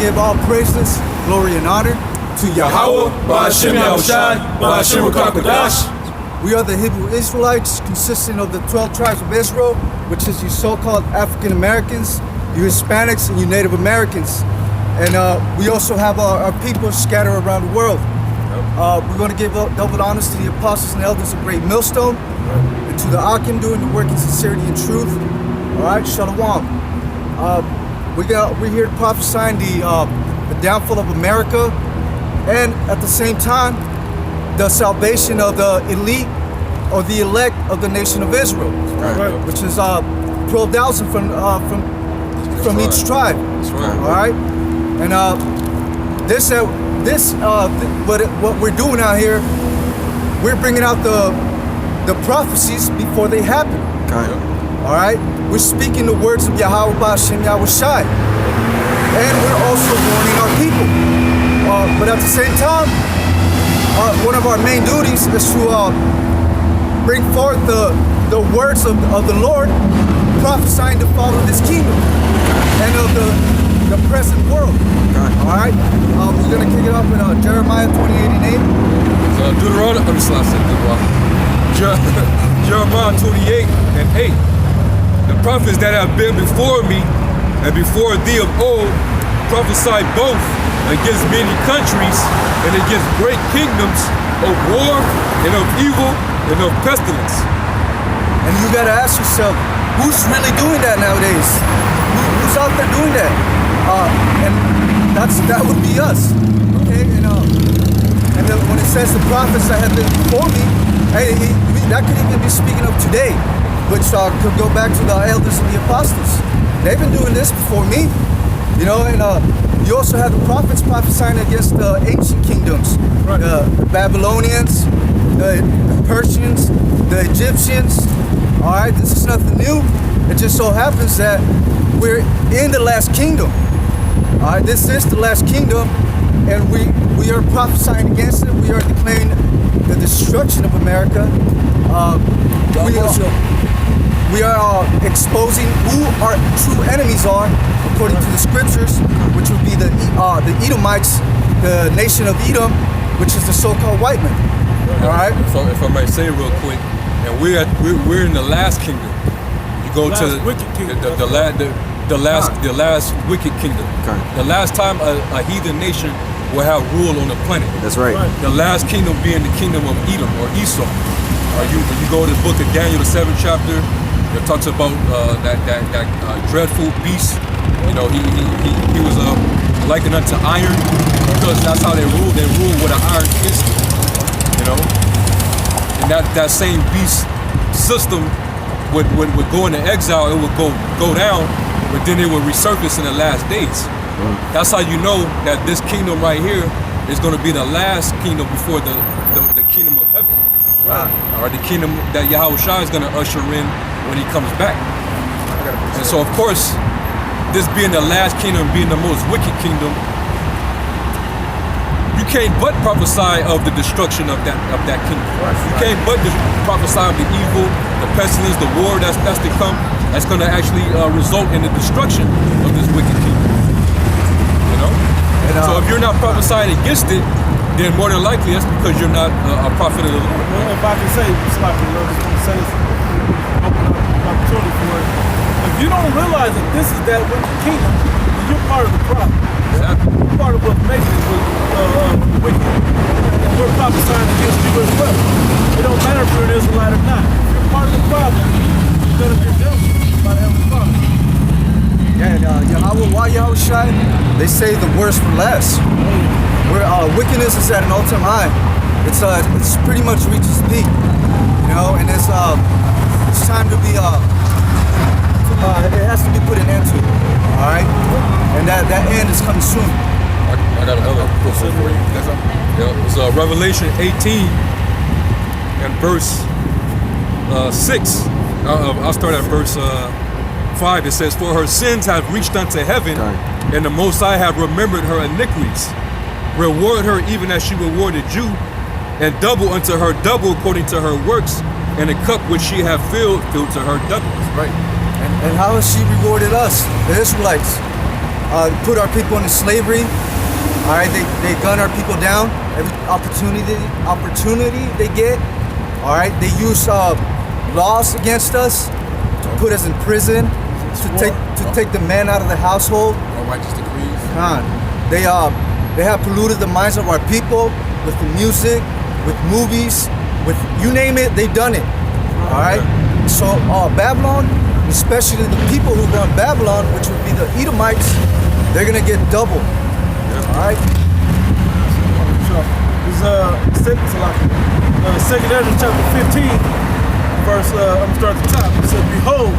give all praises, glory, and honor to Yahweh, Ba'ashem Yahushai, Ba'ashem Rakakadash. We are the Hebrew Israelites, consisting of the 12 tribes of Israel, which is you so-called African Americans, you Hispanics, and you Native Americans. And we also have our people scattered around the world. We're going to give double honors to the apostles and elders of Great Millstone, and to the Akim doing the work in sincerity and truth. All right, Shalom. We're here prophesying the downfall of America, and at the same time, the salvation of the elite or the elect of the nation of Israel, which is 12,000 from each tribe. All right, and what we're doing out here, we're bringing out the prophecies before they happen. All right, we're speaking the words of Yahweh Ba'ashem Yahushai, and we're also warning our people. But at the same time, one of our main duties is to bring forth the words of the Lord, prophesying the fall of this kingdom and of the present world. All right, we're gonna kick it off with Jeremiah 28:8. Jeremiah 28:8. The prophets that have been before me and before thee of old prophesied both against many countries and against great kingdoms of war and of evil and of pestilence. And you gotta ask yourself, who's really doing that nowadays? Who's out there doing that? And that would be us. Okay, and then when it says the prophets that have been before me, hey, that could even be speaking of today, which could go back to the elders and the apostles. They've been doing this before me, you know. And you also have the prophets prophesying against the ancient kingdoms, the Babylonians, the Persians, the Egyptians. All right, this is nothing new. It just so happens that we're in the last kingdom. All right, this is the last kingdom, and we are prophesying against it. We are declaring the destruction of America. We are exposing who our true enemies are, according to the scriptures, which would be the Edomites, the nation of Edom, which is the so-called white man. All right. If I might say real quick, and we're in the last kingdom. You go to the last wicked kingdom. The last time a heathen nation will have rule on the planet. That's right. The last kingdom being the kingdom of Edom or Esau. When you go to the book of Daniel, the 7th chapter, it talks about that dreadful beast. You know, he was likened unto iron, because that's how they rule. They rule with an iron fist. You know, and that same beast system would go into exile. It would go down, but then it would resurface in the last days. That's how you know that this kingdom right here is going to be the last kingdom before the kingdom of heaven. Or the kingdom that Yahushua is going to usher in when he comes back. And so, of course, this being the last kingdom, being the most wicked kingdom, you can't but prophesy of the destruction of that kingdom. You can't but prophesy of the evil, the pestilence, the war that's to come. That's going to actually result in the destruction of this wicked kingdom. You know. So if you're not prophesying against it, then more than likely that's because you're not a prophet of the Lord. Well, if I can say, open up an opportunity for it. If you don't realize that this is that wicked kingdom, then you're part of the problem. Exactly. You're part of what's making it wicked. And we're prophesying against you as well. It don't matter if you're an Israelite or not. If you're part of the problem, you're going to get dealt with by the Heavenly Father. Yeah, and Yahweh Yahushai, they say the worst for less. Where wickedness is at an all-time high. It's pretty much reached its peak, you know, and it's time to be it has to be put an end to, all right, and that end is coming soon. I got another question for you. It's Revelation 18 and verse 6. I'll start at verse 5. It says, "For her sins have reached unto heaven, and the Most High have remembered her iniquities. Reward her even as she rewarded you, and double unto her double according to her works, and the cup which she hath filled to her double." Right. And how has she rewarded us, the Israelites? put our people into slavery. All right, they gun our people down every opportunity they get. All right, they use laws against us to put us in prison, to take the man out of the household. Righteous decrees. They have polluted the minds of our people with the music, with movies, with you name it, they've done it. All right. So Babylon, especially the people who run Babylon, which would be the Edomites, they're gonna get double. All right. This is 2nd Ezra chapter 15, verse. I'm gonna start at the top. It says, "Behold,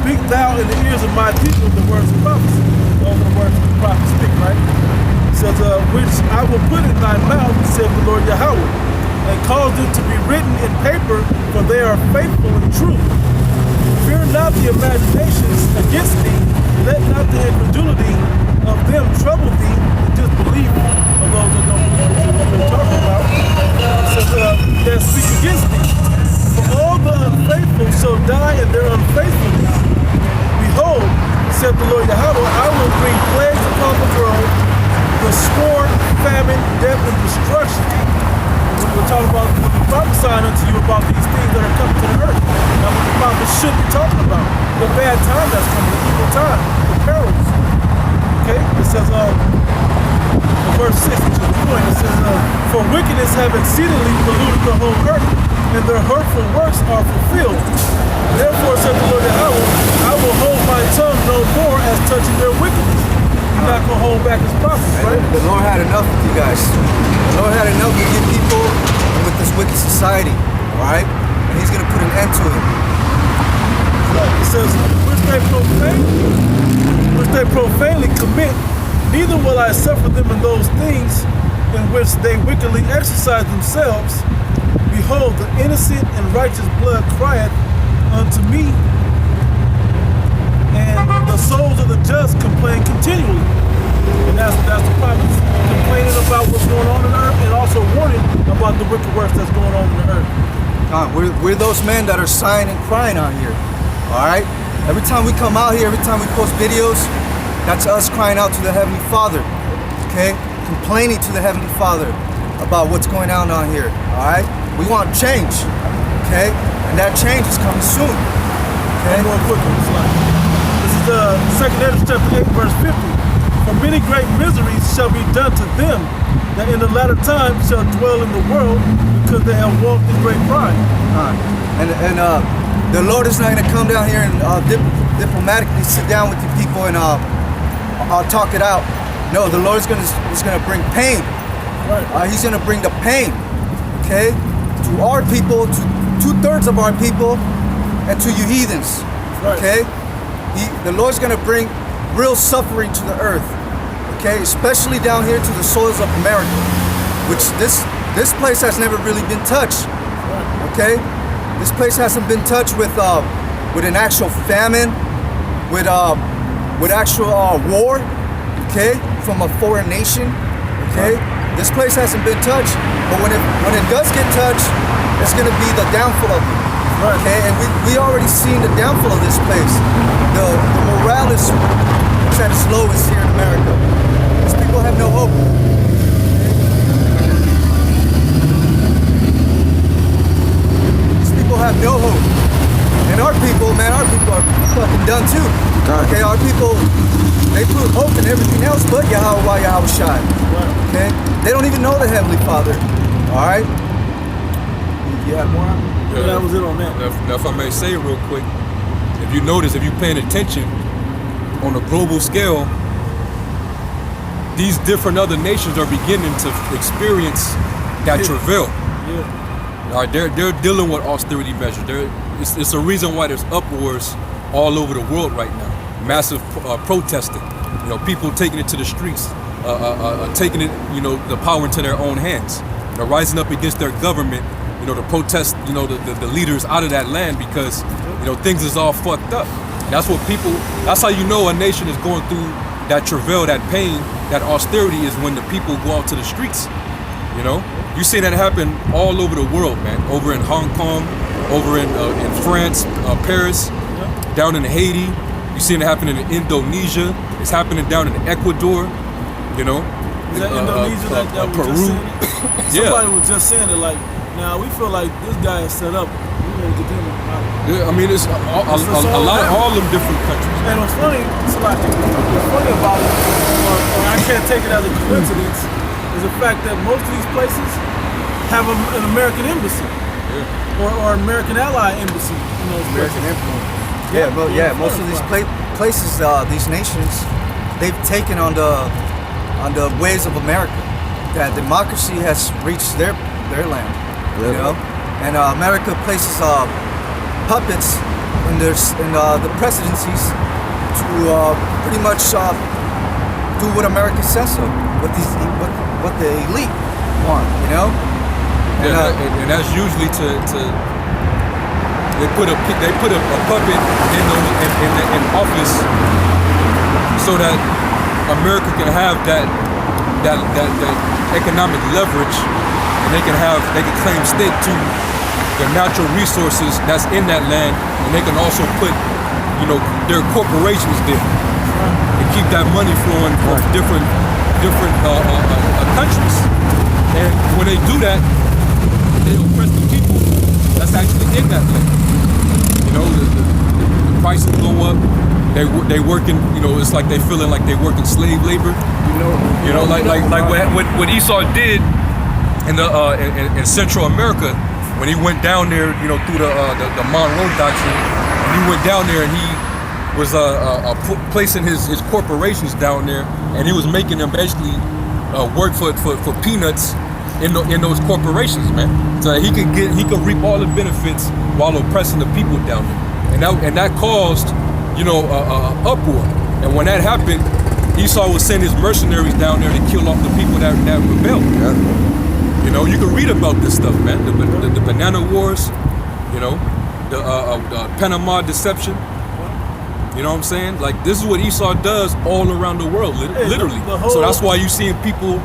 speak thou in the ears of my people the words of prophecy." Those are the words of the prophet speak, right? It says, "Which I will put in thy mouth," said the Lord Yahweh, "and cause them to be written in paper, for they are faithful and true. Fear not the imaginations against thee, let not the incredulity of them trouble thee, the disbelief of those that don't believe what we're talking about. It says, that speak against thee. For all the unfaithful shall die in their unfaithfulness. Behold, said the Lord Yahweh, I will bring plagues upon the world, the sword, famine, death, and destruction." We're talking about, we're prophesying unto you about these things that are coming to the earth. Now, what the prophet should be talking about, the bad time that's coming, the evil time, the perils. Okay, it says, verse 6, which is the point, it says, "For wickedness have exceedingly polluted the whole earth, and their hurtful works are fulfilled. Therefore, said the Lord Yahweh, I will hold my tongue no more as touching their wickedness." You're not going to hold back his prophets, right? The Lord had enough with you guys. The Lord had enough with you people and with this wicked society. All right, and He's going to put an end to it. It says, which they profanely commit, neither will I suffer them in those things in which they wickedly exercise themselves. Behold, the innocent and righteous blood crieth unto me, and the souls of the just complain continually. And that's the prophets complaining about what's going on in the earth, and also warning about the wicked works that's going on in the earth. We're those men that are sighing and crying out here. All right. Every time we come out here, every time we post videos, that's us crying out to the Heavenly Father. Okay, complaining to the Heavenly Father about what's going on here. All right. We want change. Okay, and that change is coming soon. Okay. More quickly, this is 2nd Ezra chapter 8, verse 50. "For many great miseries shall be done to them that in the latter time shall dwell in the world, because they have walked in great pride." And the Lord is not going to come down here and diplomatically sit down with the people and talk it out. No, the Lord is going to bring pain. Right. He's going to bring the pain, okay, to our people, to 2/3 of our people, and to you heathens. Right. Okay, the Lord's going to bring real suffering to the earth. Okay, especially down here to the soils of America, which this place has never really been touched. Okay, this place hasn't been touched with an actual famine, with actual war. Okay, from a foreign nation. Okay, this place hasn't been touched, but when it does get touched, it's going to be the downfall of it. Right. Okay, and we already seen the downfall of this place. The morale is at its lowest here in America. These people have no hope. These people have no hope. And our people are fucking done too. Okay, our people, they put hope in everything else but Yahweh Shai. Okay, they don't even know the Heavenly Father. All right. You have more? Yeah, that was it on that. Now, if I may say real quick, if you notice, if you're paying attention on a global scale, these different other nations are beginning to experience that travail. Yeah. All right, they're dealing with austerity measures. It's a reason why there's uproars all over the world right now. Massive protesting. You know, people taking it to the streets, taking it, the power into their own hands. They're rising up against their government, to protest, the leaders out of that land because, things is all fucked up. And that's how you know a nation is going through that travail, that pain, that austerity is when the people go out to the streets. You see that happen all over the world, man. Over in Hong Kong, over in France, Paris, down in Haiti. You see it happening in Indonesia. It's happening down in Ecuador, you know. Is that Indonesia that was Peru. just saying it? Yeah. Somebody was just saying it like, now we feel like this guy is set up. We want to get him out. Yeah, I mean, it's a lot of all them different countries. And what's funny, what's funny about it, or I can't take it as a coincidence, is the fact that most of these places have an American embassy. Yeah. Or American ally embassy in those American places. influence. Yeah, well, yeah. Most of these places, these nations, they've taken on the ways of America. That democracy has reached their land, you know, and America places puppets in the presidencies to pretty much do what America says so, what the elite want, you know. And that's usually to they put a puppet in office so that America can have that economic leverage, and they can claim stake to the natural resources that's in that land, and they can also put, you know, their corporations there and keep that money flowing from different countries. And when they do that, they oppress the people that's actually in that land. You know, the prices go up. They working. You know, it's like they feeling like they working slave labor. You know, like what Esau did in Central America when he went down there. You know, through the Monroe Doctrine, and he went down there and he was placing his corporations down there, and he was making them basically work for peanuts in those corporations, man. So he could reap all the benefits while oppressing the people down there, and that caused, you know, uproar. And when that happened, Esau would send his mercenaries down there to kill off the people that rebelled. Yeah. You know, you can read about this stuff, man. The Banana Wars, you know, the Panama Deception. You know what I'm saying? Like, this is what Esau does all around the world, literally. So that's why you seeing people,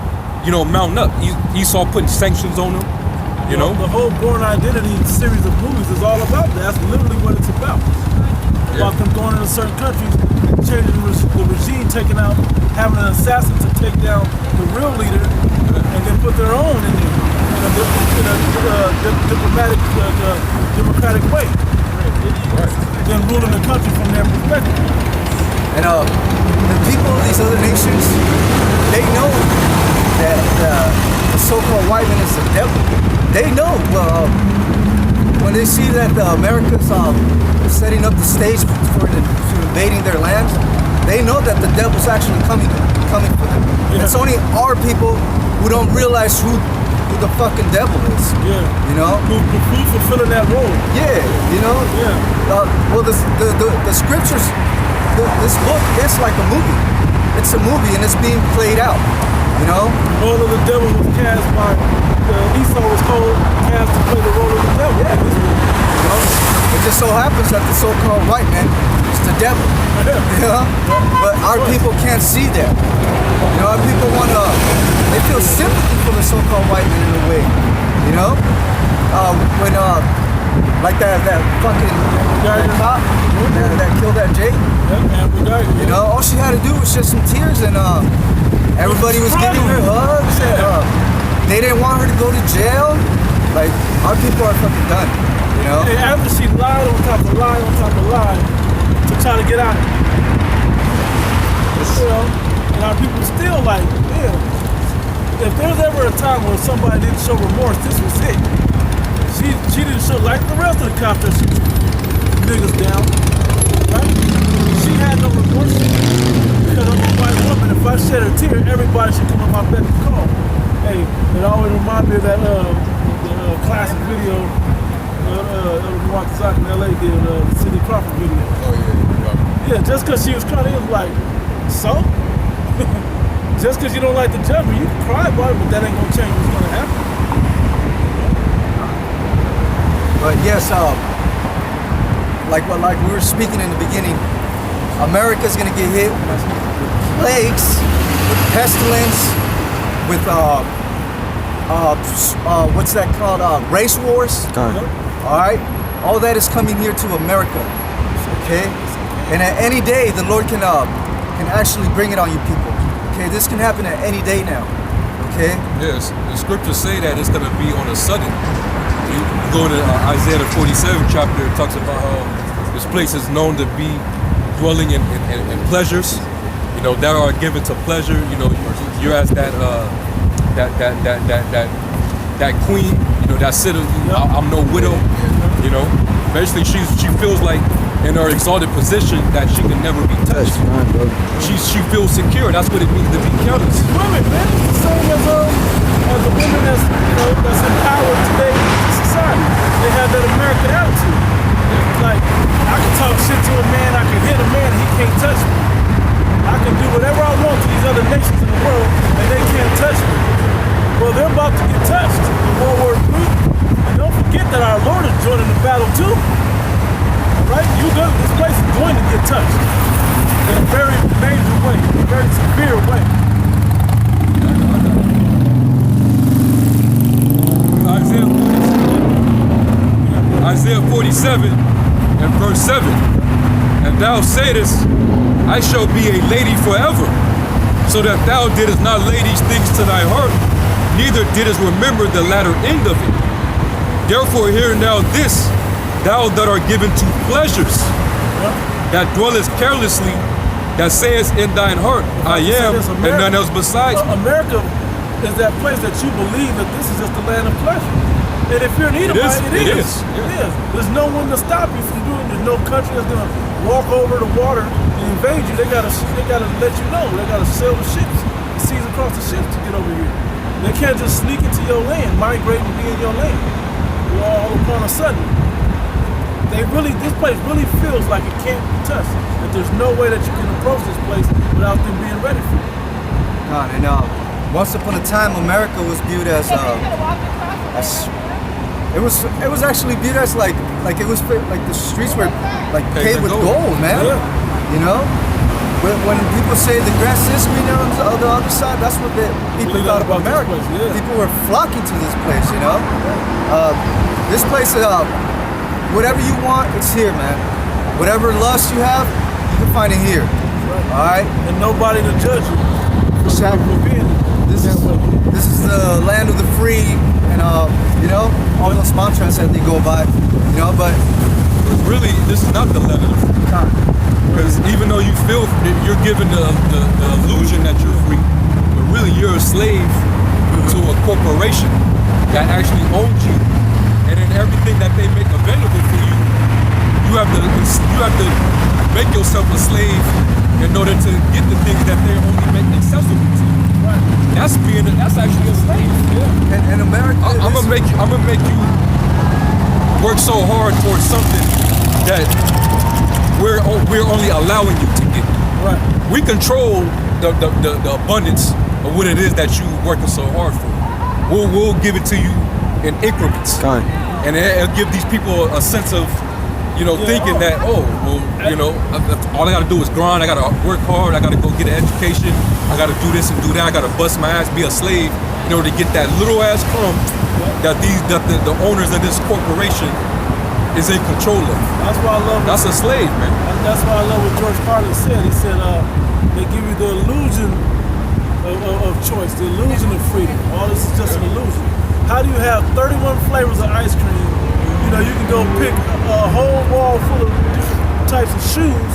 you know, mounting up. Esau putting sanctions on them. You know, the whole Born Identity series of movies is all about that. That's literally what it's about. About them going into certain countries, changing the regime, taking out, having an assassin to take down the real leader, and then put their own in there in a democratic way. Then ruling the country from their perspective. And the people of these other nations, they know that the so-called white man is the devil. They know. When they see that America's setting up the stage for invading their lands, they know that the devil's actually coming for them. Yeah. It's only our people who don't realize who the fucking devil is. Yeah. You know? Who's fulfilling that role. Yeah, you know? Yeah. Well, the scriptures, this book is like a movie. It's a movie and it's being played out, you know? The role of the devil was cast by, Esau was cast to play the role of the devil. Yeah. You know? It just so happens that the so-called white man is the devil. You know? But our people can't see that. You know, our people they feel sympathy for the so-called white man in a way. You know? When like that fucking cop that killed that Jake. You know, all she had to do was shed some tears, and everybody was giving her hugs, and they didn't want her to go to jail. Like, our people are fucking done. You know? And after she lied on top of lie on top of lie to try to get out, you know, and our people still like, yeah. If there's ever a time where somebody didn't show remorse, this was it. She didn't show, like the rest of the cops that she niggas down, right? She had no remorse because I'm a white woman. If I shed a tear, everybody should come on my beck and call. Hey, it always reminds me of that the classic video Mark in LA did, the Cindy Crawford video. Oh yeah. Yeah, just because she was crying, it was like, so? Just because you don't like the judgment, you can cry about it, but that ain't gonna change what's gonna happen. But yes, like we were speaking in the beginning, America's gonna get hit with plagues, with pestilence, with what's that called? Race wars. All right, all that is coming here to America. Okay, and at any day the Lord can can actually bring it on you people. Okay, this can happen at any day now. Okay? Yes, the scriptures say that it's going to be on a sudden. You go to Isaiah the 47th chapter, it talks about how this place is known to be dwelling in pleasures, you know, that are given to pleasure. You know, you're as that queen, you know, that sitter. I'm no widow, you know. Basically, she feels like in her exalted position that she can never be touched. She feels secure. That's what it means to be careless. Women, man, it's the same as the women that's empowered today in society. They have that American attitude. Like, I can talk shit to a man, I can hit a man, and he can't touch me. I can do whatever I want to these other nations in the world, and they can't touch me. Well, they're about to get touched in World War III. And don't forget that our Lord is joining the battle too. Right? This place is going to get touched in a very major way, in a very severe way. Isaiah 47 and verse 7. And thou saidest, I shall be a lady forever, so that thou didst not lay these things to thy heart, neither didst remember the latter end of it. Therefore hear now this, thou that art given to pleasures, that dwellest carelessly, that sayest in thine heart, I am, and none else besides me. America is that place that you believe that this is just the land of pleasure. And if you're an Edomite, it is. There's no one to stop you from doing it. There's no country that's gonna walk over the water and invade you. They gotta let you know. They gotta sail the ships, the seas across the ships to get over here. They can't just sneak into your land, migrate and be in your land. All upon a sudden. This place really feels like it can't be touched. That there's no way that you can approach this place without them being ready for it. God, and once upon a time, America was viewed as it was actually viewed as like it was like the streets were like paved with gold, man. Yeah. You know, when people say the grass is greener on the other side, that's what people thought about America. People were flocking to this place. You know, this place, whatever you want, it's here, man. Whatever lust you have, you can find it here. All right, and nobody to judge you. Exactly. This is the land of the free, and you know, all those mantras that they go by, you know, but really this is not the land of the free. Because even though you feel you're given the illusion that you're free, but really you're a slave to a corporation that actually owns you, and then everything that they make available for you, you have to make yourself a slave in order to get the things that they only make accessible to you. That's actually a slave. Yeah. And America, I'm gonna make you work so hard towards something that we're only allowing you to get. Right. We control the abundance of what it is that you working so hard for. We'll give it to you in increments. And it'll give these people a sense of, you know, thinking that, you know, all I gotta do is grind, I gotta work hard, I gotta go get an education, I gotta do this and do that, I gotta bust my ass, be a slave in order to get that little ass crumb that the owners of this corporation is in control of. That's why I love it. That's a slave, man. That's why I love what George Carlin said. He said they give you the illusion of choice, the illusion of freedom. All this is just an illusion. How do you have 31 flavors of ice cream? You know, you can go pick a whole wall full of different types of shoes,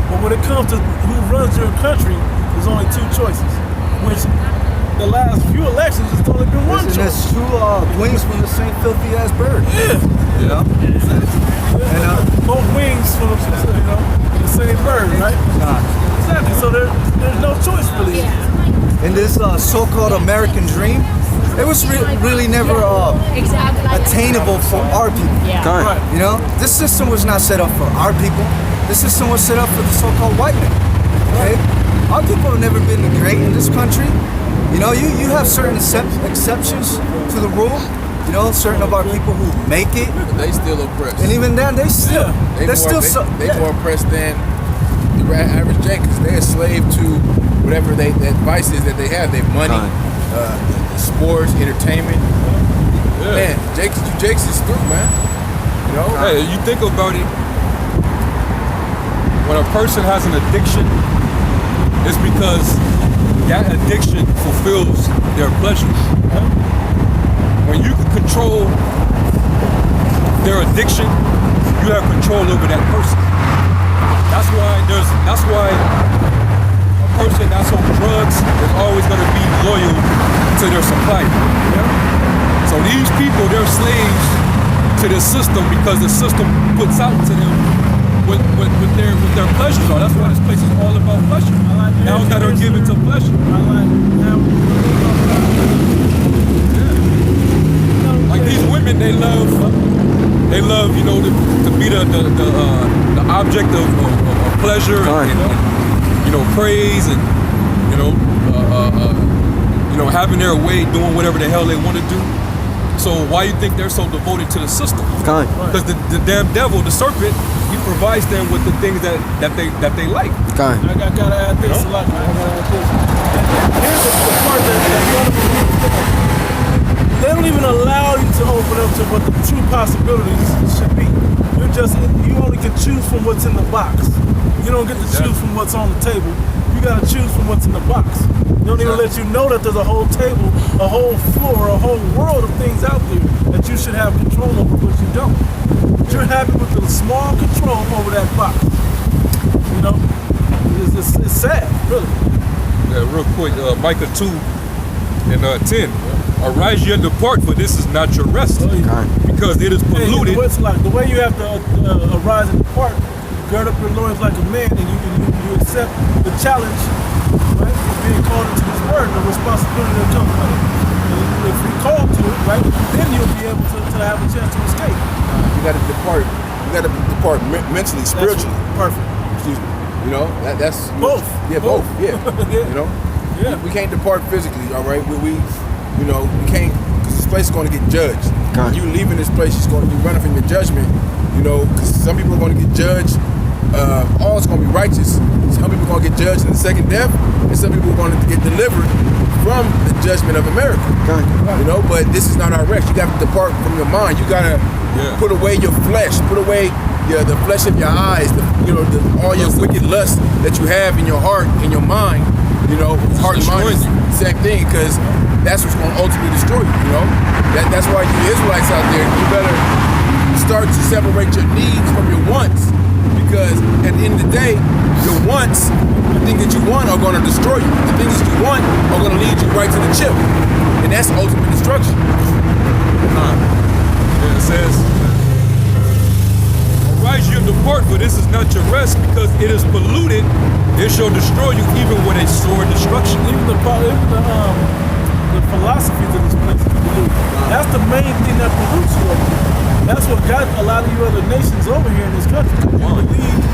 but when it comes to who runs your country, there's only two choices. Which the last few elections, it's only been one choice. And that's two wings from the same filthy ass bird. Yeah. You know? And both wings from the same bird, right? Exactly. So there's no choice really. In this so-called American dream, it was really never attainable for our people. Right. You know, this system was not set up for our people. This system was set up for the so-called white man. Okay, our people have never been great in this country. You know, you have certain exceptions to the rule. You know, certain of our people who make it. They still oppressed. And even then, they're more oppressed than the average Jake, because they're a slave to whatever the advice is that they have. Their money, sports, entertainment. Man, Jake's is through, man. You know? Hey, you think about it. When a person has an addiction It's because that addiction fulfills their pleasures. When you can control their addiction, you have control over that person. That's why a person that's on drugs is always going to be loyal to their supplier. So these people, they're slaves to the system because the system puts out to them what their pleasures are. That's why this place is all about pleasure. Now that are given to pleasure. Like these women, they love, you know, to be the object of pleasure and, you know, praise and, you know, having their way, doing whatever the hell they want to do. So why you think they're so devoted to the system? Because the damn devil, the serpent, he provides them with the things that they like. I gotta add this a lot. I gotta add this. Here's the part that they don't even allow you to open up to what the true possibilities should be. You only can choose from what's in the box. You don't get to choose from what's on the table. You gotta choose from what's in the box. They don't even let you know that there's a whole table, a whole floor, a whole world of things out there that you should have control over, but you don't. You're happy with the small control over that box. You know? It's sad, really. Yeah, real quick, Micah 2 and 10. Arise ye and depart, for this is not your rest. Because it is polluted. Hey, the way you have to arise and depart, gird up your loins like a man, and you accept the challenge, right, of being called into this word, the responsibility that comes with it. And if you're called to it, right, then you'll be able to have a chance to escape. You got to depart. You got to depart mentally, spiritually. Perfect. Excuse me. You know, that's both. Yeah, both. Yeah. Yeah. You know. Yeah. We can't depart physically. All right. We you know, we can't, because this place is going to get judged. When you leaving this place, you're going to be running from your judgment. You know, because some people are going to get judged. All is going to be righteous. Some people are going to get judged in the second death, and some people are going to get delivered from the judgment of America. You know, but this is not our rest. You got to depart from your mind. You got to put away your flesh. Put away the flesh of your eyes. All your wicked lust that you have in your heart, in your mind. You know, heart and mind is the same thing, because that's what's going to ultimately destroy you. You know, that's why you Israelites out there, you better start to separate your needs from your wants, because at the end of the day, your wants, the things that you want, are going to destroy you. The things that you want are going to lead you right to the chip, and that's ultimate destruction. It says, arise ye and depart, for this is not your rest, because it is polluted. It shall destroy you, even with a sword destruction. Even the philosophies of this place is polluted. That's the main thing that pollutes you. That's what got a lot of you other nations over here in this country. You believe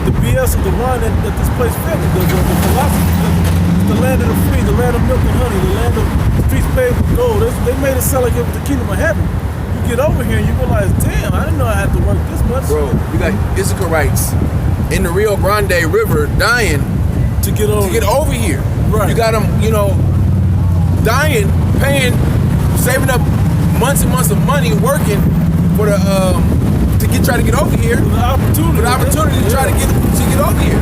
the BS of the run that this place fed. The philosophy. The land of the free, the land of milk and honey, the land of streets paved with gold. They made it sound like it was the kingdom of heaven. You get over here and you realize, damn, I didn't know I had to work this much. Bro, you got Issacharites in the Rio Grande River dying to get over here. Right. You got them, you know, dying, paying, saving up months and months of money, working for the try to get over here. For the opportunity to try to get over here.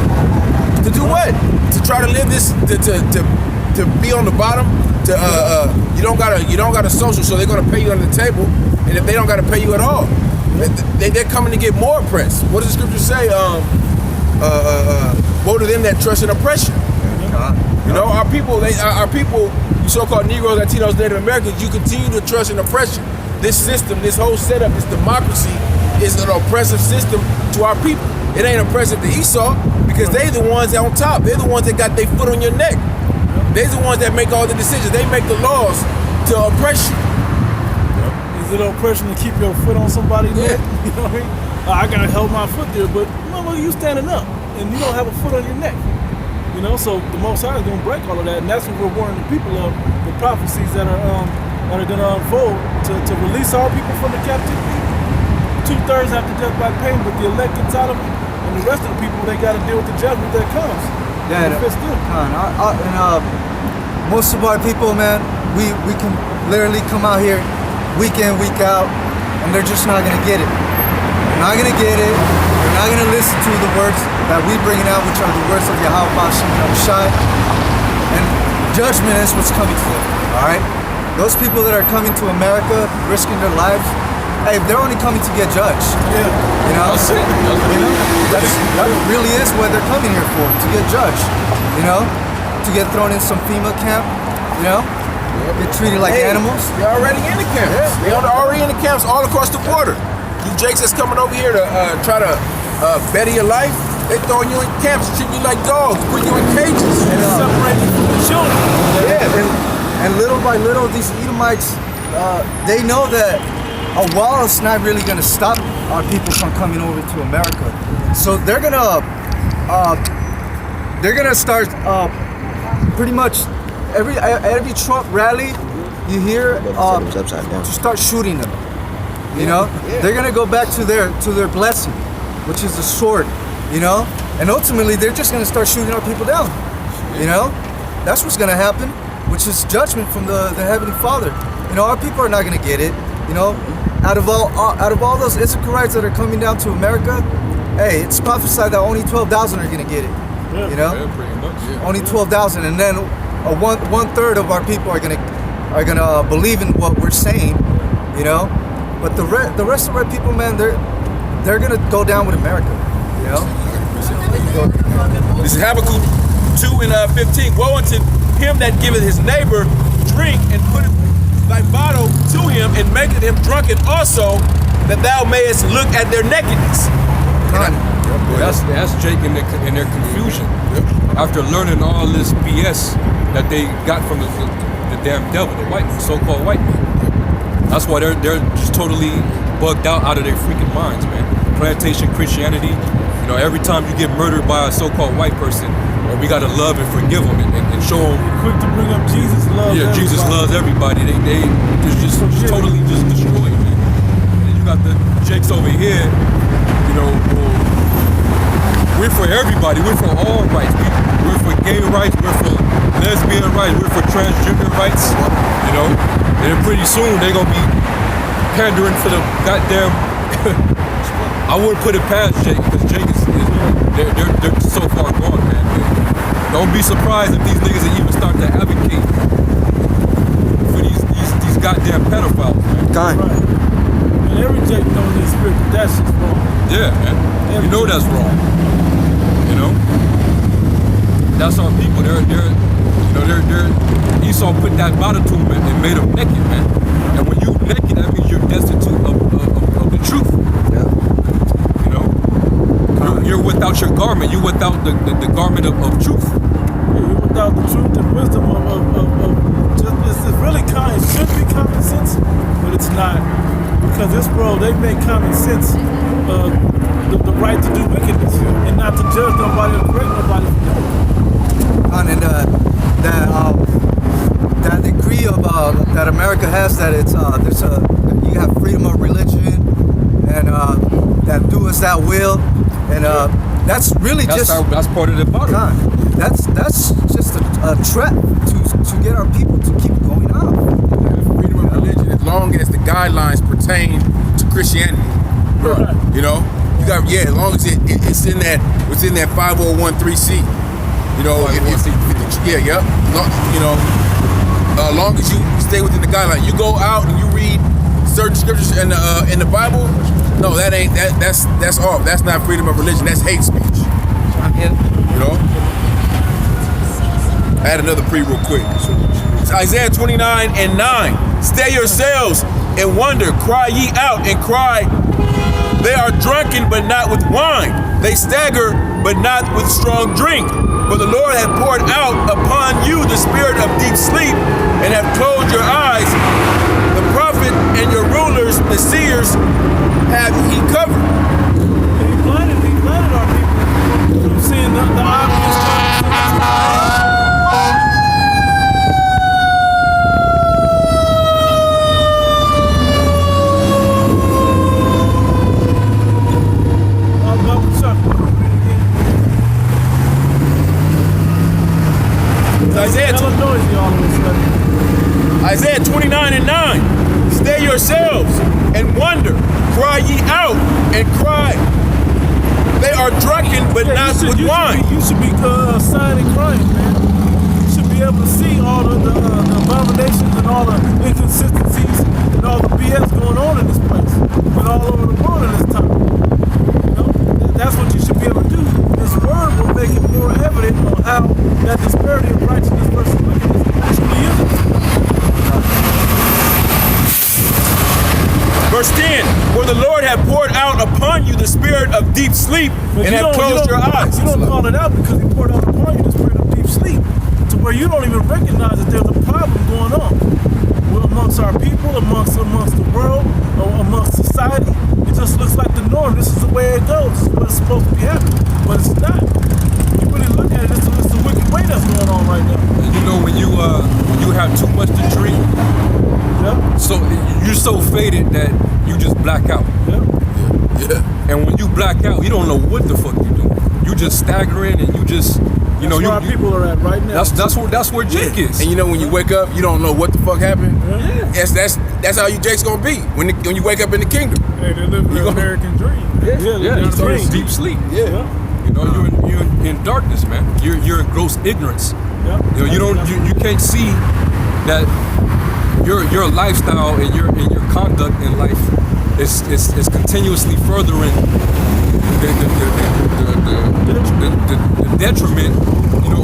To do what? To try to live this, to be on the bottom. You don't got a social, so they're gonna pay you under the table, and if they don't gotta pay you at all, they're coming to get more oppressed. What does the scripture say? Woe to them that trust in oppression. You know, our people, you so-called Negroes, Latinos, Native Americans, you continue to trust in oppression. This system, this whole setup, this democracy is an oppressive system to our people. It ain't oppressive to Esau, because they're the ones on top. They're the ones that got their foot on your neck. They're the ones that make all the decisions. They make the laws to oppress you. Is it oppression to keep your foot on somebody's neck? You know what I mean? I gotta hold my foot there, but motherfucker, you standing up and you don't have a foot on your neck. You know, so the Most High is gonna break all of that, and that's what we're warning the people of, the prophecies that are gonna unfold to release our people from the captivity. 2/3 have to death by pain, but the elect gets out of it, and the rest of the people, they gotta deal with the judgment that comes. Yeah, most of our people, man, we can literally come out here week in, week out, and they're just not gonna get it. They're not gonna get it. They're not going to listen to the words that we bringing out, which are the words of Yahweh Hashem Shai. And judgment is what's coming to them. All right? Those people that are coming to America, risking their lives, hey, they're only coming to get judged. Yeah. You know? That's it. That really is what they're coming here for, to get judged. You know? To get thrown in some FEMA camp, you know? Get treated like animals. They're already in the camps. They're already in the camps all across the border. You Jakes that's coming over here to try to better your life, they throw you in camps, treat you like dogs, put you in cages. And separate you from the children. Yeah, and little by little, these Edomites, they know that a wall is not really going to stop our people from coming over to America. So they're gonna start pretty much every Trump rally you hear to start shooting them. You know, they're gonna go back to their blessing, which is the sword. You know, and ultimately they're just gonna start shooting our people down. You know, that's what's gonna happen, which is judgment from the Heavenly Father. You know, our people are not gonna get it. You know, out of all those Issacharites that are coming down to America, hey, it's prophesied that only 12,000 are gonna get it. You know, pretty much. Yeah. only 12,000, and then one third of our people are gonna believe in what we're saying. You know. But the rest of our people, man, they're gonna go down with America, you know. This is Habakkuk 2 and 15. Woe unto him that giveth his neighbor drink and putteth thy bottle to him and maketh him drunken also, that thou mayest look at their nakedness. That's Jake in their confusion. After learning all this BS that they got from the damn devil, the so-called white man. That's why they're just totally bugged out of their freaking minds, man. Plantation Christianity, you know, every time you get murdered by a so-called white person, we gotta love and forgive them and show them. Quick to bring up Jesus loves. Yeah, Jesus loves everybody. They just totally just destroyed, man. And then you got the Jakes over here, you know. We're for everybody. We're for all rights. We're for gay rights. We're for lesbian rights. We're for transgender rights. You know, and then pretty soon they're gonna be pandering for the goddamn. I wouldn't put it past Jake because Jake they're so far gone, man. Don't be surprised if these niggas even start to advocate for these goddamn pedophiles, man. Right. And every Jake knows his spirit that shit's wrong. Yeah, man. You know that's wrong. You know, that's our people. They're Esau put that bottle to him and made him naked, man. And when you naked, that means you're destitute of the truth. Yeah. You know, you're without your garment. You're without the garment of truth. You're without the truth and wisdom of just, it's really it should be common sense, but it's not. Because this world, they make common sense the right to do wickedness and not to judge nobody or correct nobody for doing it. And that degree of that America has, that it's you have freedom of religion and that do as thou will, and that's really that's part of the bottle. That's just a trap to get our people to keep going on. Freedom of religion, as long as the guidelines pertain to Christianity. Right. You know, you got as long as it's in that 5013C. You know, you know, as long as you stay within the guideline. You go out and you read certain scriptures in the Bible. No, that's off. That's not freedom of religion. That's hate speech. You know. I had another real quick. It's Isaiah 29 and 9. Stay yourselves and wonder. Cry ye out and cry. They are drunken, but not with wine. They stagger, but not with strong drink. For the Lord hath poured out upon you the spirit of deep sleep, and hath closed your eyes. The prophet and your rulers, the seers, have he covered. He blinded our people from seeing the obvious signs. Isaiah 29 and 9. Stay yourselves and wonder. Cry ye out and cry. They are drunken, but not with wine. You should be signing crime, man. You should be able to see all the abominations and all the inconsistencies and all the BS going on in this place and all over the world in this time. You know, that's what you should be able to do. This word will make it more evident on how that disparity of righteousness versus wickedness actually is. Verse 10, where the Lord had poured out upon you the spirit of deep sleep and have closed your eyes. You don't call it out because he poured out upon you the spirit of deep sleep to where you don't even recognize that there's a problem going on. Well, amongst our people, amongst the world, or amongst society, it just looks like the norm. This is the way it goes. This is what's supposed to be happening, but it's not. You really look at it, it's a wicked way that's going on right now. And you know, when you have too much to drink, so you're so faded that you just black out. And when you black out, you don't know what the fuck you doing. You just staggering and you just, you know, that's where our people are at right now. That's where Jake is. And you know, when you wake up, you don't know what the fuck happened. That's how you Jake's gonna be when you wake up in the kingdom. Hey, they live the American dream. It's deep sleep. You know, you're in darkness, man. You're in gross ignorance. You know, you can't see that your lifestyle and your conduct in life is continuously furthering the detriment, you know,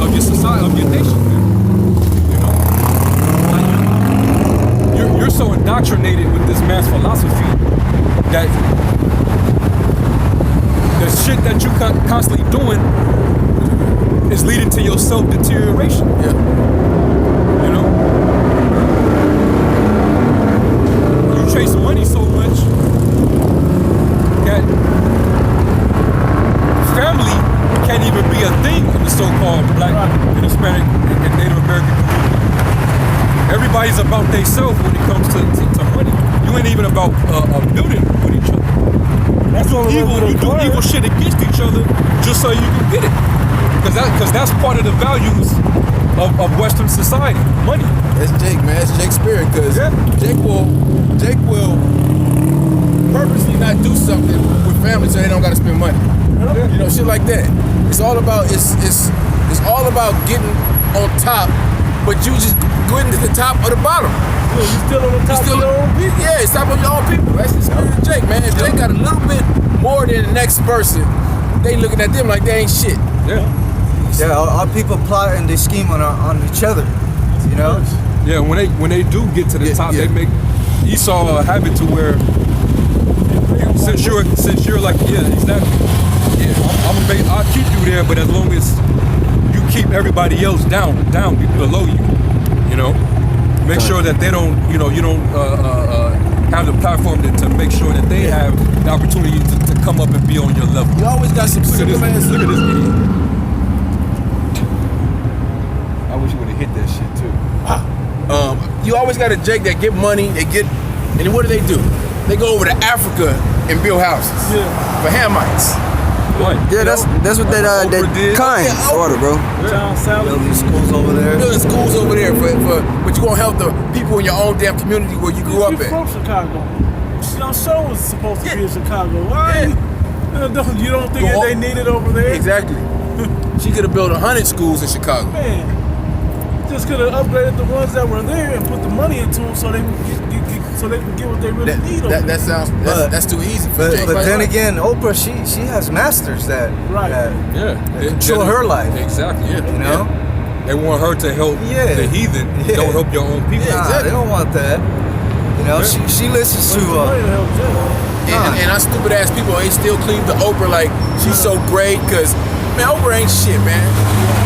of your society, of your nation, man. You know, you're so indoctrinated with this man's philosophy that the shit that you constantly doing is leading to your self-deterioration. You know? You chase money so much that family can't even be a thing in the so-called Black and Hispanic and Native American community. Everybody's about themselves when it comes to money. You ain't even about building with each other. That's what you do evil shit against each other just so you can get it. Because that's part of the values of Western society, money. That's Jake, man. That's Jake's spirit. Because Jake will purposely not do something with family so they don't got to spend money. You know, shit like that. It's all about it's all about getting on top, but you just going to the top or the bottom. You still on the top of your own people. Yeah, it's top of your own people. That's the spirit of Jake, man. If Jake got a little bit more than the next person, they looking at them like they ain't shit. Yeah, our people plot and they scheme on each other. You know. Yeah, when they do get to the top, they make Esau a habit to where since you're like exactly. I'll keep you there, but as long as you keep everybody else down below you, you know, make sure that they don't, you don't have the platform to make sure that they have the opportunity to come up and be on your level. You always got some Look at this idiot. I wish you would have hit that shit too. You always got a Jake that get money, and what do? They go over to Africa and build houses for Hamites. What? Yeah, that's what that kind order, bro. Building schools over there. Building schools over there, but you won't help the people in your own damn community where you grew up You're at. from Chicago. Your show was supposed to be in Chicago. Why? You don't think that they need it over there? Exactly. She could have built 100 schools in Chicago. Man, just could have upgraded the ones that were there and put the money into them so they can get what they really need over there. That's too easy for Jake. But then again, Oprah, she has masters that control her life. Exactly. You know? They want her to help the heathen. Don't help your own people. Nah, they don't want that. You know, she listens to and our stupid ass people ain't still clean to Oprah like she's so great because man, Oprah ain't shit, man.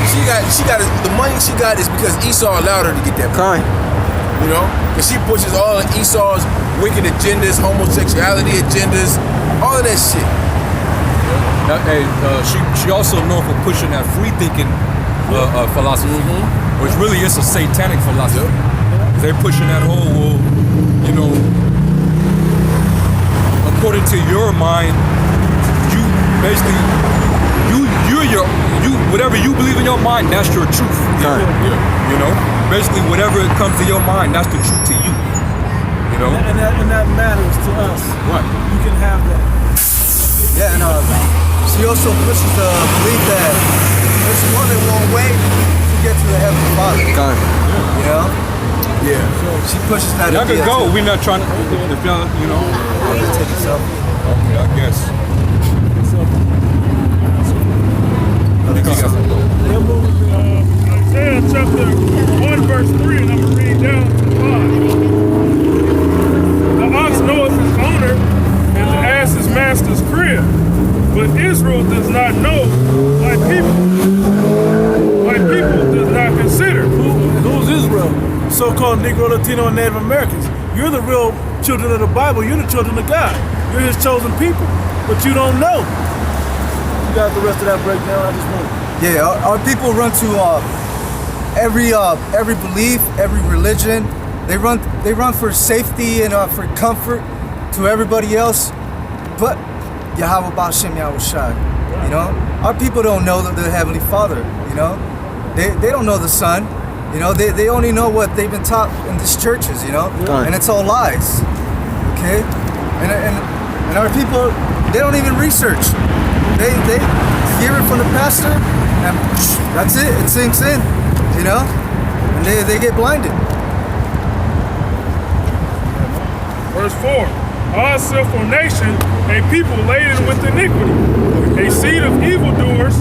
She got the money she got is because Esau allowed her to get that money. You know, because she pushes all of Esau's wicked agendas, homosexuality agendas, all of that shit. She also known for pushing that free thinking philosophy, which really is a satanic philosophy. They're pushing that whole, you know, according to your mind, you basically whatever you believe in your mind, that's your truth. You know, basically whatever it comes to your mind, that's the truth to you. You know, and that matters to us. Right. You can have that. Yeah, and also pushes the belief that there's one and one way to get to the Heavenly Father. Con. You know? Yeah. She pushes that Y'all idea can go. too. We're not trying to. If y'all, you know. Take a selfie. Okay, I guess. Isaiah chapter 1 verse 3, and I'm going to read down to 5. The ox knoweth his owner, and the ass his master's crib. But Israel does not know, my people does not consider. Who's Israel? So-called Negro, Latino, and Native Americans. You're the real children of the Bible. You're the children of God. You're his chosen people. But you don't know. You got the rest of that breakdown. I just want Yeah, our people run to every belief, every religion. They run for safety and for comfort to everybody else, but Yahweh B'Shem Yahweh Shai. You know, our people don't know the Heavenly Father. You know, they don't know the Son. You know, they only know what they've been taught in these churches. You know, and it's all lies. Okay, and our people, they don't even research. They hear it from the pastor, and that's it. It sinks in, you know, and they get blinded. Verse 4. All sinful nation, a people laden with iniquity, a seed of evildoers,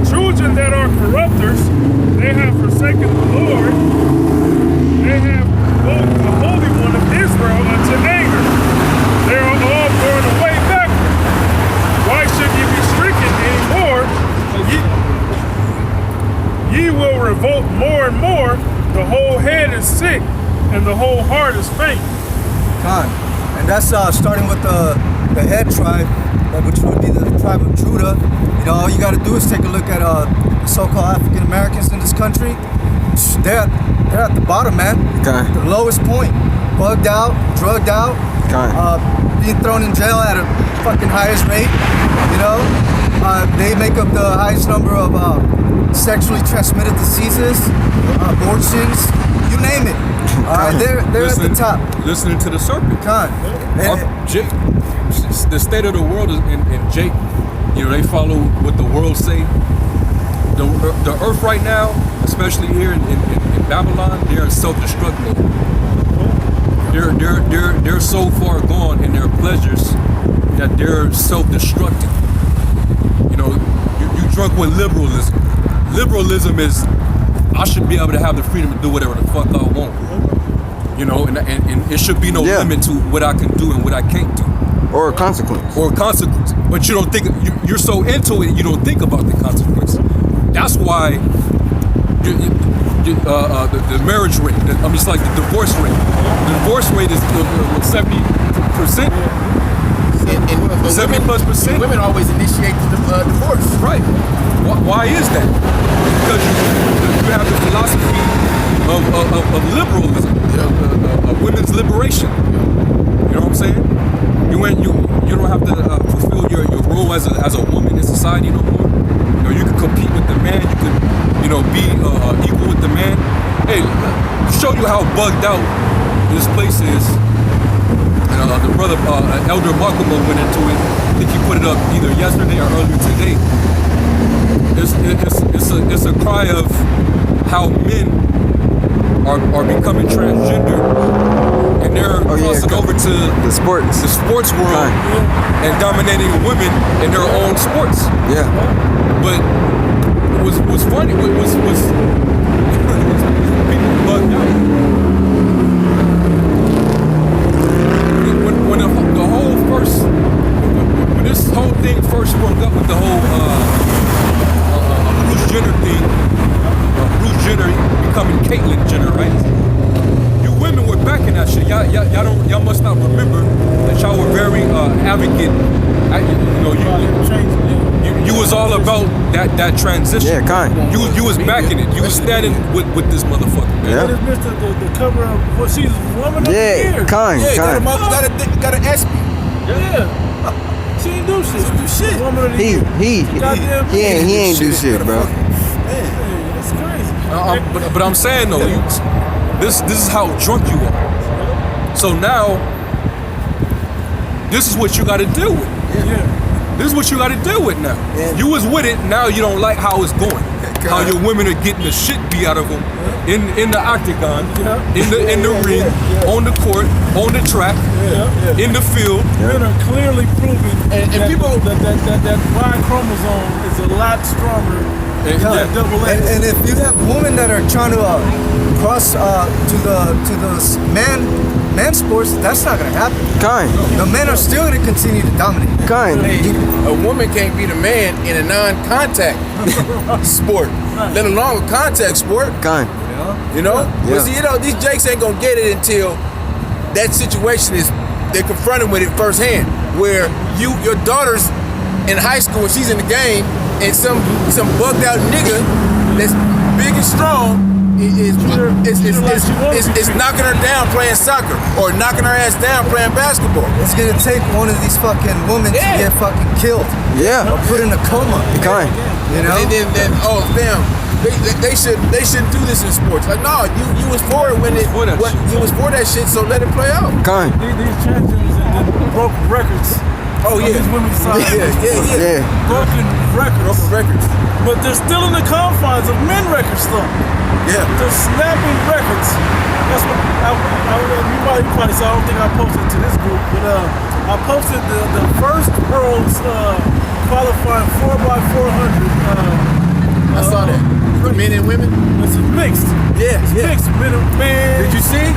children that are corrupters. They have forsaken the Lord. They have provoked the Holy One of Israel unto anger. They are all borne away backward. Why should ye be stricken anymore? Ye will revolt more and more. The whole head is sick, and the whole heart is faint. And that's starting with the head tribe, which would be the tribe of Judah. You know, all you got to do is take a look at the so-called African Americans in this country. They're at the bottom, man. The lowest point. Bugged out, drugged out, being thrown in jail at a fucking highest rate. You know, they make up the highest number of sexually transmitted diseases, abortions, you name it. They're at the top. Listening to the serpent. The state of the world is in Jake. You know, they follow what the world say. The earth right now, especially here in Babylon, they're in self-destruct mode. They're so far gone in their pleasures that they're self-destructing. You know, you drunk with liberalism. Liberalism is, I should be able to have the freedom to do whatever the fuck I want. You know, and it should be no limit to what I can do and what I can't do. Or a consequence. But you don't think, you're so into it, you don't think about the consequence. That's why the marriage rate, it's like the divorce rate. The divorce rate is 70%. 70+%. Women always initiate the divorce. Right. Why is that? Because you have the philosophy of liberalism, of women's liberation. You know what I'm saying? You don't have to fulfill your role as a woman in society no more. You know, you can compete with the man. You can, be equal with the man. Hey, to show you how bugged out this place is. And the brother Elder Malcolm went into it. I think he put it up either yesterday or earlier today. It's a cry of how men are becoming transgender, and they're crossing over to the sports world and dominating women in their own sports. Yeah. But what's funny was people bugged out. When the whole first, when this whole thing first sprung up with the whole Bruce Jenner thing, Bruce Jenner becoming Caitlyn Jenner, right? You women were backing that shit. Y'all must not remember that y'all were very advocate. You was all about that transition. Yeah, kind. You was backing it. You was standing with this motherfucker, man. Yeah. They just missed the cover of what she's woman of the year. Kind. Got an ESPY. Yeah. She ain't do shit. Woman of the year. He ain't do shit, bro. That's crazy. But I'm saying though, this is how drunk you are. So now, this is what you got to deal with. Yeah. This is what you got to deal with now. You was with it, now you don't like how it's going. How your women are getting the shit beat out of them in the octagon, in the ring, on the court, on the track, in the field. Men are clearly proving And that people that Y chromosome is a lot stronger than that double X. And if you have women that are trying to cross to the man sports, that's not gonna happen. Kind. The men are still gonna continue to dominate. Kind. Hey, a woman can't beat a man in a non-contact sport, let alone a contact sport. Kind. You know? Yeah. But see, these Jakes ain't gonna get it until that situation is they're confronted with it firsthand. Where your daughter's in high school and she's in the game, and some bugged out nigga that's big and strong is knocking her down playing soccer or knocking her ass down playing basketball. It's gonna take one of these fucking women to get fucking killed. Yeah. Or put in a coma. Kind. You know? And then oh damn, they shouldn't do this in sports. Like no, you was for it when you was for that shit, so let it play out. Kind. These champions and broke records. Oh on yeah, these women's side. Yeah. Broken records. But they're still in the confines of men records though. yeah. They're snapping records. That's what you probably saw. I don't think I posted to this group, but I posted the first girls qualifying 4x400. I saw that. For men and women. It's mixed. Yeah, It's mixed. Men. Did you see?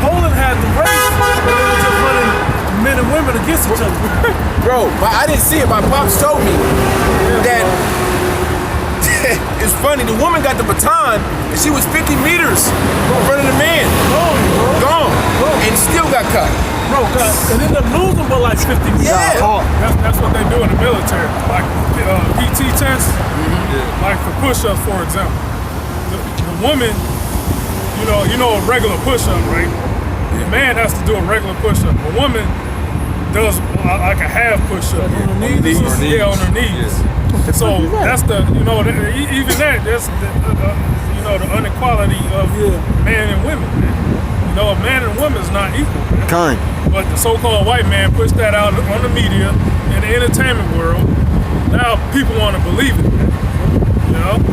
Poland had the race, but they were just running men and women against each other. Bro, I didn't see it. My pops told me that it's funny. The woman got the baton and she was 50 meters in front of the man. Gone. And still got caught. Bro, and ended up losing by like 50 meters. Yeah. That's what they do in the military, like PT tests, like for push-ups, for example. The woman, you know a regular push-up, right? The man has to do a regular push-up. A woman does like a half push-up. On her knees? Yeah, on her knees. So that's even that's the inequality of man and women. Man. A man and woman is not equal. Man. Kind. But the so-called white man pushed that out on the media in the entertainment world. Now people want to believe it. Man.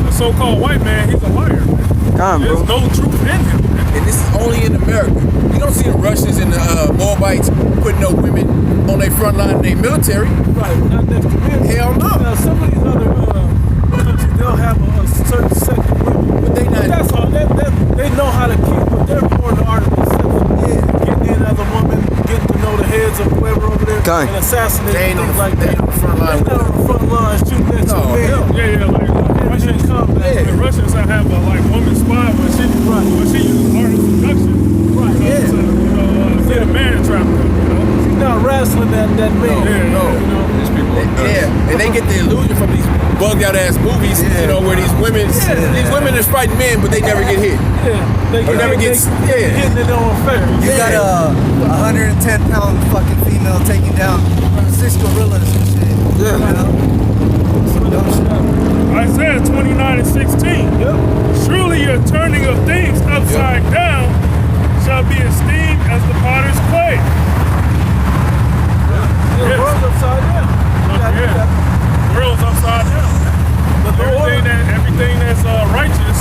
The so-called white man, he's a liar. Man. Kind, There's bro. no truth in him. Man. And this is only in America. You don't see the Russians and the Moabites putting no women on their front line in their military. Right, not next to men. Hell no. Now, some of these other countries, they'll have a certain set of women. But they not. That's all. They know how to keep, but they're more the art of deception. Getting in as a woman, getting to know the heads of whoever over there, Okay. and assassinating They ain't on things the- like they that. ain't on the front line. They're not on the front line shooting at No, you, man. hell. Yeah, like Russians, the Russians have a woman spy, but she uses art of seduction. Right, To get a man trafficker. She's not wrestling that man. No. These people are nuts. Yeah, and they get the illusion from these bugged out ass movies, where these women is fighting men, but they never get hit. They never gets- hitting it on fair. You got a 110-pound fucking female taking down 6 gorillas and shit. Yeah. You know? Some dumb shit. Isaiah 29:16. Surely your turning of things upside down shall be esteemed as the potter's clay. The world's upside down. World's upside down. Everything that's righteous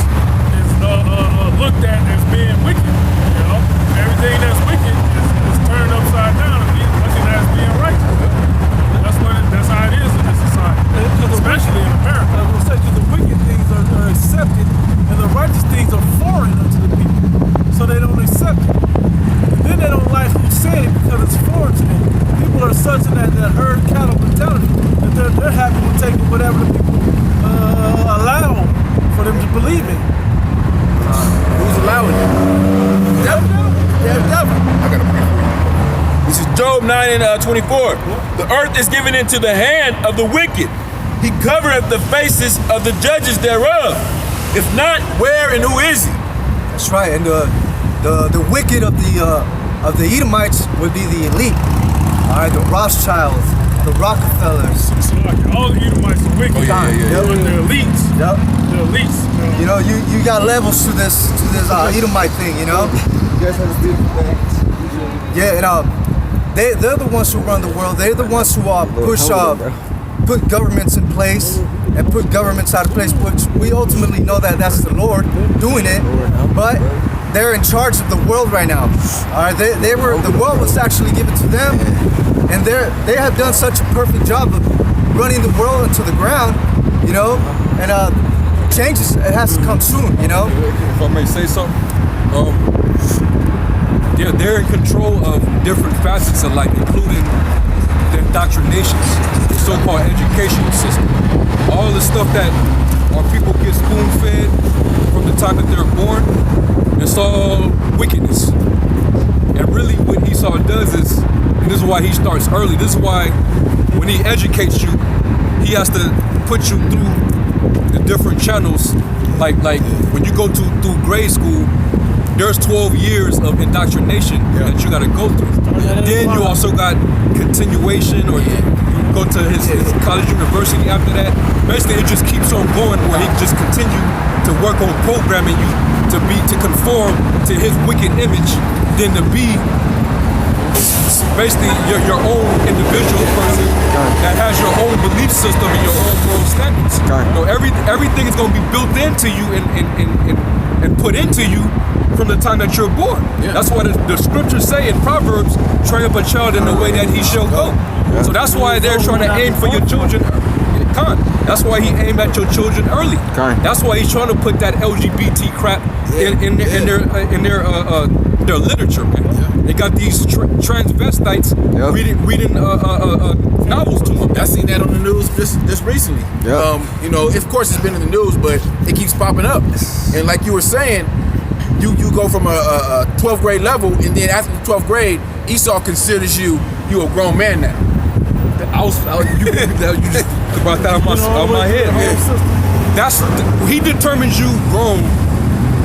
is looked at as being wicked. Everything that's wicked is turned upside down and looking at as being righteous. That's how it is in this society, especially in America. I will say that the wicked things are accepted and the righteous things are foreign unto the people. So they don't accept it. And then they don't like who said it because it's foreign to them. People are such in that herd cattle mentality that they're happy with taking whatever the people allow for them to believe in. Who's allowing it? Devil. I gotta pray for you. This is Job 9:24. The earth is given into the hand of the wicked. He covereth the faces of the judges thereof. If not, where and who is he? That's right. And the wicked of the Edomites would be the elite. All right, the Rothschilds, the Rockefellers. So like all the Edomites are wicked. Yeah. But the elites. Yep. The elites. You know, you got levels to this Edomite thing. You know. You guys have a beautiful day. Yeah, and they're the ones who run the world. They're the ones who put governments in place and put governments out of place, which we ultimately know that that's the Lord doing it, but they're in charge of the world right now. All right, the world was actually given to them, and they have done such a perfect job of running the world into the ground, you know, and changes, it has to come soon, you know. If I may say something, they're in control of different facets of life, including the indoctrinations, the so-called educational system. All the stuff that our people get spoon-fed from the time that they're born, it's all wickedness. And really what Esau does is, and this is why he starts early, this is why when he educates you, he has to put you through the different channels. Like when you go through grade school, there's 12 years of indoctrination that you got to go through. Then you also got continuation, or you go to his college, university after that. Basically, it just keeps on going where he can just continue to work on programming you to conform to his wicked image, than to be basically your own individual person that has your own belief system and your own moral standards. You know, everything is going to be built into you and put into you from the time that you're born. That's why the scriptures say in Proverbs, train up a child in the way that he shall go. So that's why they're trying to aim for your children. That's why he aimed at your children early. That's why he's trying to put that LGBT crap in their literature, man. They got these transvestites reading novels to them. I seen that on the news just recently. You know, of course it's been in the news, but it keeps popping up. And like you were saying, you go from a 12th grade level, and then after the 12th grade, Esau considers you a grown man now. You just brought that out my head, man. He determines you grown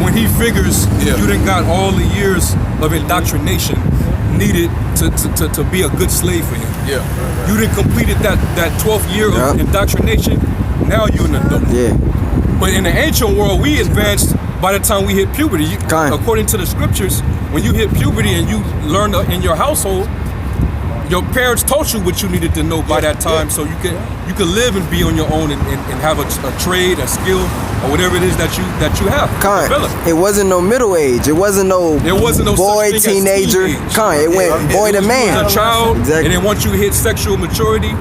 when he figures you done got all the years of indoctrination needed to be a good slave for him. You done completed that 12th year of indoctrination. Now you're an adult. But in the ancient world, we advanced by the time we hit puberty. According to the scriptures, when you hit puberty and you learn in your household, your parents taught you what you needed to know by that time, so you can live and be on your own and have a trade, a skill, or whatever it is that you have. It wasn't no middle age. It wasn't no boy, teenager. It went boy to man. You was a child, and then once you hit sexual maturity,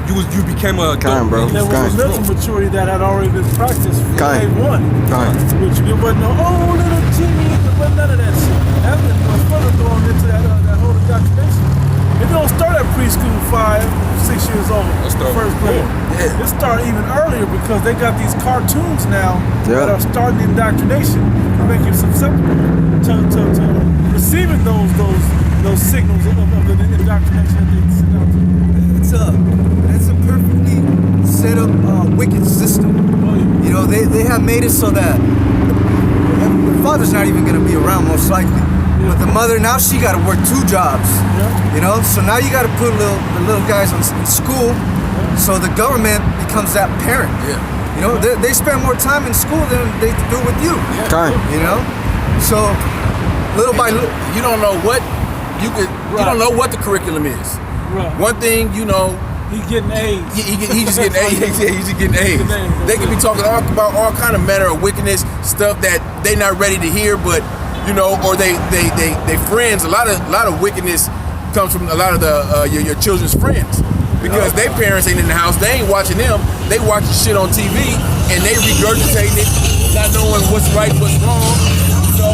you became a adult. Bro. There was a mental maturity that had already been practiced from day one. Which it wasn't no little genius, it wasn't none of that shit. That was further thrown into that whole indoctrination. It don't start at preschool 5-6 years old. First grade. It started even earlier because they got these cartoons now that are starting indoctrination to make you susceptible to receiving those signals of the indoctrination that they send out to you. It's a perfectly set up wicked system. You know, they have made it so that the father's not even going to be around most likely. But the mother, now she got to work 2 jobs, you know? So now you got to put the little guys in school, so the government becomes that parent. You know, they spend more time in school than they do with you. You know? So little by little. You don't know what you don't know what the curriculum is. One thing, you know, he's getting A's. He's just getting A's. He's just getting A's. They could be talking about all kind of manner of wickedness, stuff that they not ready to hear, but you know, or they friends. A lot of wickedness comes from a lot of your children's friends, because their parents ain't in the house. They ain't watching them. They watching shit on TV and they regurgitating it, not knowing what's right, what's wrong. So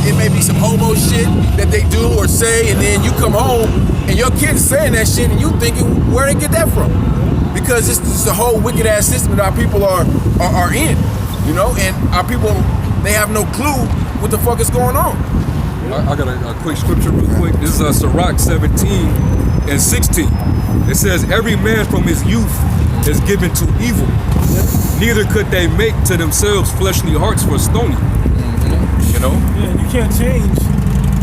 it may be some homo shit that they do or say, and then you come home and your kid's saying that shit, and you thinking where they get that from? Because it's a whole wicked ass system that our people are in, you know, and our people, they have no clue what the fuck is going on. I got a quick scripture real quick. This is Sirach 17:16. It says, every man from his youth is given to evil. Neither could they make to themselves fleshly hearts for stony. You know? Yeah, you can't change.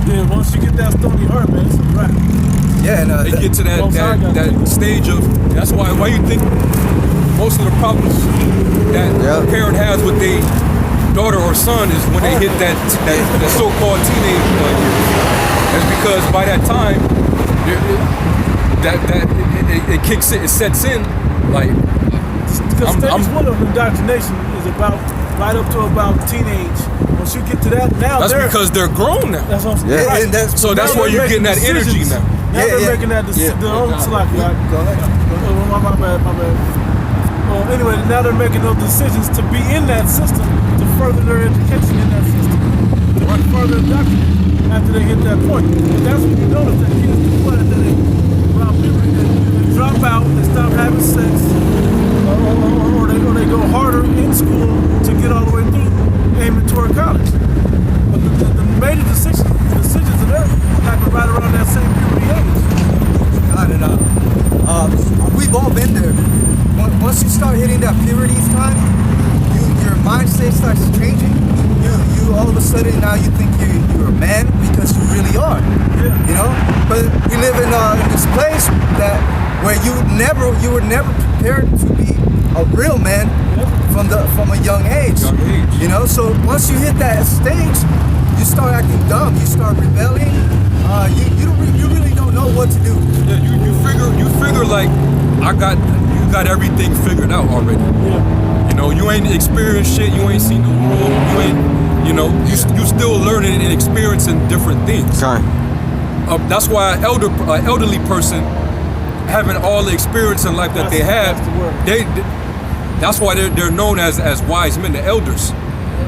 Yeah, once you get that stony heart, man, it's a wrap. And they get to that stage of, that's why you think most of the problems that a parent has with their daughter or son is when they hit that so-called teenage years. It's because by that time, it kicks in, it sets in, like. Because stage one of indoctrination is about right up to about teenage. Once you get to that, now that's because they're grown now. That's what I'm saying. Yeah. Right. So that's why you're getting that energy now. Now they're making that decision. Go ahead. My bad. Well, anyway, now they're making those decisions to be in that system to further their education in that system, to further indoctrinate after they hit that point. And that's when you notice that kids do what after they around puberty, they drop out, they stop having sex, or they go harder in school to get all the way through, aiming toward college. But the major decisions of that happen right around that same puberty age. God, and we've all been there. Once you start hitting that puberty time, your mindset starts changing. You all of a sudden now you think you're a man because you really are. Yeah. You know, but we live in this place where you were never prepared to be a real man from a young age. You know, so once you hit that stage, you start acting dumb. You start rebelling. You really don't know what to do. Yeah, you figure like you got everything figured out already. Yeah. You know, you ain't experienced shit. You ain't seen the world. You ain't, you know, you still learning and experiencing different things. Okay. That's why an elderly person having all the experience in life that they have, that's why they're known as wise men, the elders.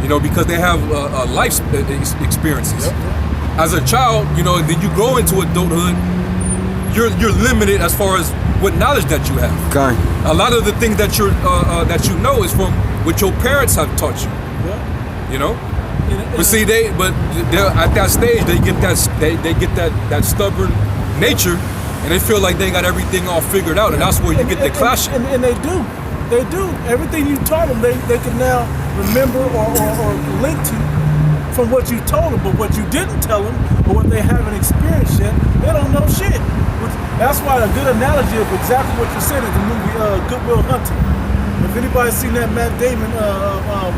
You know, because they have life experiences. Yep. As a child, you know, then you grow into adulthood, you're limited as far as what knowledge that you have. Okay. A lot of the things that you know is from what your parents have taught you. Yeah. You know, but see, they're at that stage they get that stubborn nature, and they feel like they got everything all figured out, and that's where you get the clashing. And they do everything you taught them. They can now remember or link to from what you told them, but what you didn't tell them or what they haven't experienced yet, they don't know shit. That's why a good analogy of exactly what you said is the movie Good Will Hunting. If anybody's seen that Matt Damon,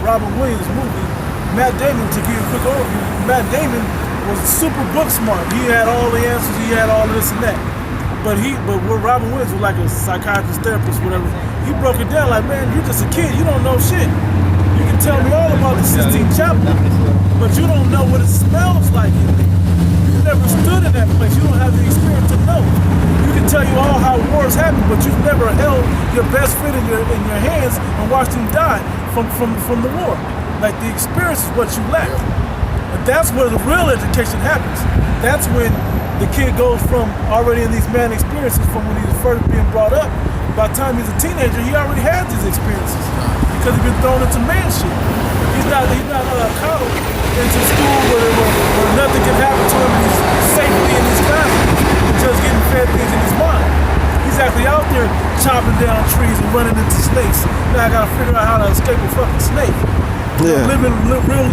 Robin Williams movie, Matt Damon, to give you a quick overview, Matt Damon was super book smart. He had all the answers, he had all this and that. But where Robin Williams was like a psychiatrist, therapist, whatever, he broke it down like, man, you're just a kid, you don't know shit. You can tell me all about the Sistine Chapel, but you don't know what it smells like in there. You never stood in that place. You don't have the experience to know. You can tell you all how wars happen, but you've never held your best friend in your hands and watched him die from the war. Like, the experience is what you lack. And that's where the real education happens. That's when the kid goes from already in these man experiences from when he was first being brought up. By the time he's a teenager, he already has these experiences because he's been thrown into man shit. He's not coddled into school where nothing can happen to him. He's safely in his classroom, just getting fed things in his mind. He's actually out there chopping down trees and running into snakes. Now I gotta figure out how to escape a fucking snake. Yeah. Living real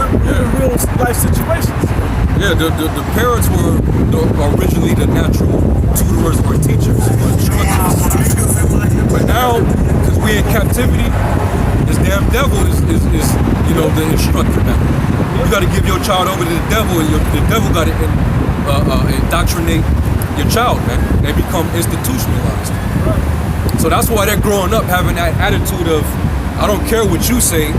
life situations. Yeah, the parents were originally the natural tutorers or teachers, or instructors. But now, because we're in captivity, this damn devil is you know, the instructor now. You got to give your child over to the devil, and the devil got to indoctrinate your child, man. They become institutionalized. So that's why they're growing up having that attitude of, I don't care what you say,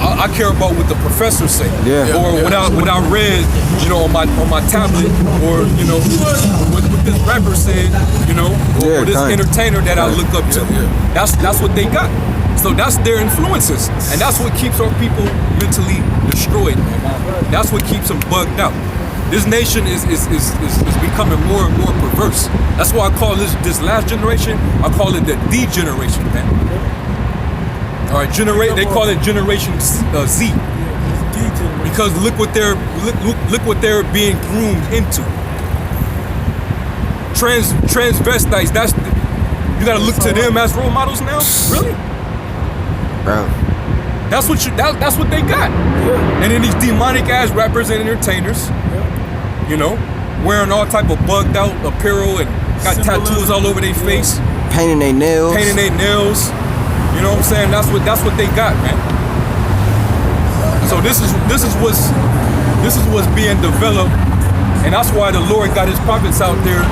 I care about what the professors say. Yeah. Or what I read, you know, on my tablet, or, you know, what this rapper said, you know, or this entertainer that I look up to. That's what they got. So that's their influences, and that's what keeps our people mentally destroyed, man. That's what keeps them bugged out. This nation is becoming more and more perverse. That's why I call this last generation, I call it the D-generation, man. All right, they call it Generation Z, because look what they're being groomed into. Transvestites. You gotta look to them as role models now. Really, bro? That's what they got. And then these demonic ass rappers and entertainers, you know, wearing all type of bugged out apparel and got tattoos all over their face, painting their nails. You know what I'm saying? That's what they got, man. So this is what's being developed And that's why the Lord got his prophets out there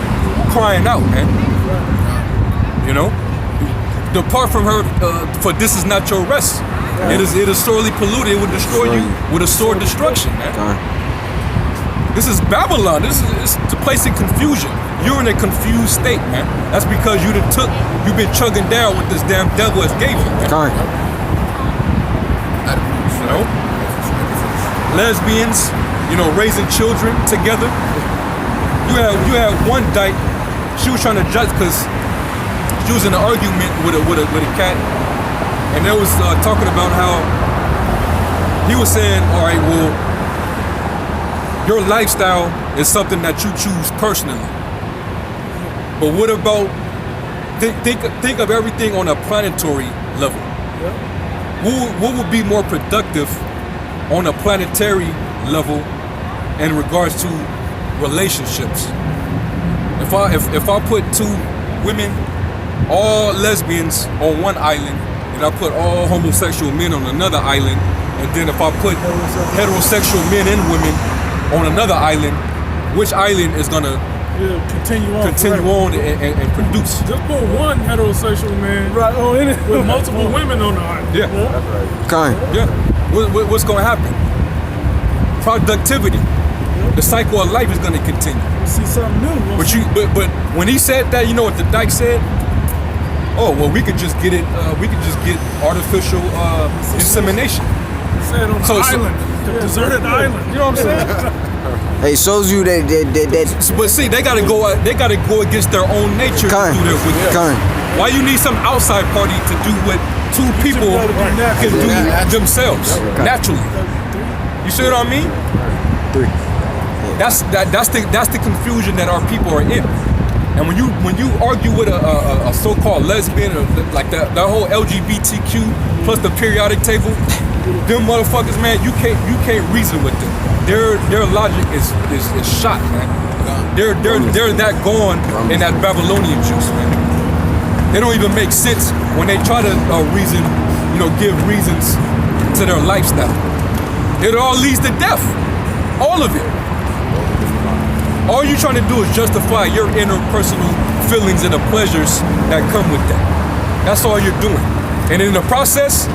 crying out, man. You know? Depart from her, for this is not your rest. It is sorely polluted. It will destroy you with a sword destruction, man. This is Babylon. This is the place in confusion. You're in a confused state, man. That's because you've been chugging down what this damn devil has gave you, man. You know? Lesbians, you know, raising children together. You had one dyke. She was trying to judge because she was in an argument with a cat, and they was talking about how he was saying, all right, well, your lifestyle is something that you choose personally. But what about think of everything on a planetary level? What would be more productive on a planetary level in regards to relationships? If I put two women, all lesbians on one island, and I put all homosexual men on another island, and then if I put heterosexual men and women on another island, which island is gonna continue on and produce? Just put one heterosexual man with multiple women on the island. Yeah. Yeah. What's gonna happen? Productivity. The cycle of life is gonna continue. We'll see something new. But when he said that, you know what the dyke said? Oh well, we could just get it. We could just get artificial insemination. Said on the island, the deserted island. You know what I'm saying? It shows you that. But see, they gotta go against their own nature to do their wickedness. Why you need some outside party to do what two people can do themselves naturally? You see what I mean? That's the confusion that our people are in. And when you argue with a so-called lesbian or like that whole LGBTQ plus the periodic table, them motherfuckers, man, you can't reason with them. Their logic is shot, man. They're that gone in that Babylonian juice, man. They don't even make sense when they try to reason, you know, give reasons to their lifestyle. It all leads to death, all of it. All you're trying to do is justify your interpersonal feelings and the pleasures that come with that. That's all you're doing. And in the process,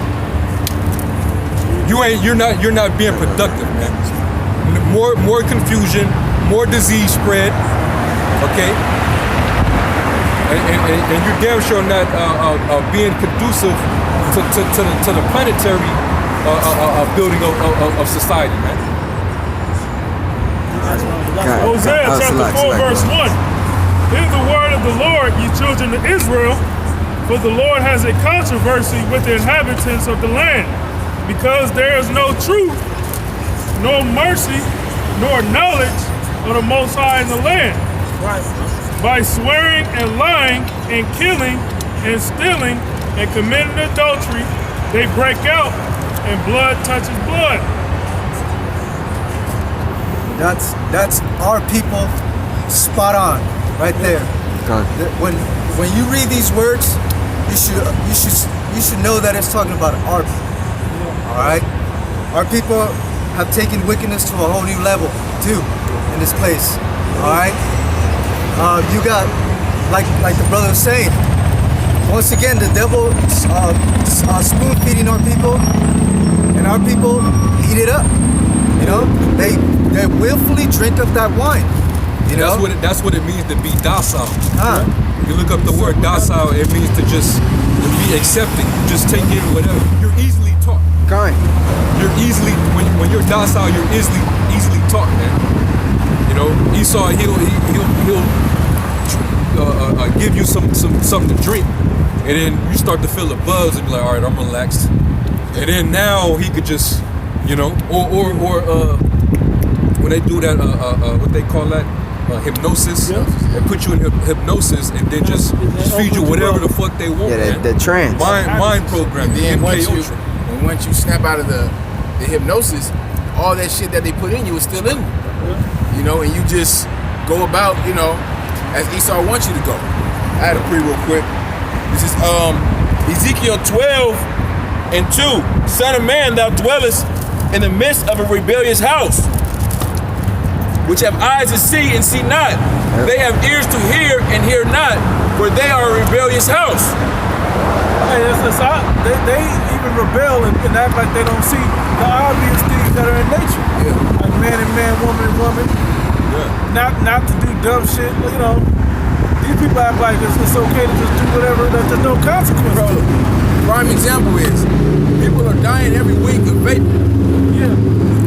you're not being productive, man. More confusion, more disease spread, okay? And you're damn sure not being conducive to the planetary building of society, man. Hosea chapter 4 verse 1. Hear the word of the Lord, ye children of Israel, for the Lord has a controversy with the inhabitants of the land, because there is no truth, nor mercy, nor knowledge of the Most High in the land. By swearing and lying and killing and stealing and committing adultery, they break out, and blood touches blood. That's our people, spot on, right there. When you read these words, you should know that it's talking about our people. All right, our people have taken wickedness to a whole new level too in this place. All right, you got like the brother was saying. Once again, the devil spoon feeding our people, and our people eat it up. You know, they willfully drink up that wine. You know, that's what it means to be docile. You look up the word docile, it means to be accepting, just take in whatever. You're easily taught. You're easily when you're docile, you're easily taught, man. You know, Esau he'll give you something to drink, and then you start to feel a buzz and be like, all right, I'm relaxed. And then now he could just, you know, or when they do that, what they call that, hypnosis, they put you in hypnosis and then just feed you whatever the fuck they want. Yeah, the trance. Mind program. And then once you snap out of the hypnosis, all that shit that they put in you is still in you. You know, and you just go about, you know, as Esau wants you to go. I had a pre real quick. This is Ezekiel 12:2. Son of man, thou dwellest in the midst of a rebellious house. which have eyes to see and see not. They have ears to hear and hear not, for they are a rebellious house. Hey, they even rebel and act like they don't see the obvious things that are in nature. Yeah. Like man and man, woman and woman. Yeah. Not to do dumb shit. You know, these people act like it's okay to just do whatever. That there's no consequence. Bro, prime example is people are dying every week of vaping. Yeah.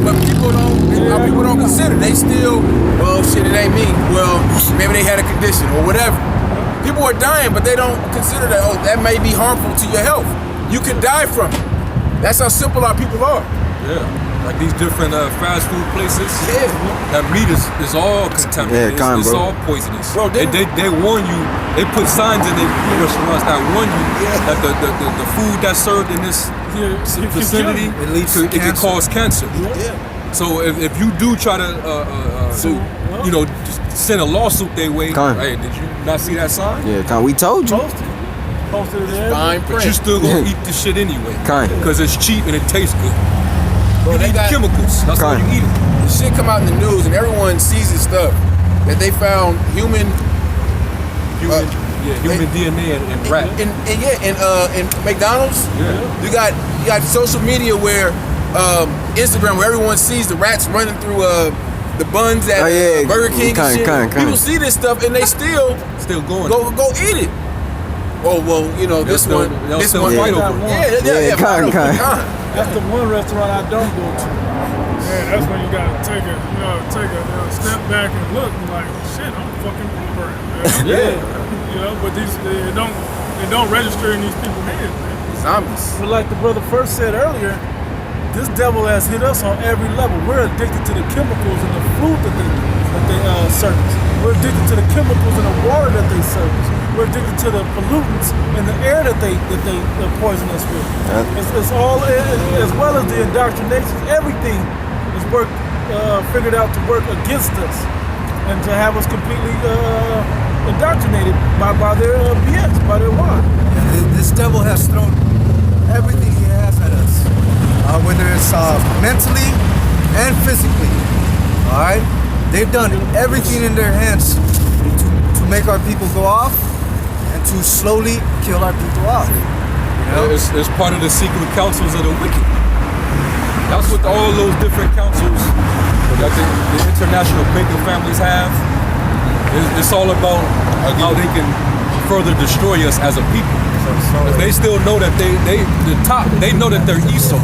But people don't consider. They still, well, shit, it ain't me. Well, maybe they had a condition or whatever. People are dying, but they don't consider that, oh, that may be harmful to your health. You could die from it. That's how simple our people are. Yeah. Like these different fast food places. Yeah. That meat is all contaminated. Yeah, it's all poisonous. Bro, they warn you. They put signs in their restaurants that warn you that the food that's served in this vicinity it can cause cancer. Yeah. So if you do try to just send a lawsuit their way, hey, did you not see that sign? Yeah, we told you. Posted it there. Fine print. But you still gonna eat this shit anyway. Because it's cheap and it tastes good. Bro, You need chemicals. That's why you eat it. The shit come out in the news and everyone sees this stuff that they found human DNA in rat. In McDonald's. Yeah. You got social media where Instagram where everyone sees the rats running through the buns at Burger King and shit. People see this stuff and they still going. Go eat it. Oh well, you know this one. Fight over. That's the one restaurant I don't go to. Man, that's when you gotta take a step back and look and like, shit, I'm fucking over it. Yeah. You know, but they don't register in these people's heads, man. Zombies. But like the brother first said earlier, this devil has hit us on every level. We're addicted to the chemicals in the food that they service. We're addicted to the chemicals in the water that they service. We're addicted to the pollutants in the air that they poison us with. It's all, as well as the indoctrination. Everything is figured out to work against us and to have us completely indoctrinated by their BS, by their wine. This devil has thrown everything he has at us, whether it's mentally and physically. All right, they've done everything in their hands to make our people go off and to slowly kill our people off. You know? It's part of the secret councils of the wicked. That's what all those different councils that the international banking families have. It's all about how they can further destroy us as a people. They still know that they know that they're Esau.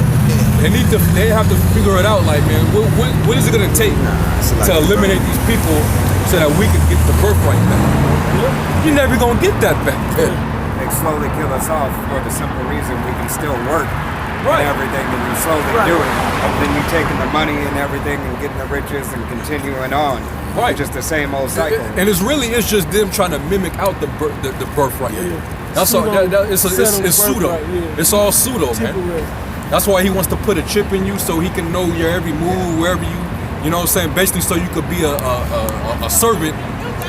They have to figure it out. Like, man, what is it gonna take to eliminate these people so that we can get the birthright back? You're never gonna get that back. They slowly kill us off for the simple reason we can still work and everything, and you slowly do it. And then you're taking the money and everything and getting the riches and continuing on. Right. It's just the same old cycle. And it's just them trying to mimic out the birthright. That's all. It's pseudo. It's all pseudo, man. That's why he wants to put a chip in you so he can know your every move, wherever you know what I'm saying? Basically so you could be a servant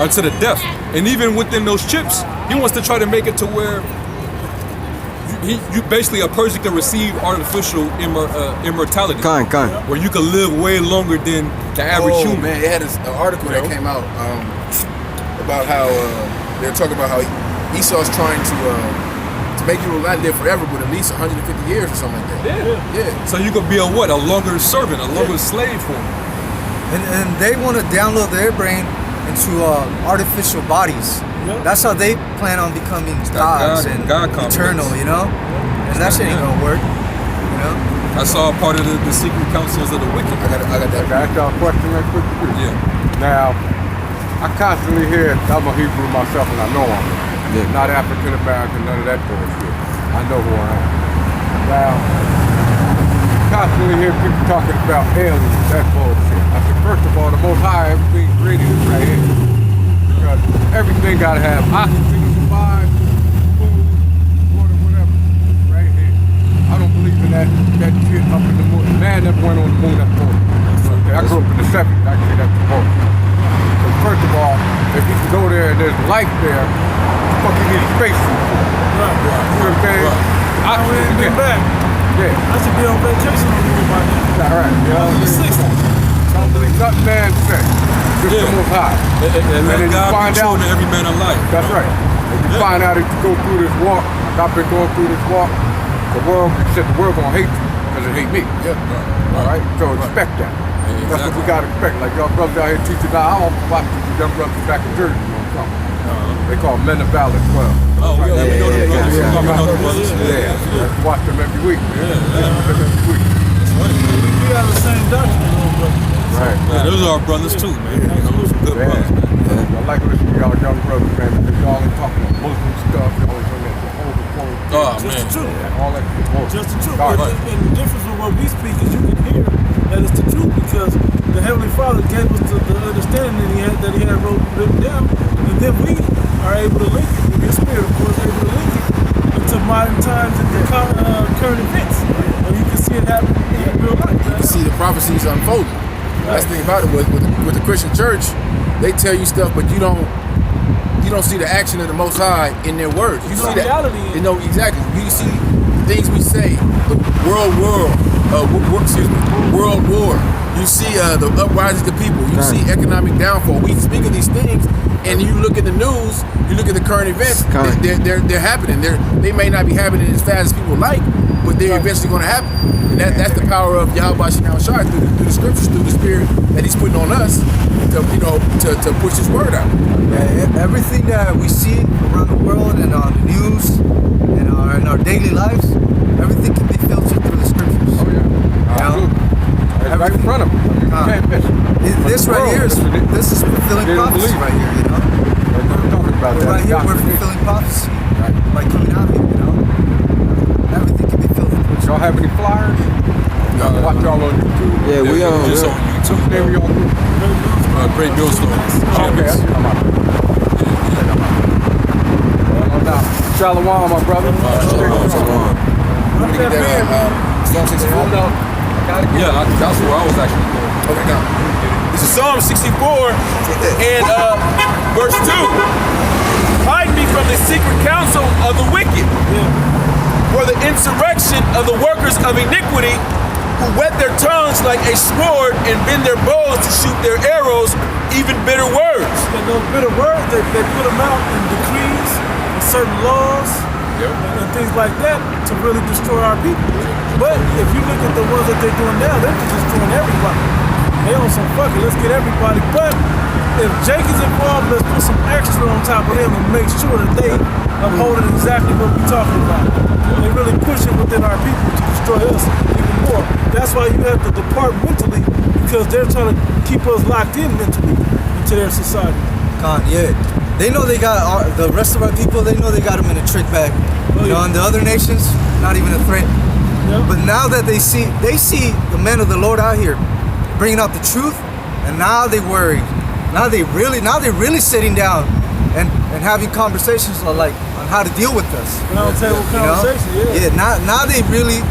unto the death. And even within those chips, he wants to try to make it to where you basically a person can receive artificial immortality. Where you can live way longer than the average human. Man, they had an article that came out about how they're talking about how Esau's trying to make you not live forever, but at least 150 years or something like that. Yeah. So you could be a longer servant, a longer slave for him. And they want to download their brain into artificial bodies. That's how they plan on becoming gods and eternal, you know? And that shit ain't gonna work, you know? That's all part of the secret councils of the wicked. I got that. Can I ask y'all a question right quick? Yeah. Now, I constantly hear, I'm a Hebrew myself and I know I'm not African American, none of that bullshit. I know who I am. Now, constantly hear people talking about aliens, that bullshit. I said, first of all, the Most High, everything created is right here. Because everything gotta have oxygen to survive, food, water, whatever. It's right here. I don't believe in that shit up in the moon. Man never went on the moon, that's bullshit. Okay, I grew up in the 70s, I say that's bullshit. But first of all, if you can go there and there's life there, what the fuck you need a space for? Right. You know what I'm saying? I ain't been back. Yeah. I should be on vacation on you by now. All right. You know, I'm in the 60s. Something believe nothing man say. Just the Most High. And let then God you find be true out to every man alike. That's right. And you find out if you go through this walk, like I've been going through this walk, the world gonna hate you because it hate me. Yeah. All right? So expect that. Exactly. That's what we gotta expect. Like y'all brothers out here teaching now, I don't watch these young brothers back in Jersey, you know what I'm talking about. They call men of valor 12. Oh, yeah, we know them brothers. We know them brothers. Yeah. Watch them every week. Yeah. Every week. We have the same doctrine, little brother. Right. Yeah, those are our brothers too, man. You know, some good brothers, man. I like listening to y'all young brothers, man, because y'all ain't talking about Muslim stuff, y'all ain't talking about Jehovah's Witnesses. Oh, Just man. the truth. All that shit. Just the truth. Right. And the difference with what we speak is you can hear that it's the truth because the Heavenly Father gave us the understanding that he had written down, and then we are able to link it with His Spirit, of course, able to link it into modern times and the current events. And you can see it happen in real life. You can see the prophecies unfolding. That's the thing about it with the Christian church, they tell you stuff, but you don't see the action of the Most High in their words. You see reality. You know exactly. You see things we say, the world war. You see the uprising of people. You see economic downfall. We speak of these things, and you look at the news. You look at the current events. They're happening. They may not be happening as fast as people like, but they're eventually going to happen. And that's the power of Yahweh Shai through the scriptures, through the Spirit that He's putting on us to push His word out. Yeah, everything that we see around the world and on the news and in our daily lives, everything can be filtered through the scriptures. Oh, yeah. It's right in front of them. You can't miss it. This right here this is fulfilling prophecy right here, you know? We're talking about that. Right here, we're fulfilling prophecy by coming out here, you know? Everything can be filtered through. Y'all have any flyers? Watch y'all on YouTube. Yeah, we on. Just on YouTube. Name your group. Great Millstone. Okay, Shalom, my brother. Shalom. Psalm 64. Yeah, that's where I was actually going. Okay, now. This is Psalm 64 and verse 2. Hide me from the secret counsel of the wicked, for the insurrection of the workers of iniquity, who whet their tongues like a sword and bend their bows to shoot their arrows, even bitter words. And those bitter words, they put them out in decrees and certain laws and things like that to really destroy our people. But if you look at the ones that they're doing now, they're just destroying everybody. They on some fuck it, let's get everybody. But if Jake is involved, let's put some extra on top of them and make sure that they uphold exactly what we're talking about. They really push it within our people to destroy us even more. That's why you have to depart mentally, because they're trying to keep us locked in mentally into their society. Yeah. They know they got the rest of our people, they know they got them in a trick bag. You know, and the other nations, not even a threat. But now that they see the men of the Lord out here bringing out the truth, and now they worry. Now they really sitting down and having conversations on how to deal with us. Roundtable conversation, Now they really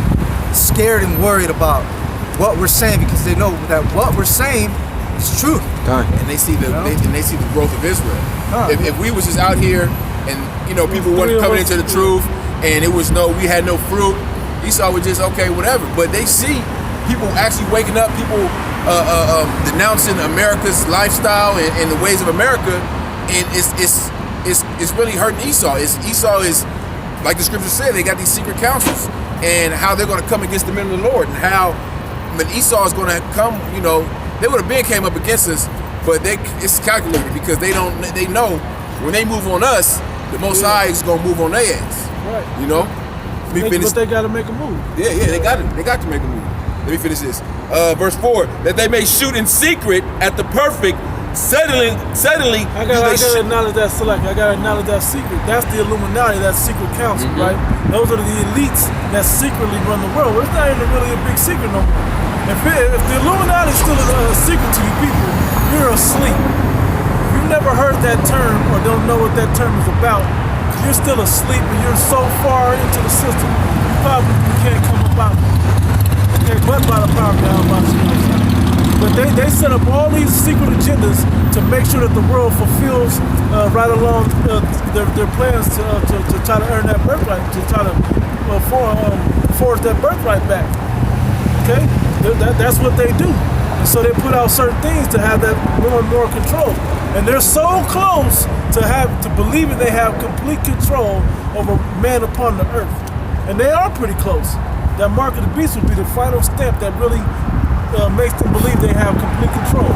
scared and worried about what we're saying, because they know that what we're saying is truth. And they see the growth of Israel. If we was just out here and people weren't coming into the truth and we had no fruit, Esau would just whatever. But they see people actually waking up, people denouncing America's lifestyle and the ways of America, and it's really hurting Esau. Esau is, like the scripture said, they got these secret councils and how they're going to come against the men of the Lord, and how when Esau is going to come, they would have came up against us, but it's calculated, because they know when they move on us, the Most High is going to move on their ass. Right. But they got to make a move. Yeah, they got to make a move. Let me finish this. Verse 4, that they may shoot in secret at the perfect, suddenly I gotta acknowledge that select. I gotta acknowledge that secret. That's the Illuminati, that secret council, right? Those are the elites that secretly run the world. Well, it's not even really a big secret no more. If the Illuminati is still a secret to you people, you're asleep. If you've never heard that term or don't know what that term is about, you're still asleep and you're so far into the system, you probably can't come about it. Okay, but by the power of God, but they set up all these secret agendas to make sure that the world fulfills right along their plans to try to earn that birthright, to try to forge that birthright back. Okay, that's what they do. And So they put out certain things to have that more and more control. And they're so close to believing they have complete control over man upon the earth. And they are pretty close. That mark of the beast would be the final step that really makes them believe they have complete control.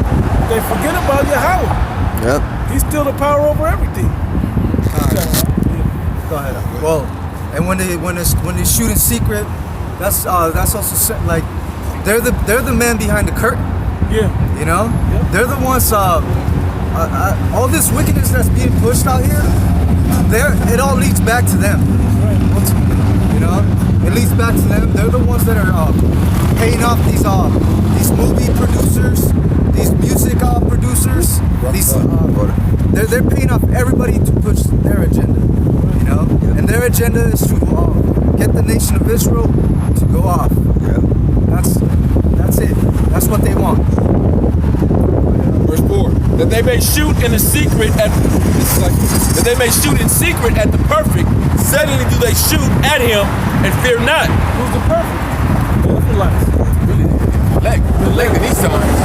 They forget about Yahweh. Yep. He's still the power over everything. Go ahead. Well, and when they shoot in secret, that's also like they're the man behind the curtain. Yeah. You know, Yep. they're the ones. All this wickedness that's being pushed out here, it all leads back to them. You know, it leads back to them. They're the ones that are paying off these movie producers, these music producers. They're paying off everybody to push their agenda. You know, and their agenda is to get the nation of Israel to go off. That's it. That's what they want. Verse 4. That they may shoot in secret at the perfect. Suddenly do they shoot at him and fear not. Who's the perfect? The Israelites. Elect in these times.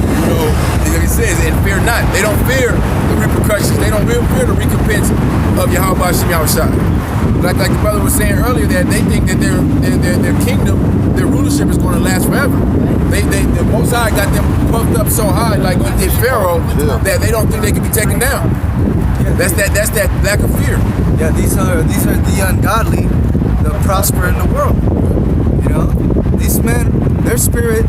You know, like it says, and fear not. They don't fear the repercussions. They don't fear the recompense of Yahweh Shem Yahushua. Like the brother was saying earlier, that they think that their kingdom, their rulership is going to last forever. The Most High got them puffed up so high, like he did Pharaoh, that they don't think they can be taken down. That's that lack of fear. Yeah, these are the ungodly that prosper in the world. You know, these men, their spirit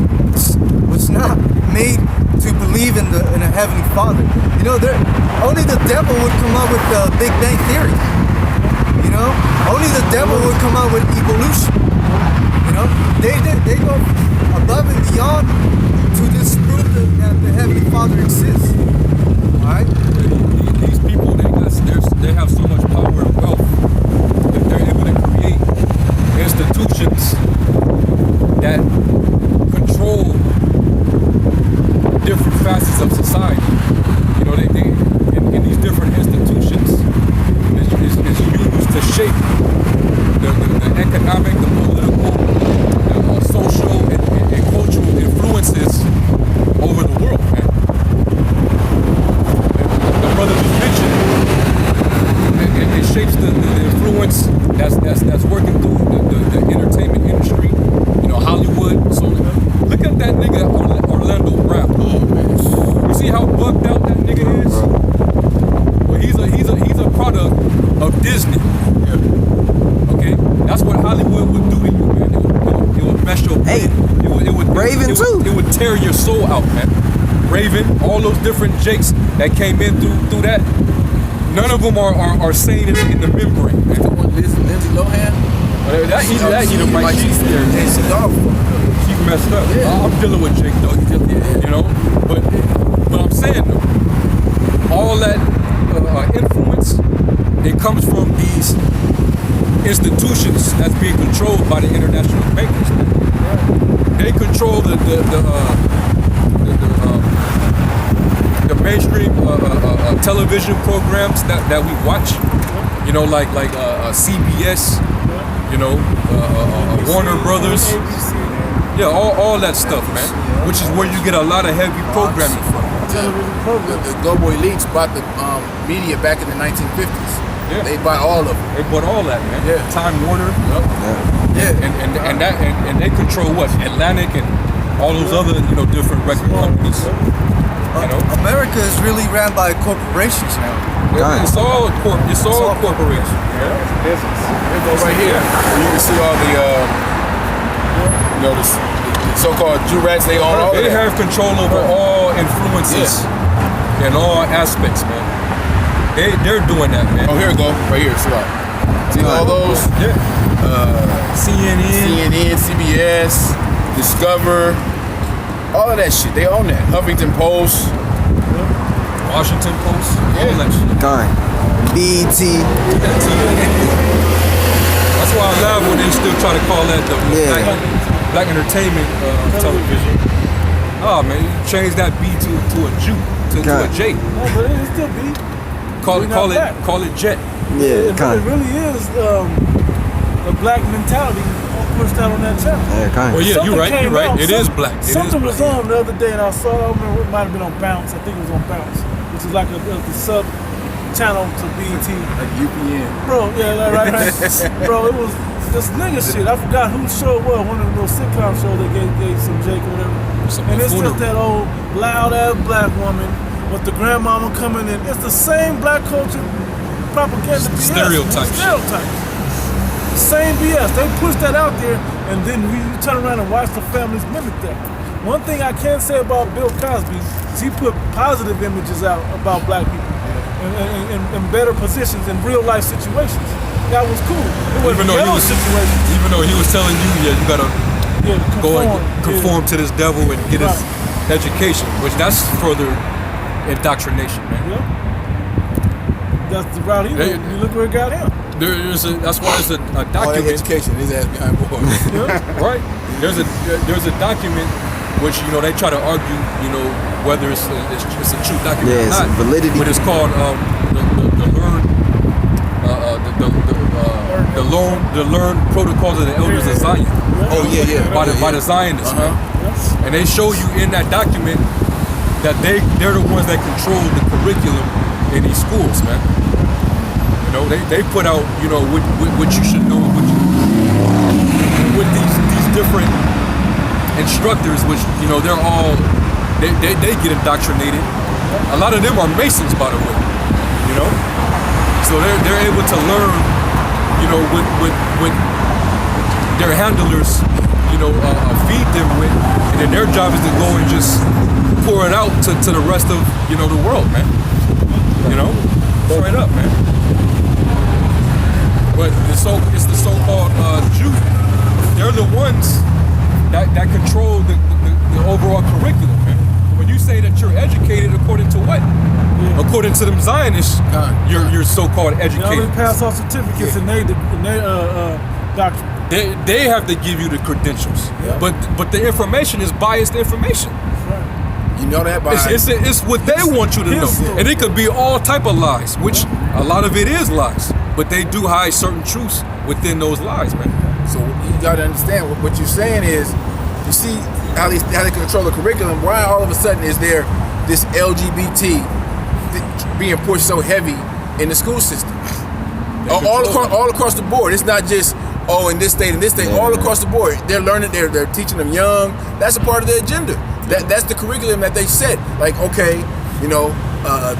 was not made to believe in a heavenly Father. You know, only the devil would come up with the Big Bang Theory. You know, only the devil would come out with evolution. You know, they go above and beyond to disprove that the heavenly Father exists. All right. These people, they have so much power and wealth that they're able to create institutions that control different facets of society. You know, they in these different institutions is used to shape the economic, the political, the social, and cultural influences over the world, man. The brother just mentioned it shapes the influence that's working through the entertainment industry. You know, Hollywood. So look at that nigga Orlando Brown. You see how bugged out that nigga is? Well, he's a product of Disney. Okay, that's what Hollywood would do to you, man. It would mess your brain. It would tear your soul out, man. Raven, all those different Jakes that came in through that. None of them are sane in the membrane, man. Lindsay Lohan. That either might she's there. She messed up. Yeah. I'm dealing with Jake though. You know, but I'm saying though, all that influence, it comes from these institutions that's being controlled by the international bankers. They control the mainstream television programs that we watch. You know, like CBS. You know, Warner Brothers. Yeah, all that stuff, man. Which is where you get a lot of heavy programming from. The global elites bought the media back in the 1950s. Yeah. They bought all of it. They bought all that, man. Yeah. Time Warner. Yep. Yeah. And they control what? Atlantic and all those other different record companies. America is really ran by corporations now. It's all corporations. Yeah. Business. It goes right here. You can see all the so-called Jew rats. They own all They that. have control over all influences and all aspects, man. They're doing that, man. Oh, here we go. Right here. See all those? Yeah. CNN, CBS, Discover, all of that shit. They own that. Huffington Post, Washington Post, all that shit. BET. That's why I love when they still try to call that the black entertainment television. Oh man, you change that B to a Jew, to a J. No, but it's still B. Call it Jet. Yeah, It really is a black mentality pushed out on that channel. Yeah, kind of. Well, yeah, you're right. Something You're right. came out, It is black. It something is was black. on the other day, and I saw. I don't remember. It might have been on Bounce. I think it was on Bounce, which is like a sub channel to BET. Like UPN. Bro, yeah, like, right. Bro, it was this nigga shit. I forgot whose show it was. One of the little sitcom shows they gave some Jake or whatever. And it's just that old loud ass black woman with the grandmama coming in. It's the same black culture propaganda BS. Stereotypes. The same BS. They push that out there, and then we turn around and watch the families mimic that. One thing I can say about Bill Cosby is he put positive images out about black people in better positions in real life situations. That was cool. It was Even though he was telling you, yeah, you gotta go and conform to this devil and get his education, which that's further indoctrination, man. Yeah. That's the route he went. You look where it got him. That's why there's a document. All that education, his ass behind bars. Right. There's a document which they try to argue, whether it's a true document or not. Validity. But it's called the learned protocols of the elders of Zion. Oh yeah. By the Zionists, man. And they show you in that document that they're the ones that control the curriculum in these schools, man. They put out what you should know, with these different instructors, which they're all they get indoctrinated. A lot of them are Masons, by the way. So they're able to learn, what their handlers, feed them with, and then their job is to go and just pour it out to the rest of the world, man. Straight up, man. But it's the so-called Jews. They're the ones that control the overall curriculum, man. When you say that you're educated according to what? Yeah. According to them Zionists, you're so-called educated. They pass off certificates in their doctrine. They have to give you the credentials, but the information is biased information. Right. You know that by it's what they want you to know, and it could be all type of lies, which a lot of it is lies, but they do hide certain truths within those lies, man. So you got to understand what you're saying is, you see how they control the curriculum. Why all of a sudden is there this LGBT being pushed so heavy in the school system? All across the board. It's not just in this state, all across the board. They're learning, they're teaching them young. That's a part of the agenda. That's the curriculum that they set. Like, okay,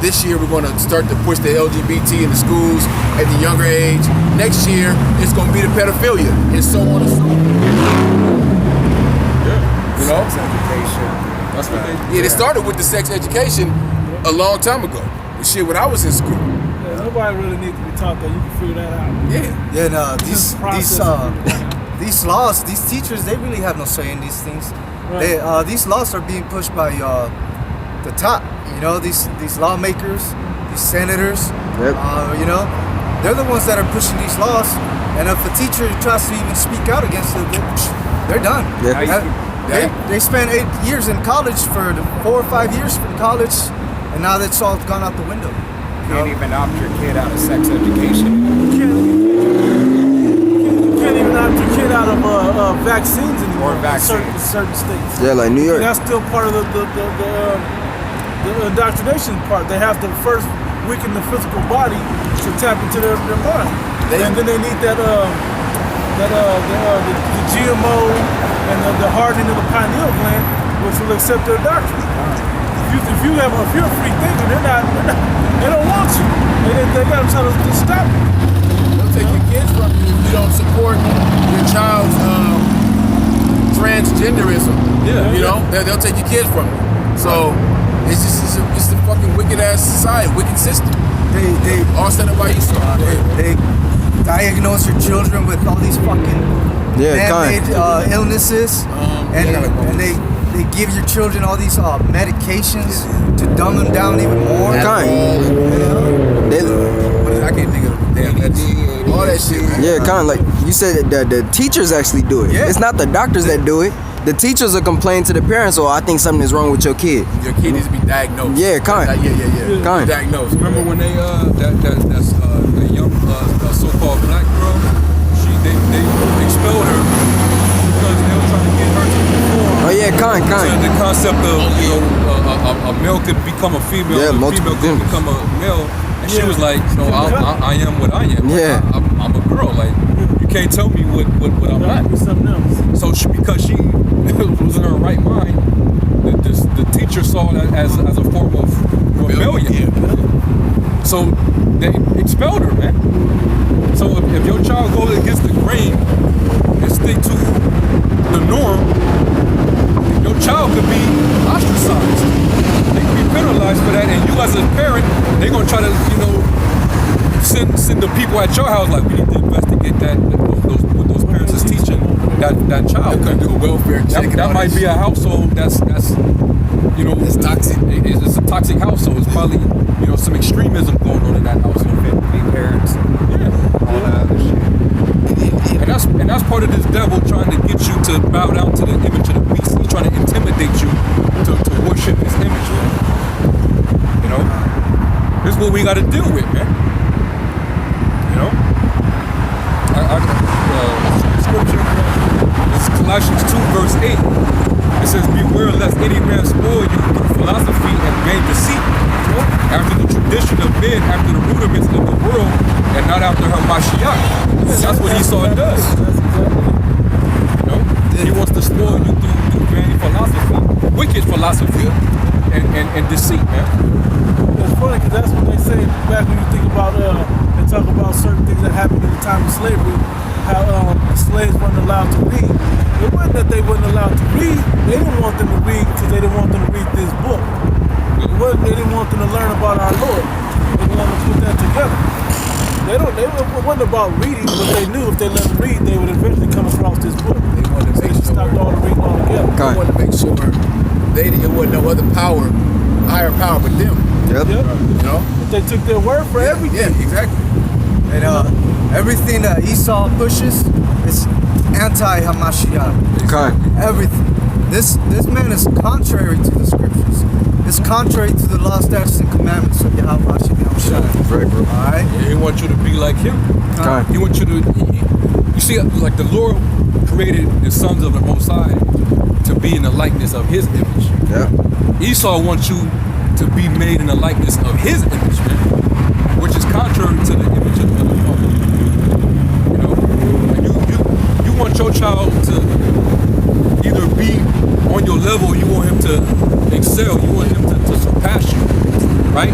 this year we're going to start to push the LGBT in the schools at the younger age. Next year it's going to be the pedophilia, and so on and so on. Sex education. That's what they do. Yeah, they started with the sex education a long time ago. Shit, when I was in school. Yeah, nobody really needs to be taught that. You can figure that out. Yeah. No, these laws, these teachers, they really have no say in these things. Right. These laws are being pushed by the top. These lawmakers, these senators. Yep. They're the ones that are pushing these laws. And if a teacher tries to even speak out against it, they're done. Yeah. They spent 8 years in college 4 or 5 years in college, and now that's all gone out the window. You can't even opt your kid out of sex education. You can't even opt your kid out of vaccines anymore. Or vaccines. In certain states. Yeah, like New York. And that's still part of the indoctrination part. They have to first weaken the physical body to tap into their mind. And then they need the GMO and the hardening of the pineal gland, which will accept their doctrine. If you're a free thinker, they don't want you. They got to try to stop you. They'll take your kids from you if you don't support your child's transgenderism. They'll take your kids from you. So it's a fucking wicked ass society, wicked system. They all set up by Esau. They diagnose your children with all these fucking man-made illnesses, and they give your children all these medications to dumb them down even more. I can't think of the all that shit. Man. Yeah, kind of like you said that the teachers actually do it. Yeah. It's not the doctors that do it. The teachers will complain to the parents, I think something is wrong with your kid. Your kid needs to be diagnosed. Yeah, kind. Yeah. Kind. Diagnosed. Remember when they that young so-called black girl, they expelled her concept of a male could become a female, Yeah, a multiple female could genders. become a male, and she was like, I am what I am. Yeah. I'm a girl. Like you can't tell me what I'm not. It's something else. So because she was in her right mind, the teacher saw that as a form of rebellion. So they expelled her, man. So if your child goes against the grain and stick to the norm, your child could be ostracized. They could be penalized for that, and you as a parent, they're gonna try to, send the people at your house like, we need to investigate that what those parents is teaching that child. They're gonna do a welfare check. That might be a household that's It's toxic. It's a toxic household. It's probably some extremism going on in that household. Be parents. Yeah. All that other shit. And that's part of this devil trying to get you to bow down to the image of the beast. He's trying to intimidate you to worship his image. This is what we got to deal with, man. Scripture. This is Colossians 2 verse 8. It says, beware lest any man spoil you through philosophy and vain deceit, after the tradition of men, after the rudiments of the world, and not after Hamashiach. That's what Esau does. He wants to spoil you through vain philosophy, wicked philosophy, and deceit, man. It's funny because that's what they say back when you think about and talk about certain things that happened in the time of slavery, how the slaves weren't allowed to read. It wasn't that they weren't allowed to read. They didn't want them to read because they didn't want them to read this book. They didn't want them to learn about our Lord. They didn't want to put that together. It wasn't about reading, but they knew if they let them read, they would eventually come across this book. They wanted to make sure. Stopped all the reading altogether. They wanted to make sure it wasn't no other power, higher power but them. Yep. But they took their word for everything. Yeah, exactly. And everything that Esau pushes is anti-Hamashiach. Okay. Everything. This man is contrary to the scriptures. It's contrary to the law, statutes, and commandments of Yahweh Hashem Shai. Right, bro. All right. Yeah, he wants you to be like him. Okay. He wants you to. You see, like the Lord created the sons of the Most High to be in the likeness of His image. Yeah. Esau wants you to be made in the likeness of his image, man, which is contrary to the image of the Father. And you want your child to either be on your level, or you want him to excel, you want him to surpass you, right?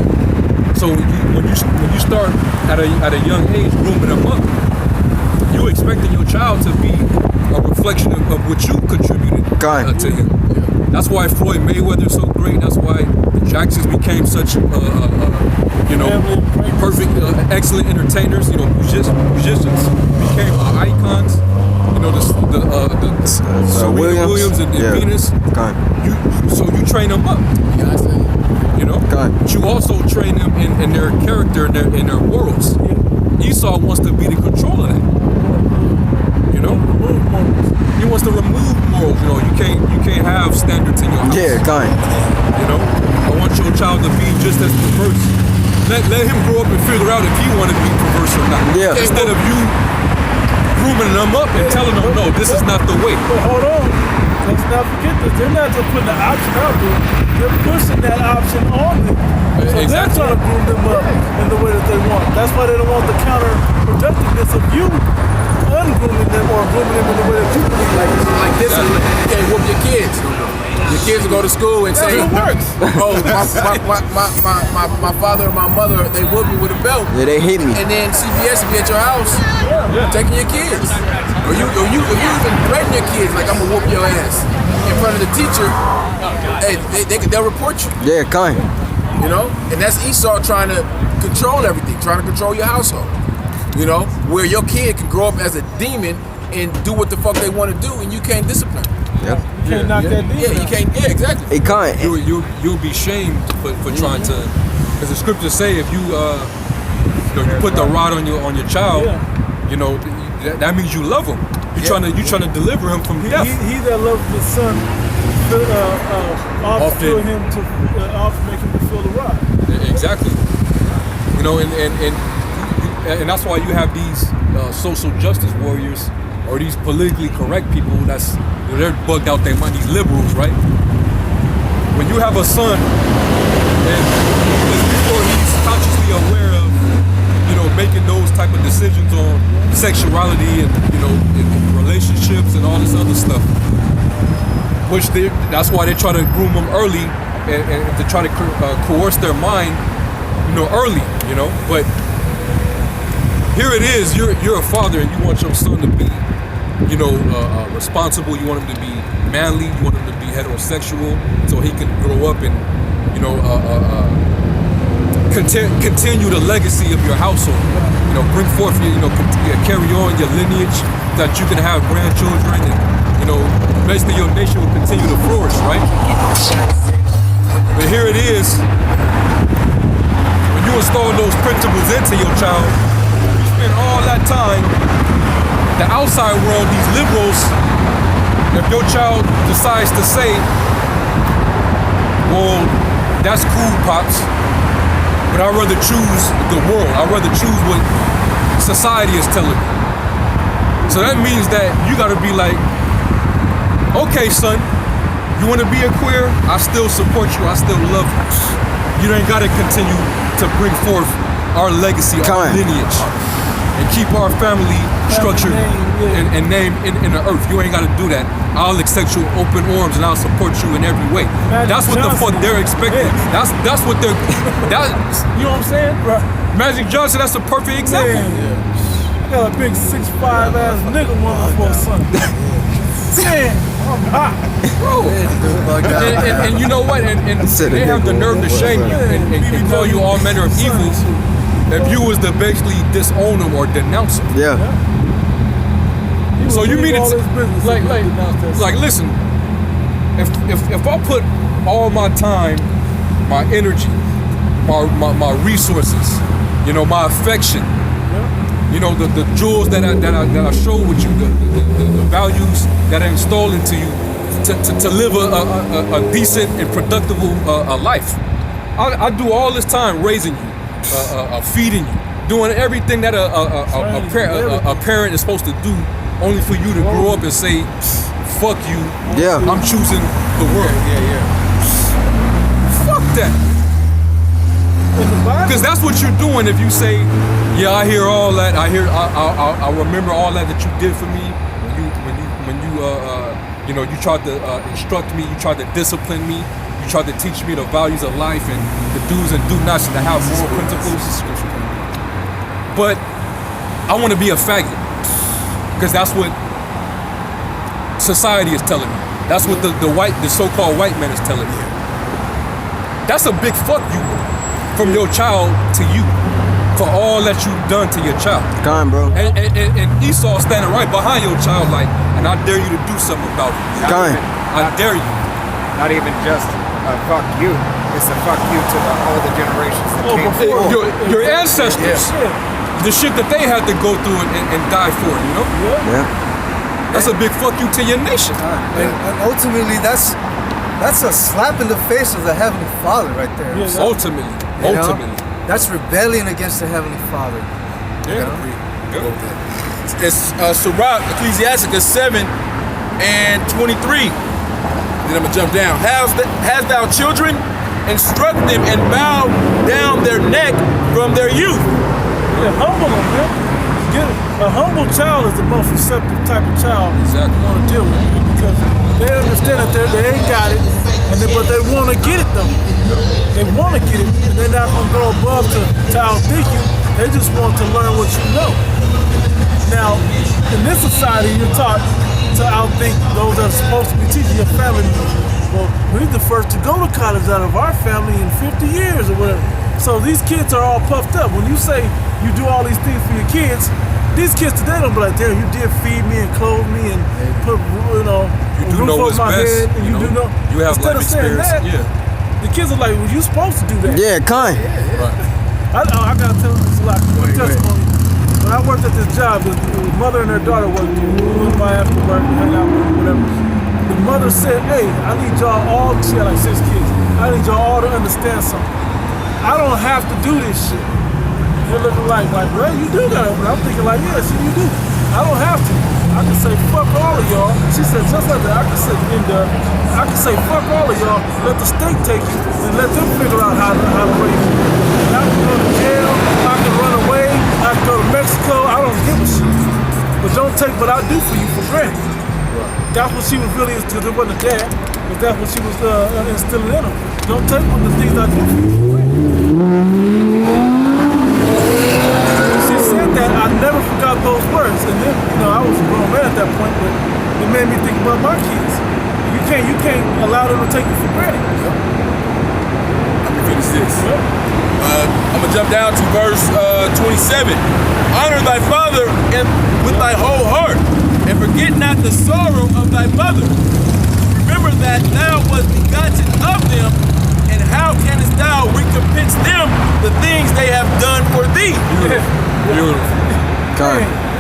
So when you start at a young age grooming them up, you expecting your child to be a reflection of what you contributed to him. That's why Floyd Mayweather is so great. That's why the Jacksons became such, perfect, excellent entertainers. Musicians became icons. The Williams and Venus. So you train them up. But you also train them in their character, in their morals. Esau wants to be the controller of that. He wants to remove morals. You can't have standards in your house. Yeah, kind. I want your child to be just as perverse. Let him grow up and figure out if he want to be perverse or not. Yeah. Instead of you grooming them up and telling them, no, this is not the way. But hold on. Let's not forget this. They're not just putting the option out there. They're pushing that option on them. So they're trying to groom them up in the way that they want. That's why they don't want the counterproductiveness of you ungrooming them or grooming them in the way that you believe. Like this, you can't whoop your kids. Your kids will go to school and say, That's what works. "Oh, my father and my mother, they whoop me with a belt." Yeah, they hate me. And then CPS will be at your house taking your kids. Or you even threaten your kids like, "I'm gonna whoop your ass" in front of the teacher. Hey, they'll report you. Yeah, kind. And that's Esau trying to control everything, trying to control your household. Where your kid can grow up as a demon and do what the fuck they want to do, and you can't discipline. Yep. You can't knock that demon. Yeah, you can't. Yeah, exactly. It kind. You'll be shamed for trying to, because the scriptures say if you put the rod on your child, that means you love him. You're trying to deliver him from death. He that loves his son often him to often make him to feel the rod. Exactly. And that's why you have these social justice warriors or these politically correct people they're bugged out their mind, these liberals, right? when you have a son, and before he's consciously aware of, making those type of decisions on sexuality and, and relationships and all this other stuff, that's why they try to groom them early and to try to coerce their mind, early, but here it is, you're a father and you want your son to be, responsible, you want him to be manly, you want him to be heterosexual so he can grow up and, continue the legacy of your household, bring forth carry on your lineage, that you can have grandchildren and, basically your nation will continue to flourish, right? But here it is, when you install those principles into your child, you spend all that time, the outside world, these liberals, if your child decides to say, well, that's cool, Pops, but I'd rather choose the world. I'd rather choose what society is telling me. So that means that you gotta be like, okay, son, you wanna be a queer? I still support you, I still love you. You ain't gotta continue to bring forth our legacy, our lineage, and keep our family structured and name in the earth. You ain't gotta do that. I'll accept you with open arms and I'll support you in every way. That's what the fuck they're expecting. That's what they're, you know what I'm saying? Magic Johnson, that's a perfect example. I got a big 6'5" ass nigga one for a son. Man, I'm hot. Bro. And you know what? And they have the nerve to shame you and call you all manner of evils if you was to basically disown them or denounce them. Yeah. So you mean it's like listen, if I put all my time, my energy, my resources, my affection, the jewels that I show with you, the values that I install into you to live a decent and productive life. I do all this time raising you, feeding you, doing everything that a parent is supposed to do, only for you to grow up and say, fuck you, I'm choosing the world. Fuck that. Because that's what you're doing if you say, yeah, I hear all that, I remember all that you did for me, when you tried to instruct me, you tried to discipline me, you tried to teach me the values of life and the do's and do nots and to have moral principles. But I want to be a faggot. Because that's what society is telling me. That's what the so-called white man is telling me. That's a big fuck you from your child to you for all that you've done to your child. Come on, bro. And Esau standing right behind your child like, and I dare you to do something about it. Come on. I dare you. Not even just a fuck you. It's a fuck you to all the generations that came before. Your ancestors. The shit that they had to go through and die for, Yeah. That's a big fuck you to your nation. And ultimately, that's a slap in the face of the Heavenly Father right there. Ultimately. That's rebellion against the Heavenly Father. It's Sirach, Ecclesiasticus 7:23. Then I'm gonna jump down. Has thou children? Instruct them and bow down their neck from their youth. Yeah, humble them, man. A humble child is the most receptive type of child you want to deal with, because they understand that they ain't got it, but they want to get it though. They want to get it, and they're not gonna go above to outthink you. They just want to learn what you know. Now, in this society, you're taught to outthink those that are supposed to be teaching your family. Well, we're the first to go to college out of our family in 50 years or whatever. So these kids are all puffed up. When you say you do all these things for your kids, these kids today don't be like, damn, you did feed me and clothe me and put, you do roof know over what's my best, head. And you do know. You have Instead life of saying experience. that, the kids are like, well, you supposed to do that. Yeah, kind. Right. I gotta tell them this a lot. Testimony. When I worked at this job, the mother and her daughter worked here. We went by after work, hang out with them, whatever. The mother said, hey, I need y'all all, she had like 6 kids. I need y'all all to understand something. I don't have to do this shit. You're looking like, well, you do gotta. I'm thinking like, yeah, see, you do. I don't have to. I can say fuck all of y'all. She said just like that. I can say I can say fuck all of y'all. Let the state take you and let them figure out how to raise you. And I can go to jail. I can run away. I can go to Mexico. I don't give a shit. But don't take what I do for you for granted. That's what she was really, because it wasn't a dad, but that's what she was instilling in him. Don't take one of the things I do for you for granted. When she said that, I never forgot those words. And then, I was a grown man at that point, but it made me think about my kids. You can't allow them to take you for granted. Let me finish this. I'm gonna jump down to verse 27. Honor thy father with thy whole heart, and forget not the sorrow of thy mother. Remember that thou wast begotten of them, and how canst thou recompense them the things they have done for thee? Beautiful.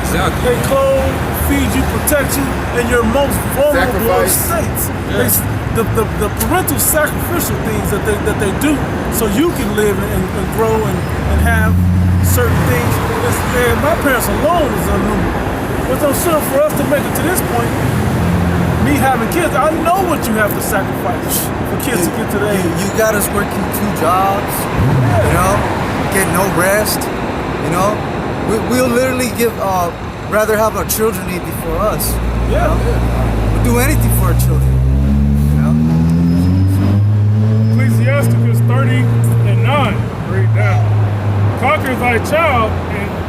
Exactly. They clothe, feed you, protect you in your most vulnerable states. Yes. The parental sacrificial things that they do so you can live and grow and have certain things. Man, my parents alone is unlimited. But I'm sure for us to make it to this point, me having kids, I know what you have to sacrifice for kids to get to that age. You got us working 2 jobs, get no rest, We'll literally rather have our children eat before us. Yeah. We'll do anything for our children. Ecclesiasticus 30:9, read down. Conquer thy child,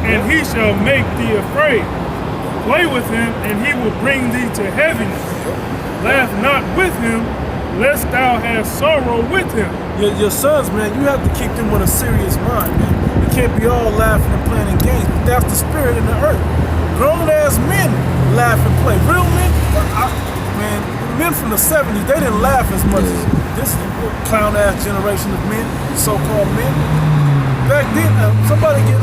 and he shall make thee afraid. Play with him, and he will bring thee to heaviness. Laugh not with him, lest thou have sorrow with him. Your sons, man, you have to keep them with a serious mind, man. You can't be all laughing and playing in games, but that's the spirit in the earth. Grown-ass men laugh and play. Real men, men from the 70s, they didn't laugh as much as this clown-ass generation of men, so-called men. Back then, somebody get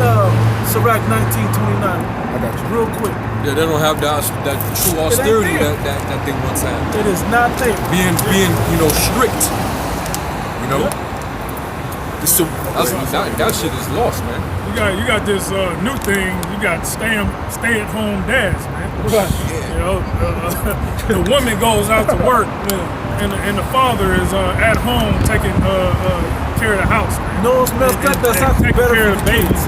Sirach 19:29. I got you. Real quick. Yeah, they don't have that true austerity that they once had. It is not there. Being strict. That shit is lost, man. You got this new thing. You got stay-at-home dads, man. Right. The woman goes out to work, and the father is at home taking care of the house. Man. You know what's messed up? That's actually better for the kids.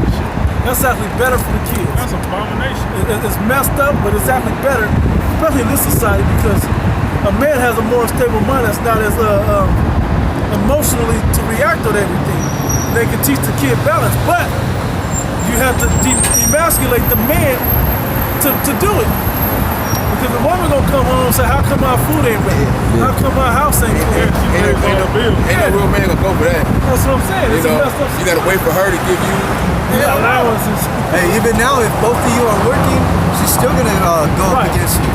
That's actually better for the kids. That's an abomination. It's messed up, but it's actually better, especially in this society, because a man has a more stable mind that's not as emotionally to react on everything. They can teach the kid balance, but you have to emasculate the man to do it. Because the woman gonna come home and say, how come our food ain't ready? How come our house ain't ready? Ain't no real man gonna go for that. That's what I'm saying. It's a messed up you gotta wait for her to give you allowances. Hey, even now, if both of you are working, she's still gonna go up against you.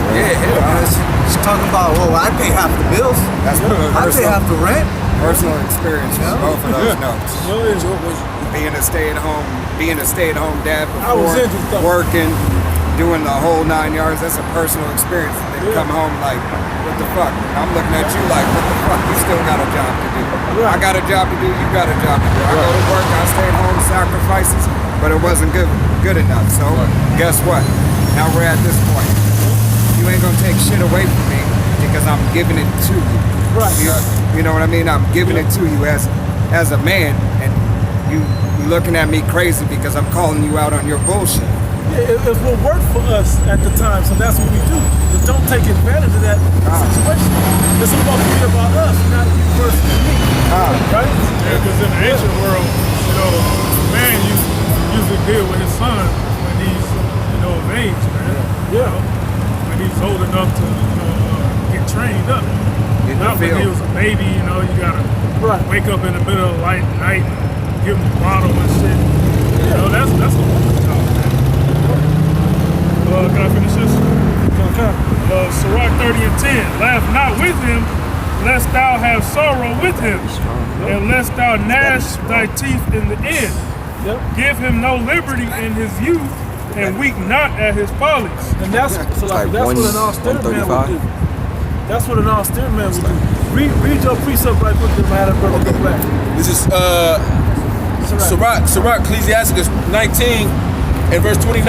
She's talking about, I pay half the bills. That's I pay half the rent. Personal experience, both of those notes. Being a stay-at-home dad before working, doing the whole 9 yards, that's a personal experience. They come home like, what the fuck? I'm looking at you like, what the fuck? You still got a job to do. I got a job to do, you got a job to do. I go to work, I stay at home, sacrifices, but it wasn't good enough. So guess what? Now we're at this point. You ain't gonna take shit away from me because I'm giving it to you. Right. You know what I mean? I'm giving it to you as a man, and you looking at me crazy because I'm calling you out on your bullshit. It will work for us at the time, so that's what we do. But don't take advantage of that situation. It's supposed to be about us, not you versus me. Right? Yeah, because in the ancient world, a man usually deal with his son when he's, of age, man. Yeah. When he's old enough to get trained up. Not when he was a baby, you gotta wake up in the middle of the night and give him a bottle and shit. That's a woman's job, man. Can I finish this? Sirach 30:10. Laugh not with him, lest thou have sorrow with him, and lest thou gnash thy teeth in the end. Give him no liberty in his youth, and weak not at his follies. And that's what an austere man would do. That's what an austere man would do. Read your precept right quick, and have that brother go back. This is Sirach Ecclesiasticus 19, In verse 29,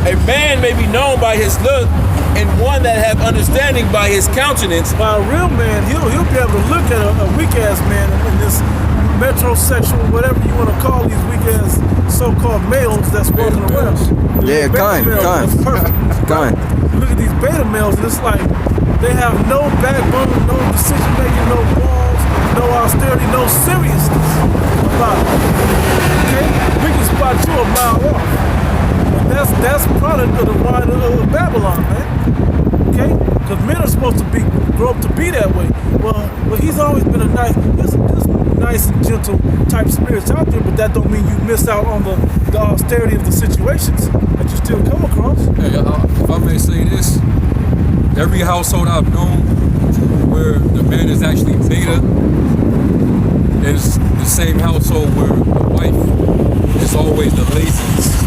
a man may be known by his look, and one that have understanding by his countenance. By a real man, he'll be able to look at a weak ass man in this metrosexual, whatever you want to call these weak ass so-called males that's walking around. Yeah, kind. That's perfect. Kind. Look at these beta males, and it's like they have no backbone, no decision making, no balls, no austerity, no seriousness about it. Okay, we can spot you a mile off. That's product of the wine of Babylon, man. Okay? Because men are supposed to grow up to be that way. Well, he's always been there's nice and gentle type spirits out there, but that don't mean you miss out on the austerity of the situations that you still come across. Hey, if I may say this, every household I've known where the man is actually beta is the same household where the wife is always the laziest.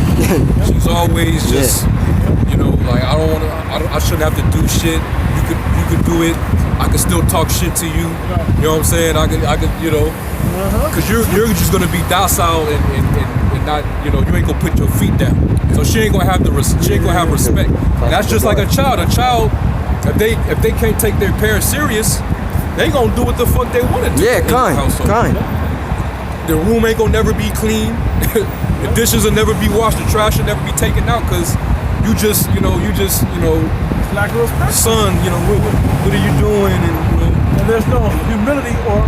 She's always just, like I shouldn't have to do shit. You could do it. I could still talk shit to you. You know what I'm saying? I could, because you're just gonna be docile and not, you ain't gonna put your feet down. So she ain't gonna have respect. And that's just like a child. A child, if they can't take their parents serious, they gonna do what the fuck they want to do. Yeah, kind. The room ain't gonna never be clean. The dishes will never be washed. The trash will never be taken out because you just lack of respect. Son, what are you doing? And there's no humility or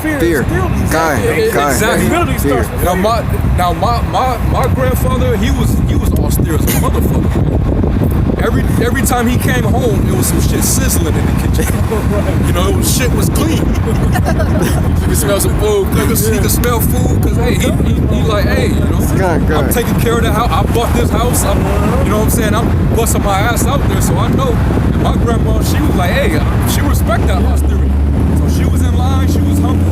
fear. Still these exactly. Humility starts. My grandfather, he was austere as a motherfucker. Every time he came home, there was some shit sizzling in the kitchen. Shit was clean. You could smell some food. He could smell food because he like, I'm taking care of the house. I bought this house. You know what I'm saying? I'm busting my ass out there, so I know. And my grandma, she was like, she respected that austerity. So she was in line. She was humble.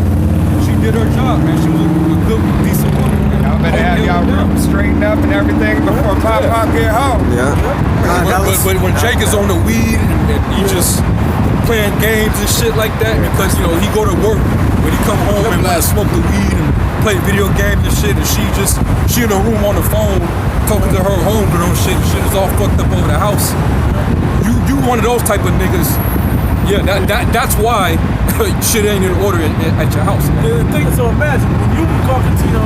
She did her job, man. She was a good, decent woman. Y'all better have y'all room straightened up and everything before Pop get home. Yeah. But when Jake is on the weed and he just playing games and shit like that, because he go to work, when he come home and smoke the weed and play video games and shit, and she in a room on the phone talking to her homegirl and shit is all fucked up over the house. You one of those type of niggas. Yeah, that's why shit ain't in order at your house. So imagine when you walk into your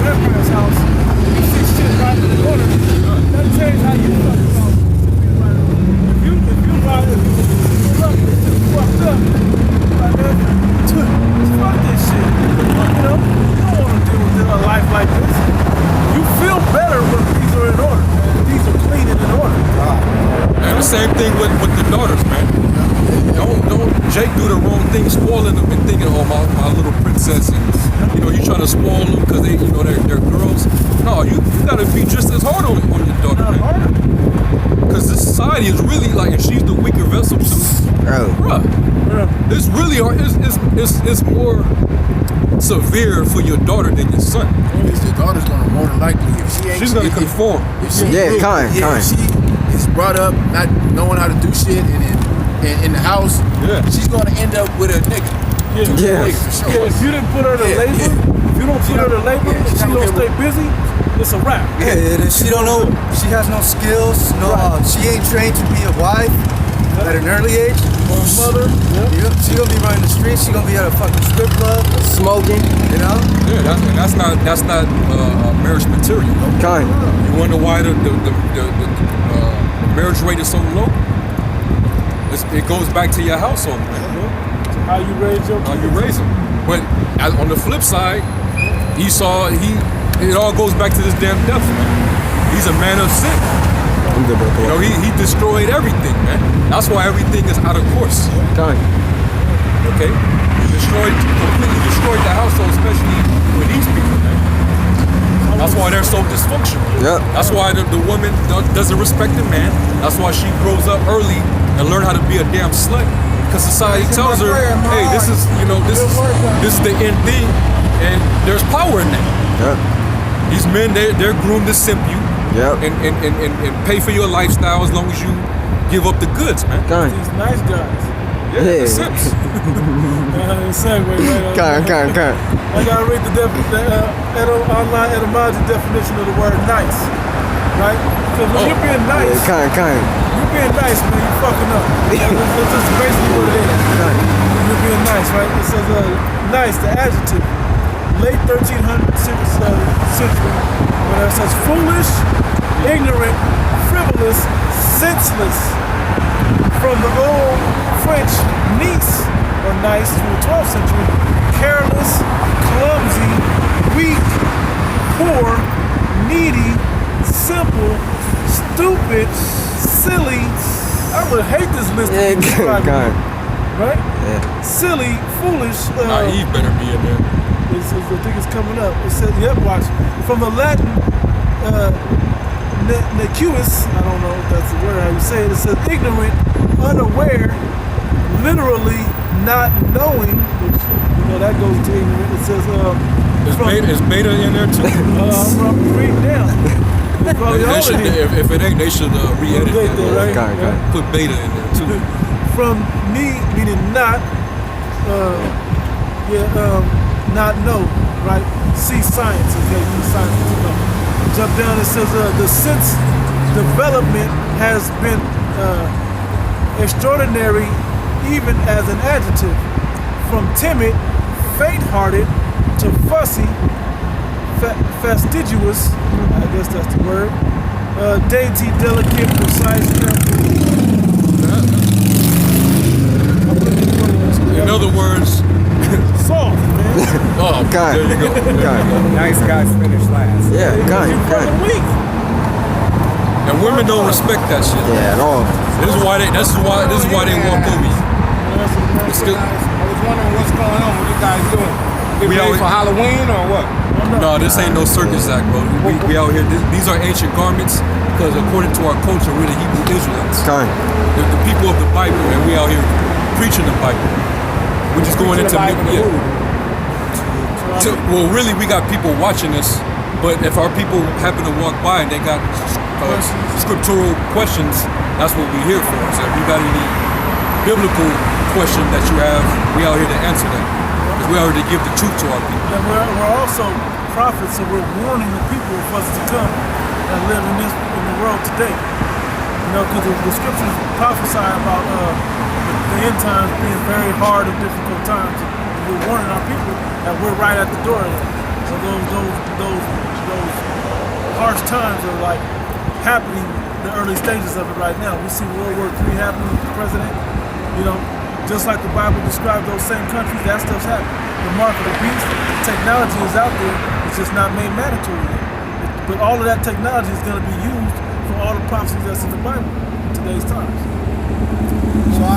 grandparents' house and you see shit right in the order, that changes how you fuck about being right. If you fucked up, like man, fuck this shit. You don't want to deal with a life like this. You feel better when things are in order. These are clean and in order. And the same thing with the daughters, man. Don't Jake do the wrong thing, spoiling them and thinking, oh my little princess, and you trying to spoil them because they're girls. No, you gotta be just as hard on your daughter, man. Because this society is really like, and she's the weaker vessel too. Bruh, it's really hard. It's more severe for your daughter than your son. Your daughter's gonna more than likely, she's gonna conform. If she is brought up not knowing how to do shit and in the house, she's gonna end up with a nigga. For sure. If you didn't put her to labor, if you don't put her to labor, and she don't stay busy, it's a wrap. And if she don't know, she has no skills, she ain't trained to be a wife at an early age. Or a mother. She gonna be running the streets. She gonna be at a fucking strip club, smoking. Yeah, that's not marriage material. Kind. You wonder why the marriage rate is so low? It goes back to your household, man. How you raise your kids. How you raise them. But on the flip side, it all goes back to this damn death, man. He's a man of sin. He destroyed everything, man. That's why everything is out of course. Okay? Completely destroyed the household, especially with these people, man. That's why they're so dysfunctional. Yep. That's why the woman doesn't respect the man. That's why she grows up early and learn how to be a damn slut. Because society tells her, hey, this is the end thing, and there's power in that. Yep. These men, they're groomed to simp you. Yep. And pay for your lifestyle as long as you give up the goods, man. These nice guys. Yeah. Simps. Segue right on. Kind. I gotta read the online etymology definition of the word nice. right? Because when you're being nice, you're being nice, man, you're fucking up. That's just basically what it is. You're being nice, right? It says nice, the adjective. Late 1300th century, where it says foolish, ignorant, frivolous, senseless. From the old French nice or nice from the 12th century, careless, clumsy, weak, poor, needy, simple, stupid, silly. I would hate this list. Right? Yeah. Silly, foolish. Naive better be in there. I think it's coming up. It says, yep, watch. From the Latin, nequus, I don't know if that's the word, how you say it. It says ignorant, unaware, literally not knowing, which, you know, that goes to ignorant. It says, is beta in there too? I'm reading down. If it ain't, they should re-edit that. Right? Put beta in there too. From me, meaning not, not know, right? See science, okay? Use science to know. Jump down, it says the sense development has been extraordinary even as an adjective. From timid, faint-hearted, to fussy, fastidious, I guess that's the word, dainty, delicate, precise, careful. In other words, soft, man. Oh, God. there you go. Nice guys finish last. Yeah, kind. Weak. And women don't respect that shit. Yeah, at all. This is why they walk over you. I was wondering what's going on. What you guys doing? Get ready for Halloween or what? No, this ain't no circus act, bro. We out here. These are ancient garments because according to our culture, we're the Hebrew Israelites. The people of the Bible, and we out here preaching the Bible. We're just going into well, really, we got people watching us. But if our people happen to walk by and they got scriptural questions, that's what we're here for. So if you got any biblical question that you have, we out here to answer that. Because we out here to give the truth to our people. And we're also prophets, so we're warning the people of us to come and live in the world today. You know, because the scriptures prophesy about the end times being very hard and difficult times. And we're warning our people that we're right at the door of it. So those harsh times are like happening, the early stages of it right now. We see World War III happening with the president. You know, just like the Bible described those same countries, that stuff's happening. The mark of the beast, technology is out there, it's just not made mandatory yet. But all of that technology is going to be used for all the prophecies that's in the Bible in today's times. So I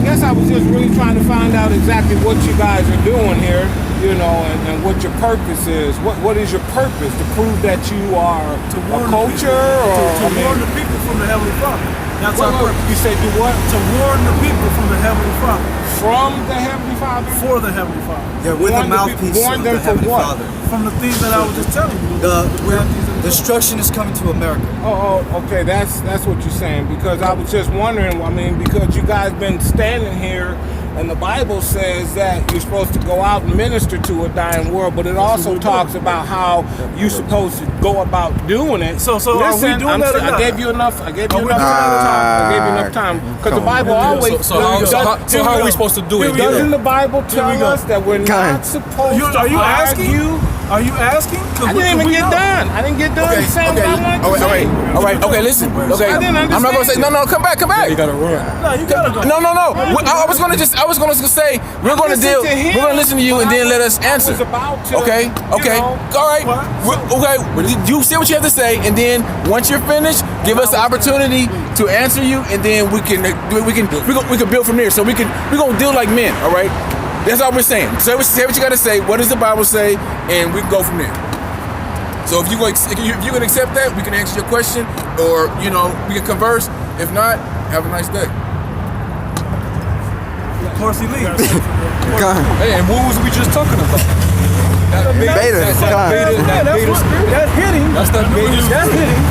guess I was just really trying to find out exactly what you guys are doing here, you know, and what your purpose is. What is your purpose? To prove that you are a culture, or to warn the people from the Heavenly Father. That's our purpose. You said do what? To warn the people from the Heavenly Father. From the Heavenly Father? For the Heavenly Father. Yeah, with the mouthpiece of the Heavenly Father. From the things that I was just telling you. The destruction is coming to America. Oh, okay, that's what you're saying. Because I was just wondering, I mean, because you guys been standing here, and the Bible says that you're supposed to go out and minister to a dying world, but it also talks about how you're supposed to go about doing it. So listen, are we doing that or not? I gave you enough time. Because the Bible always... So how are we supposed to do it? Doesn't the Bible tell us that we're not supposed to argue? Are you asking? I didn't even get done. I didn't get done saying what I wanted to say. All right. Okay, listen. Okay, I'm not gonna say no. Come back. You gotta run. No, you gotta go. No. I was gonna say we're gonna listen to you and then let us answer. Okay. All right. Okay. You say what you have to say, and then once you're finished, give us the opportunity to answer you, and then we can build from there. So we're gonna deal like men. All right. That's all we're saying. Say what you gotta say. What does the Bible say? And we can go from there. So if you can accept that, we can answer your question, or we can converse. If not, have a nice day. Of course he leaves. Hey, and what was we just talking about? That beta. That's hitting. That's that beta. That's hitting.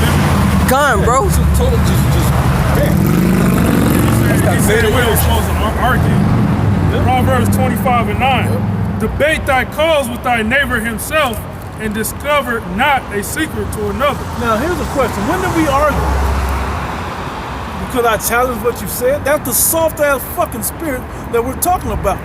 Gone, bro. Just That's that beta. We were supposed to argue. Proverbs 25:9. Debate thy cause with thy neighbor himself, and discovered not a secret to another. Now, here's a question. When did we argue? Because I challenged what you said? That's the soft-ass fucking spirit that we're talking about.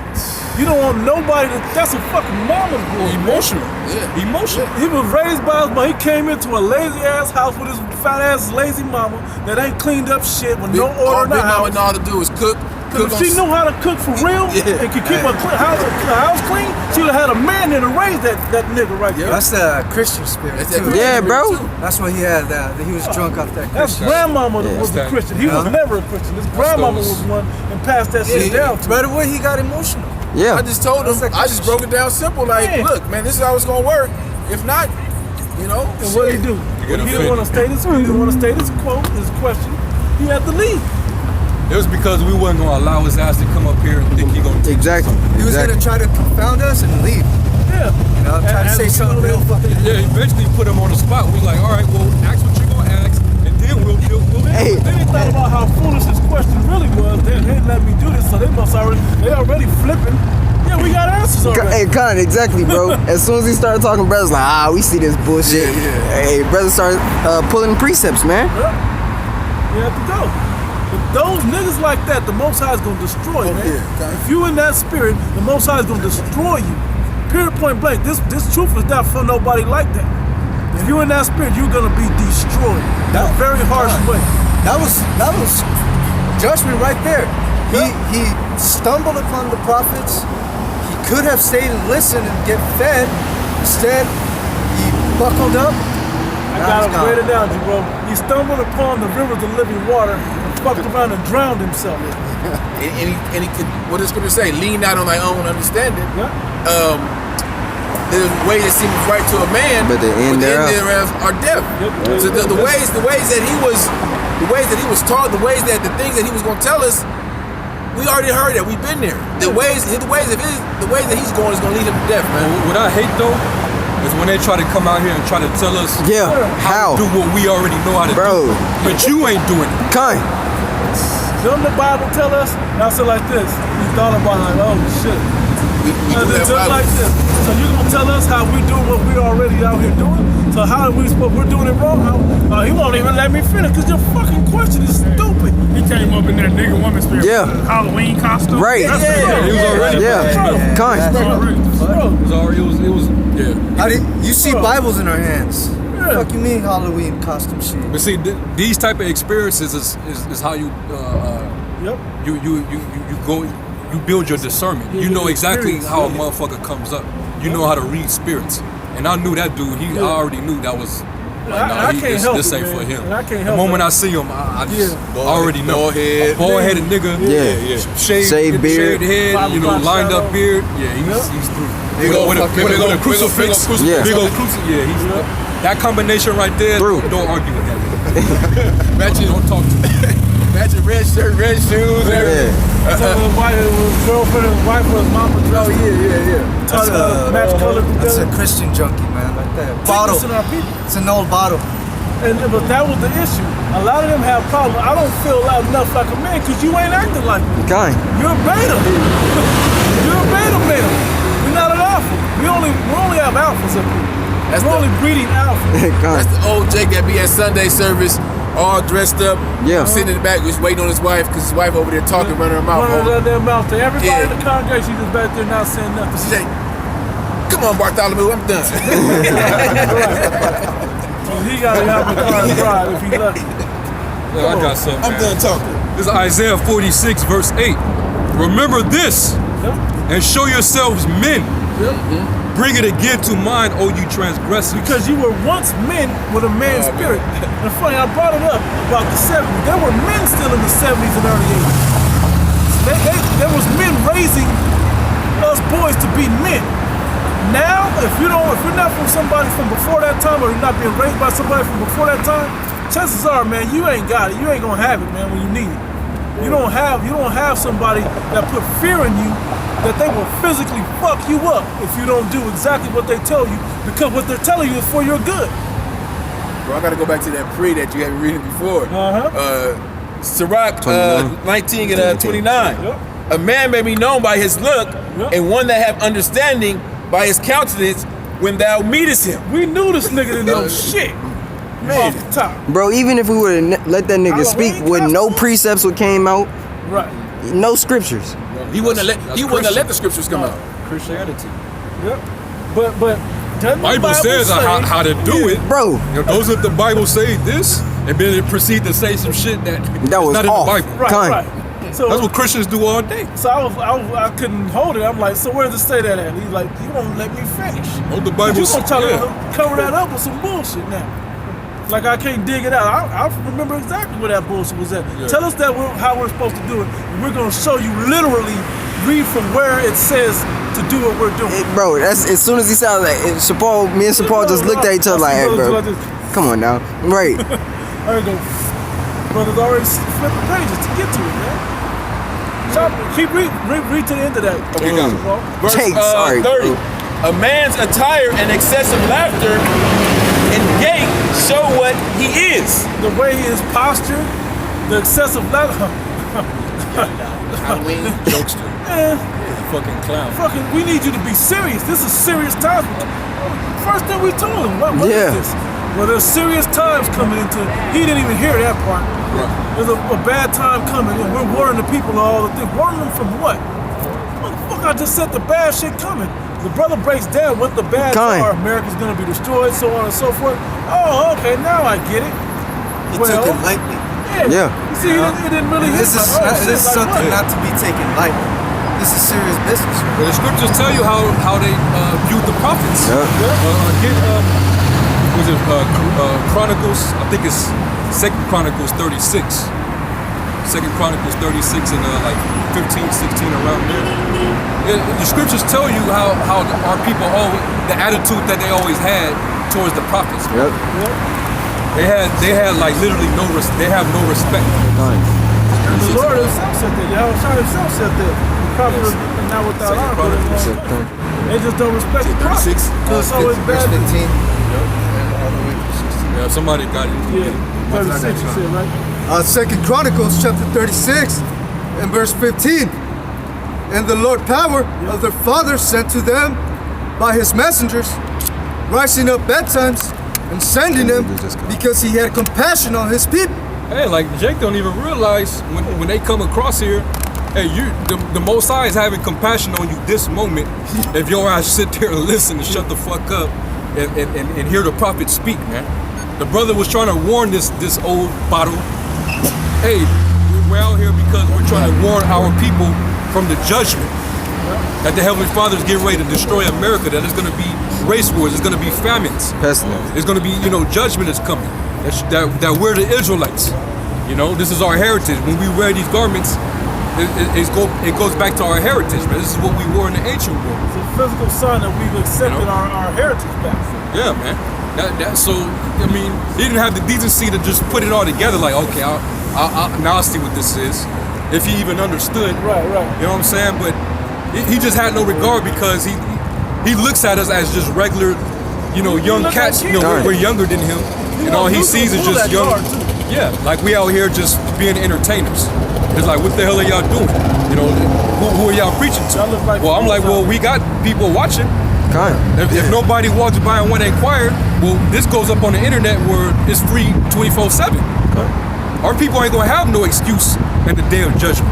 You don't want nobody that's a fucking mama's boy. Emotional. Yeah. Emotional. He was raised by his mom. He came into a lazy-ass house with his fat-ass lazy mama that ain't cleaned up shit with no order in the house. Big mama know how to do is cook. If she knew how to cook for real and could keep her house clean, she would have had a man there to raise that nigga right there. That's the Christian spirit too. Yeah, bro. That's what he had. He was drunk off that That's Christian. grandmama was a Christian. He was never a Christian. His grandmama was one and passed that shit down to Right away, he got emotional. Yeah. I just told him, I just broke it down simple. Like, look, man, this is how it's gonna work. If not, you know. And what did he do? He didn't want to state his quote, his question. He had to leave. It was because we wasn't gonna allow his ass to come up here and think he gonna take Exactly. He was gonna try to confound us and leave. Yeah. You know, try to say something real fucking. Yeah, eventually put him on the spot. We like, all right, well, ask what you're gonna ask, and then we'll Hey. Then he thought about how foolish his question really was. They didn't let me do this, so they already flipping. Yeah, we got answers already. Hey, Con, exactly, bro. As soon as he started talking, brothers like, we see this bullshit. Hey, brothers started pulling precepts, man. Yeah. You have to go. But those niggas like that, the Most High is gonna destroy, man. Yeah, if you in that spirit, the Most High is gonna destroy you. Period, point blank. This truth is not for nobody like that. If you in that spirit, you're gonna be destroyed. That very harsh way. That was judgment right there. He stumbled upon the prophets. He could have stayed and listened and get fed. Instead, he buckled up. I got him weighted down, bro. He stumbled upon the rivers of living water and fucked around and drowned himself. and he could, what is scripture say? Lean not on thy own understanding. Yeah. There's ways that seem right to a man, But the end thereof are death. Yep. So the ways that he was taught, the things that he was going to tell us, we already heard that. We've been there. The ways that he's going is going to lead him to death, man. What I hate though is when they try to come out here and try to tell us how to do what we already know how to do. But you ain't doing it. Con. Doesn't the Bible tell us? I said like this. We thought about like, oh shit. We do that Just like this. So you gonna tell us how we doing what we already out here doing? So how are we supposed? We're doing it wrong? How? He won't even let me finish because your fucking question is stupid. He came up in that nigga woman spirit. Yeah. Halloween costume. Right. That's He was already. Con. It was. You see Bibles in our hands. What the fuck you mean Halloween costume shit? But see, these type of experiences is how you you build your discernment. You know exactly how a motherfucker comes up. You know how to read spirits. And I knew that dude. I already knew that was. This ain't for him. The moment I see him, I just already know. Bald-headed nigga. Yeah. Shaved beard. Shaved head. Lined up beard. Yeah, he's through. Big old crucifix. Yeah. Big old crucifix. Yeah, that combination right there. Don't argue with that. Don't talk to me. Matching red shirt, red shoes. So his girlfriend and wife was mama dressed. Match color together. That's a Christian junkie, man, like that. Bottle. It's an old bottle. But that was the issue. A lot of them have problems. I don't feel enough like a man because you ain't acting like me. Con. You're a beta. You're a beta male. We're not an alpha. We only have alphas up here. We're only breeding alpha. That's the old Jake that be at Sunday service, all dressed up. Yeah. Sitting in the back, just waiting on his wife because his wife over there talking, running her mouth. Running their mouth to everybody in the congregation. She's just back there not saying nothing. She's like, "Come on, Bartholomew, I'm done." He got to have a car and drive if he's lucky. I got something. I'm done talking. This is Isaiah 46, verse 8. Remember this and show yourselves men. Bring it again to mind, O you transgressors. Because you were once men with a man's spirit. And funny, I brought it up about the 70s. There were men still in the 70s and early 80s. There was men raising us boys to be men. Now, if you're not from somebody from before that time, or you're not being raised by somebody from before that time, chances are, man, you ain't got it. You ain't gonna have it, man, when you need it. You don't have somebody that put fear in you that they will physically fuck you up if you don't do exactly what they tell you, because what they're telling you is for your good. Bro, I gotta go back to that pre that you haven't read before. Sirach 19 and 29. A man may be known by his look, and one that have understanding by his countenance, when thou meetest him. We knew this nigga didn't know shit. Man, off the top. Bro, even if we would have let that nigga speak with no precepts what came out, right? No scriptures. He wouldn't have let the scriptures come out. Christianity. Yep. But Bible says how to do it, bro. You know, those if the Bible say this, and then it proceed to say some shit that was not off. in the Bible. Right. So that's what Christians do all day. So I couldn't hold it. I'm like, so where does it say that at? He's like, you won't let me finish. Oh, the Bible. You gonna try to cover that up with some bullshit now? Like I can't dig it out. I remember exactly where that bullshit was at. Yeah. Tell us how we're supposed to do it. And we're gonna show you literally read from where it says to do what we're doing. Bro, that's as soon as he sounded like me and Sapal just looked at each other like, hey, bro, come on now, right? There you go. Brothers already flipping pages to get to it, man. Keep read to the end of that. Okay, verse Jake, sorry, 30. A man's attire and excessive laughter and gait show what he is. The way his posture, the excessive laughter. Halloween jokester. Fucking clown. We need you to be serious. This is serious times. First thing we told him, what is this? Well, there's serious times coming into. He didn't even hear that part. Right. There's a bad time coming, and we're warning the people all the things. Warning them from what? Motherfucker, I just said the bad shit coming. The brother breaks down what the bad are. America's gonna be destroyed, so on and so forth. Oh, okay, now I get it. He took it lightly. Yeah. You see, it didn't really hit. This is something not to be taken lightly. This is serious business. Well, the scriptures tell you how they viewed the prophets. Chronicles, I think it's 2 Chronicles 36. 2 Chronicles 36 and like 15, 16 around there. The scriptures tell you how our people the attitude that they always had towards the prophets. Yep. They had like literally they have no respect. The Lord himself said that. Yahweh himself said that. The prophets are not without honor. They just don't respect the prophets. Because it's always bad. 15. Yeah, somebody got it. Yeah, 36 you said, right? 2 Chronicles chapter 36 and verse 15. And the Lord power of their fathers sent to them by his messengers, rising up betimes and sending them because he had compassion on his people. Hey, like Jake don't even realize when they come across here, hey, the Most High is having compassion on you this moment. If your ass sit there and listen and shut the fuck up and hear the prophet speak, man. The brother was trying to warn this old bottle. Hey, we're out here because we're trying to warn our people from the judgment that the Heavenly Father is getting ready to destroy America. That there's going to be race wars. There's going to be famines. There's going to be judgment is coming. That we're the Israelites. This is our heritage. When we wear these garments, it goes back to our heritage, man. This is what we wore in the ancient world. It's a physical sign that we've accepted our heritage back. Yeah, man. So I mean, he didn't have the decency to just put it all together. Like, okay, now I see what this is. If he even understood, right. You know what I'm saying? But he just had no regard because he looks at us as just regular, young cats. We're younger than him, and all he sees is just young. Yeah, like we out here just being entertainers. It's like, what the hell are y'all doing? Who are y'all preaching to? Well, I'm like, well, we got people watching. If nobody walks by and want to inquire, well, this goes up on the internet where it's free 24/7. Our people ain't gonna have no excuse at the day of judgment.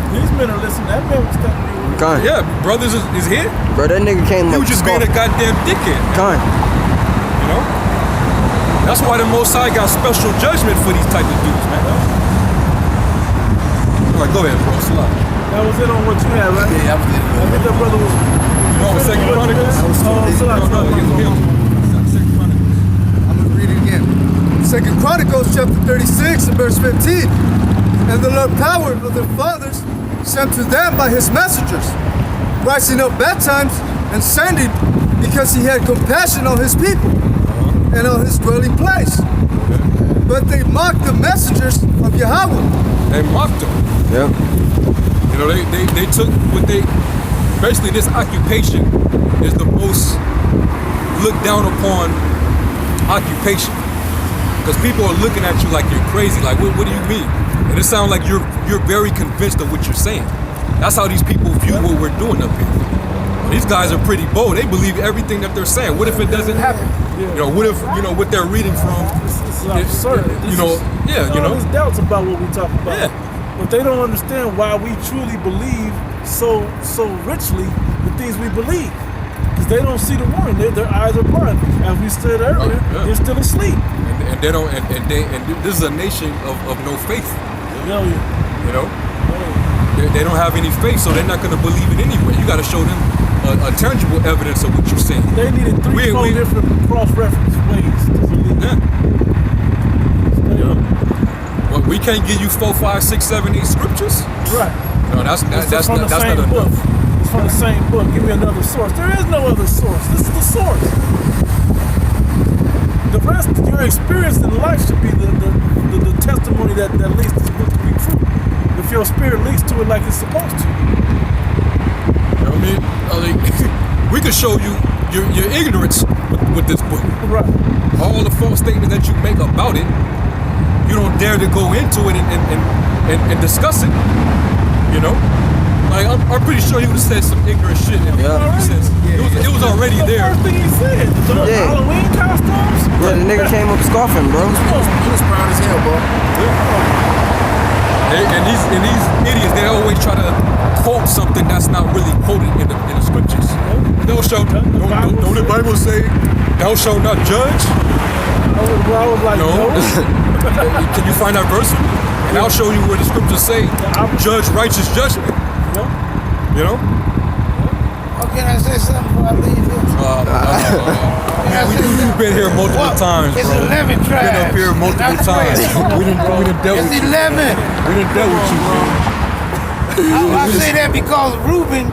These men are listening. That man was telling me. Yeah, brothers is here. Bro, that nigga came up. He was just being a goddamn dickhead. That's why the Most High got special judgment for these type of dudes, man. All right, go ahead, bro. Slide. That was it on what you had, right? Yeah, that was it. I think that brother was. Second Chronicles. I'm gonna read it again. 2 Chronicles chapter 36 and verse 15. And the Lord power of their fathers sent to them by his messengers, rising up betimes and sending because he had compassion on his people and on his dwelling place. But they mocked the messengers of Yahweh. They mocked them. Yep. They took what they. Basically, this occupation is the most looked down upon occupation because people are looking at you like you're crazy. Like, what do you mean? And it sounds like you're very convinced of what you're saying. That's how these people view what we're doing up here. These guys are pretty bold. They believe everything that they're saying. What if it doesn't happen? You know, what if, you know, what they're reading from, It's absurd. you know, There's doubts about what we talk about. Yeah. But they don't understand why we truly believe so richly the things we believe. Because they don't see the warning. Their eyes are blind. As we said earlier, they're still asleep. And they don't, and this is a nation of no faith. Hell yeah. You know? They don't have any faith, so they're not going to believe it anyway. You got to show them a tangible evidence of what you're saying. They needed 3-4 different cross-reference ways to believe. Yeah. Well, we can't give you 4, 5, 6, 7, 8 scriptures. Right. No, that's from not the same book. enough. It's from the same book. Give me another source. There is no other source. This is the source. The rest, your experience in life should be the testimony that leads this book to be true. If your spirit leads to it like it's supposed to. You know what I mean? We could show you your ignorance with this book. Right. All the false statements that you make about it, you don't dare to go into it and discuss it. You know? Like, I'm pretty sure he would have said some ignorant shit. It was already the there. First thing he said, the Halloween costumes. Yeah, the nigga came up scoffing, bro. He was proud as hell, bro. And these idiots, they always try to quote something that's not really quoted in the scriptures. They'll show, don't the Bible say, thou shalt not judge? I was like, no. Can you find that verse? And I'll show you where the scriptures say, judge righteous judgment. You know? Oh, can I say something before I leave this? We've been here multiple times, It's bro. 11 tribes. Been up here multiple times. We done dealt with It's you. 11. We done dealt with you, bro. I say that because Reuben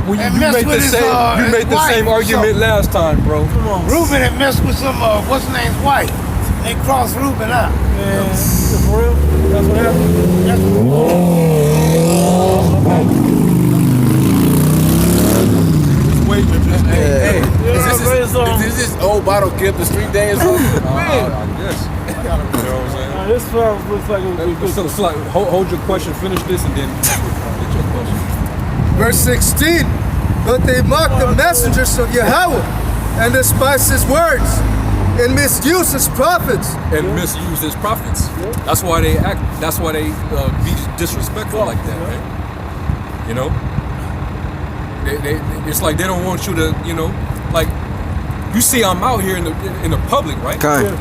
Well, had you messed made with the his same wife, argument last time, bro. Reuben had messed with some what's her name's wife. They crossed Reuben out. Man, for real? That's what happened? Wait, hey, is this old bottle kept the street days on? I guess. You know what I'm saying? This looks like it would be good. So, hold your question, finish this, and then get your question. Verse 16. But they mocked the messengers of Yahweh and despised his words and misused his prophets. And misuse his prophets. That's why they act. That's why they be disrespectful like that, man. You know, it's like they don't want you to, you know, like you see, I'm out here in the public, right? Kind.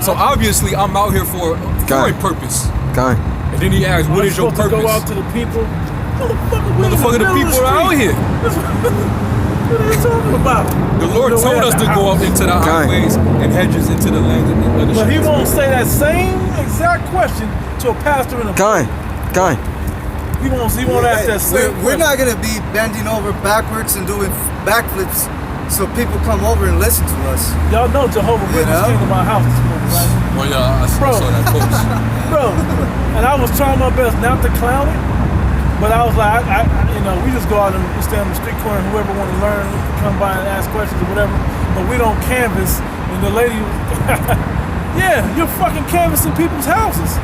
So obviously, I'm out here for a purpose. Kind. And then he asks, "What is your purpose?" To go out to the people. Motherfucker, the people are out here. What are you talking about? The Lord told us to go up into the highways and hedges into the lands of the But he won't say that same exact question to a pastor in a Kind. He won't ask that same We're question. not going to be bending over backwards and doing backflips so people come over and listen to us. Y'all know Jehovah's Witness came to my house this morning, right? Well, yeah, I saw that post. Bro, and I was trying my best not to clown it, but I was like, I you know, we just go out and we stand on the street corner, and whoever want to learn, we can come by and ask questions or whatever, but we don't canvas. And the lady, yeah, you're fucking canvassing people's houses.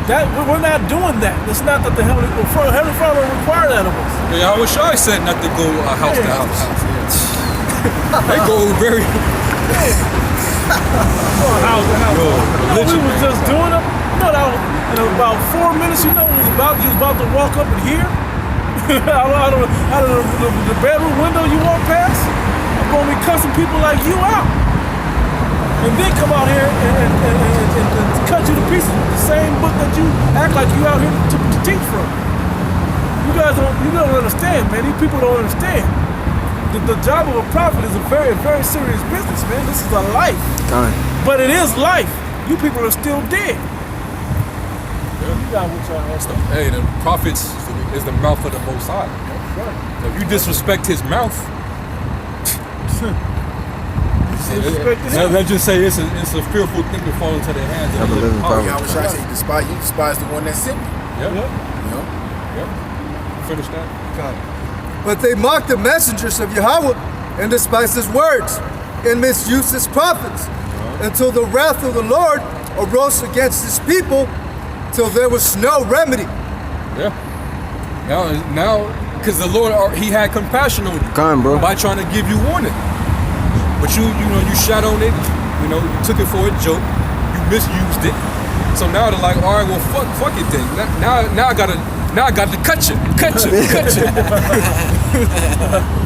We're not doing that. It's not that the Heavenly Father required that of us. Yeah, I wish I said not to go house to house. They go very. House to house. We was just doing it. In about 4 minutes, you was about to walk up and hear out of the bedroom window you walk past. I'm gonna be cussing people like you out, and then come out here and cut you to pieces with the same book that you act like you out here to teach from. You don't understand, man. These people don't understand. The job of a prophet is a very, very serious business, man. This is a life. But it is life. You people are still dead. Hey, the prophets is the mouth of the Most High. If you disrespect his mouth, let's just say it's a fearful thing to fall into their hands. I wish I said you despise the one that sent me. Yep. Finish that. But they mocked the messengers of Yahweh and despised his words and misused his prophets until the wrath of the Lord arose against his people till there was no remedy. Yeah. Now because the Lord, He had compassion on you. Come on, bro. By trying to give you warning. But you know, you shot on it. You know, you took it for a joke. You misused it. So now they're like, all right, well, fuck it then. Now I gotta cut you.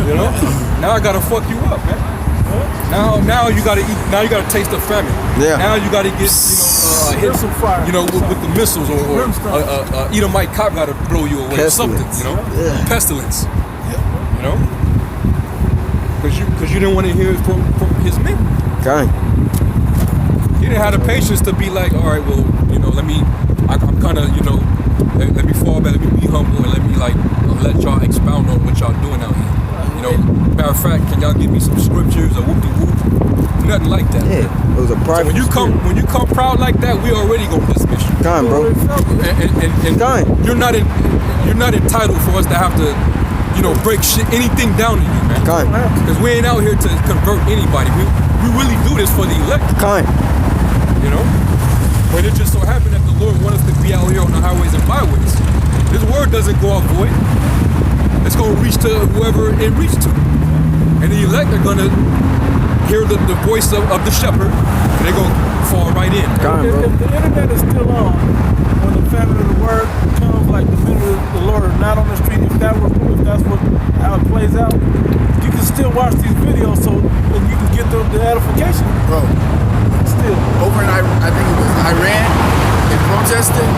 You know? Now I gotta fuck you up, man. Now you gotta eat. Now you gotta taste the famine. Yeah. Now you gotta get hit some fire. You know, with the missiles or Edomite cop gotta blow you away or something. You know, pestilence. Yeah. You know, because you didn't want to hear it from his men. Okay. He didn't have the patience to be like, all right, well, you know, I'm kind of, you know, let me fall back, let me be humble, and let me let y'all expound on what y'all doing out here. You know, matter of fact, can y'all give me some scriptures or whoop-de-whoop? Nothing like that. Yeah, it was a private. So when you come proud like that, we already gonna dismiss you. Come on, bro. And you're not entitled for us to have to, you know, break anything down to you, man. Because we ain't out here to convert anybody. We really do this for the elect. You know? But it just so happened that the Lord wants us to be out here on the highways and byways. This word doesn't go out void. It's going to reach to whoever it reaches to. And the elect are going to hear the voice of the shepherd, and they're going to fall right in. If the internet is still on, when the famine of the word comes, like the men of the Lord are not on the street, if that's how it plays out, you can still watch these videos and you can get the edification. Bro. Still. Over in I think it was Iran, in protesting,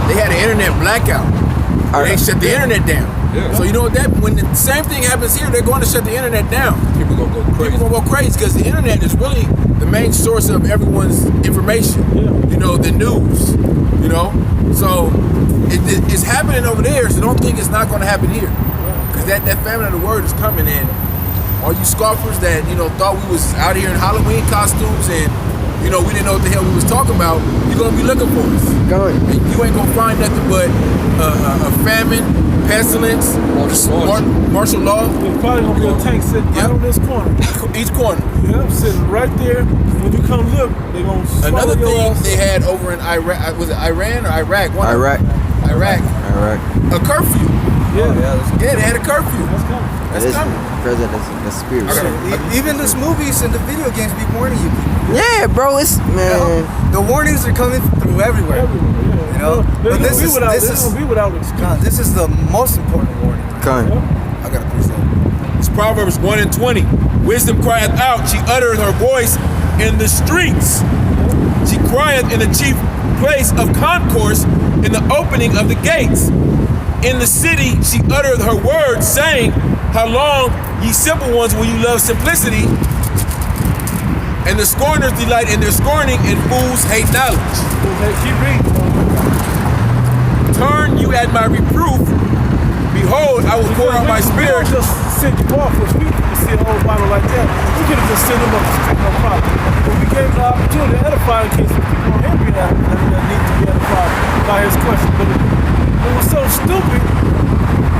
they had an internet blackout. They shut the internet down. Yeah. So you know what when the same thing happens here, they're going to shut the internet down. People gonna go crazy. People gonna go crazy because the internet is really the main source of everyone's information. Yeah. You know, the news. You know, so it's happening over there. So don't think it's not going to happen here, because that famine of the word is coming. And all you scoffers that thought we was out here in Halloween costumes and we didn't know what the hell we was talking about, you're gonna be looking for us. And you ain't gonna find nothing but a famine, pestilence, martial law. There's probably gonna be a tank sitting right on this corner. Each corner. Yep, sitting right there. When you come look, they're gonna swallow Another your thing ass. they had over in Iraq, was it Iran or Iraq? Iraq. A curfew. Yeah, they had a curfew. That's coming. That's spirit. Even those movies and the video games be warning you people. Yeah, bro, it's man. The warnings are coming through everywhere. You know, but this is the most important warning. I gotta push that. It's Proverbs 1:20. Wisdom crieth out; she uttereth her voice in the streets. She crieth in the chief place of concourse, in the opening of the gates. In the city she uttereth her words, saying, how long, ye simple ones, will you love simplicity? And the scorners delight in their scorning, and fools hate knowledge. Keep reading. Turn you at my reproof. Behold, I will pour out my spirit. Just send you off with people to see the whole Bible like that. We could have just sent them up the street, no problem. But we gave them the opportunity to edify in case people on Henry that need to be edified by his question. But it was so stupid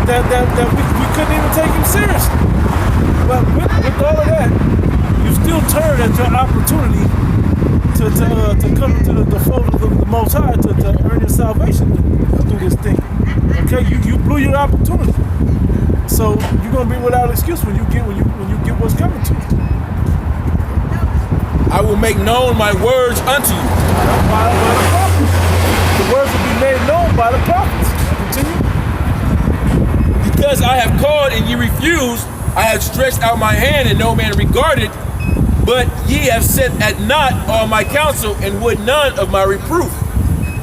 that we couldn't even take him seriously. But with all of that, you still turn at your opportunity to come into the fold of the Most High to earn your salvation through this thing. Okay, you blew your opportunity, so you're gonna be without excuse when you get what's coming to you. I will make known my words unto you. By the prophets. The words will be made known by the prophets. Continue. Because I have called and ye refused, I have stretched out my hand and no man regarded, but ye have set at naught all my counsel and would none of my reproof.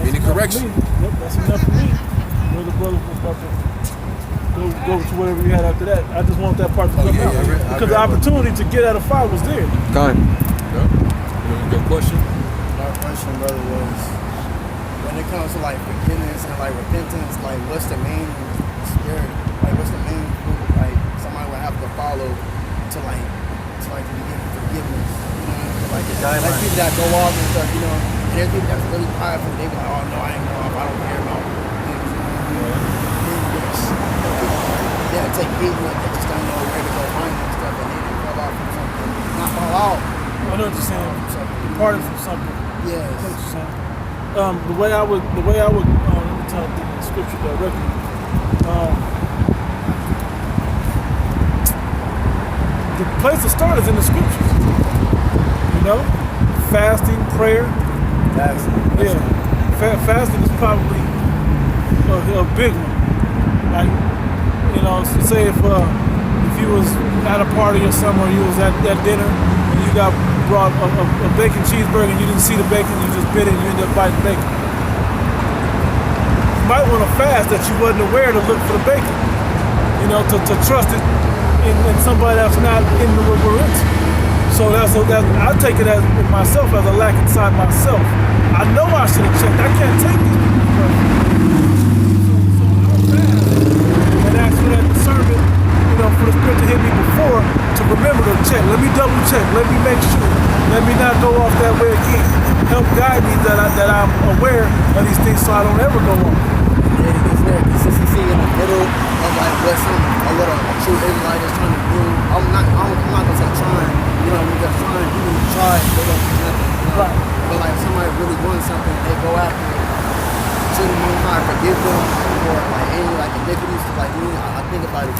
Any correction? Yep, that's enough for me. The brother was about to go to whatever you had after that. I just want that part to come out. Because the opportunity to get out of fire was there. Good question. My question, brother, was when it comes to like forgiveness and like repentance, like what's the main spirit? Like what's the main group like somebody would have to follow to be given forgiveness? You know, like there's people that go off and stuff, and there's people that's really prideful. They be like, oh no, I ain't going off, I don't care about things. Yeah, take heat with they just don't know where to go find and stuff, and they fall off from something. Not fall out. I know what you're saying. Parted from something. Yes. I know what you're saying. The way I would let me tell the scripture directly. the place to start is in the scriptures. You know, fasting, prayer. Yeah, fasting is probably a big one. Like, you know, say if you was at a party or somewhere, you was at dinner and you got brought a bacon cheeseburger and you didn't see the bacon, you just bit it and you ended up biting bacon. You might want to fast that you wasn't aware to look for the bacon. You know, to trust it in somebody that's not in the what we're into. So I take it as myself as a lack inside myself. I know I should have checked. I can't take these people first. So I'll fast and ask for that discernment, you know, for the Spirit to hit me before to remember to check. Let me double check. Let me make sure. Let me not go off that way again. Help guide me that I'm aware of these things so I don't ever go off. Is there consistency in the middle of like what a true Israelite is trying to do? I'm not gonna say trying. You know, when they're trying, even try, they don't do nothing. You know? Right. But like somebody really wants something, they go after it. To the Most High, forgive them for like any like iniquities. Like me, I think about it.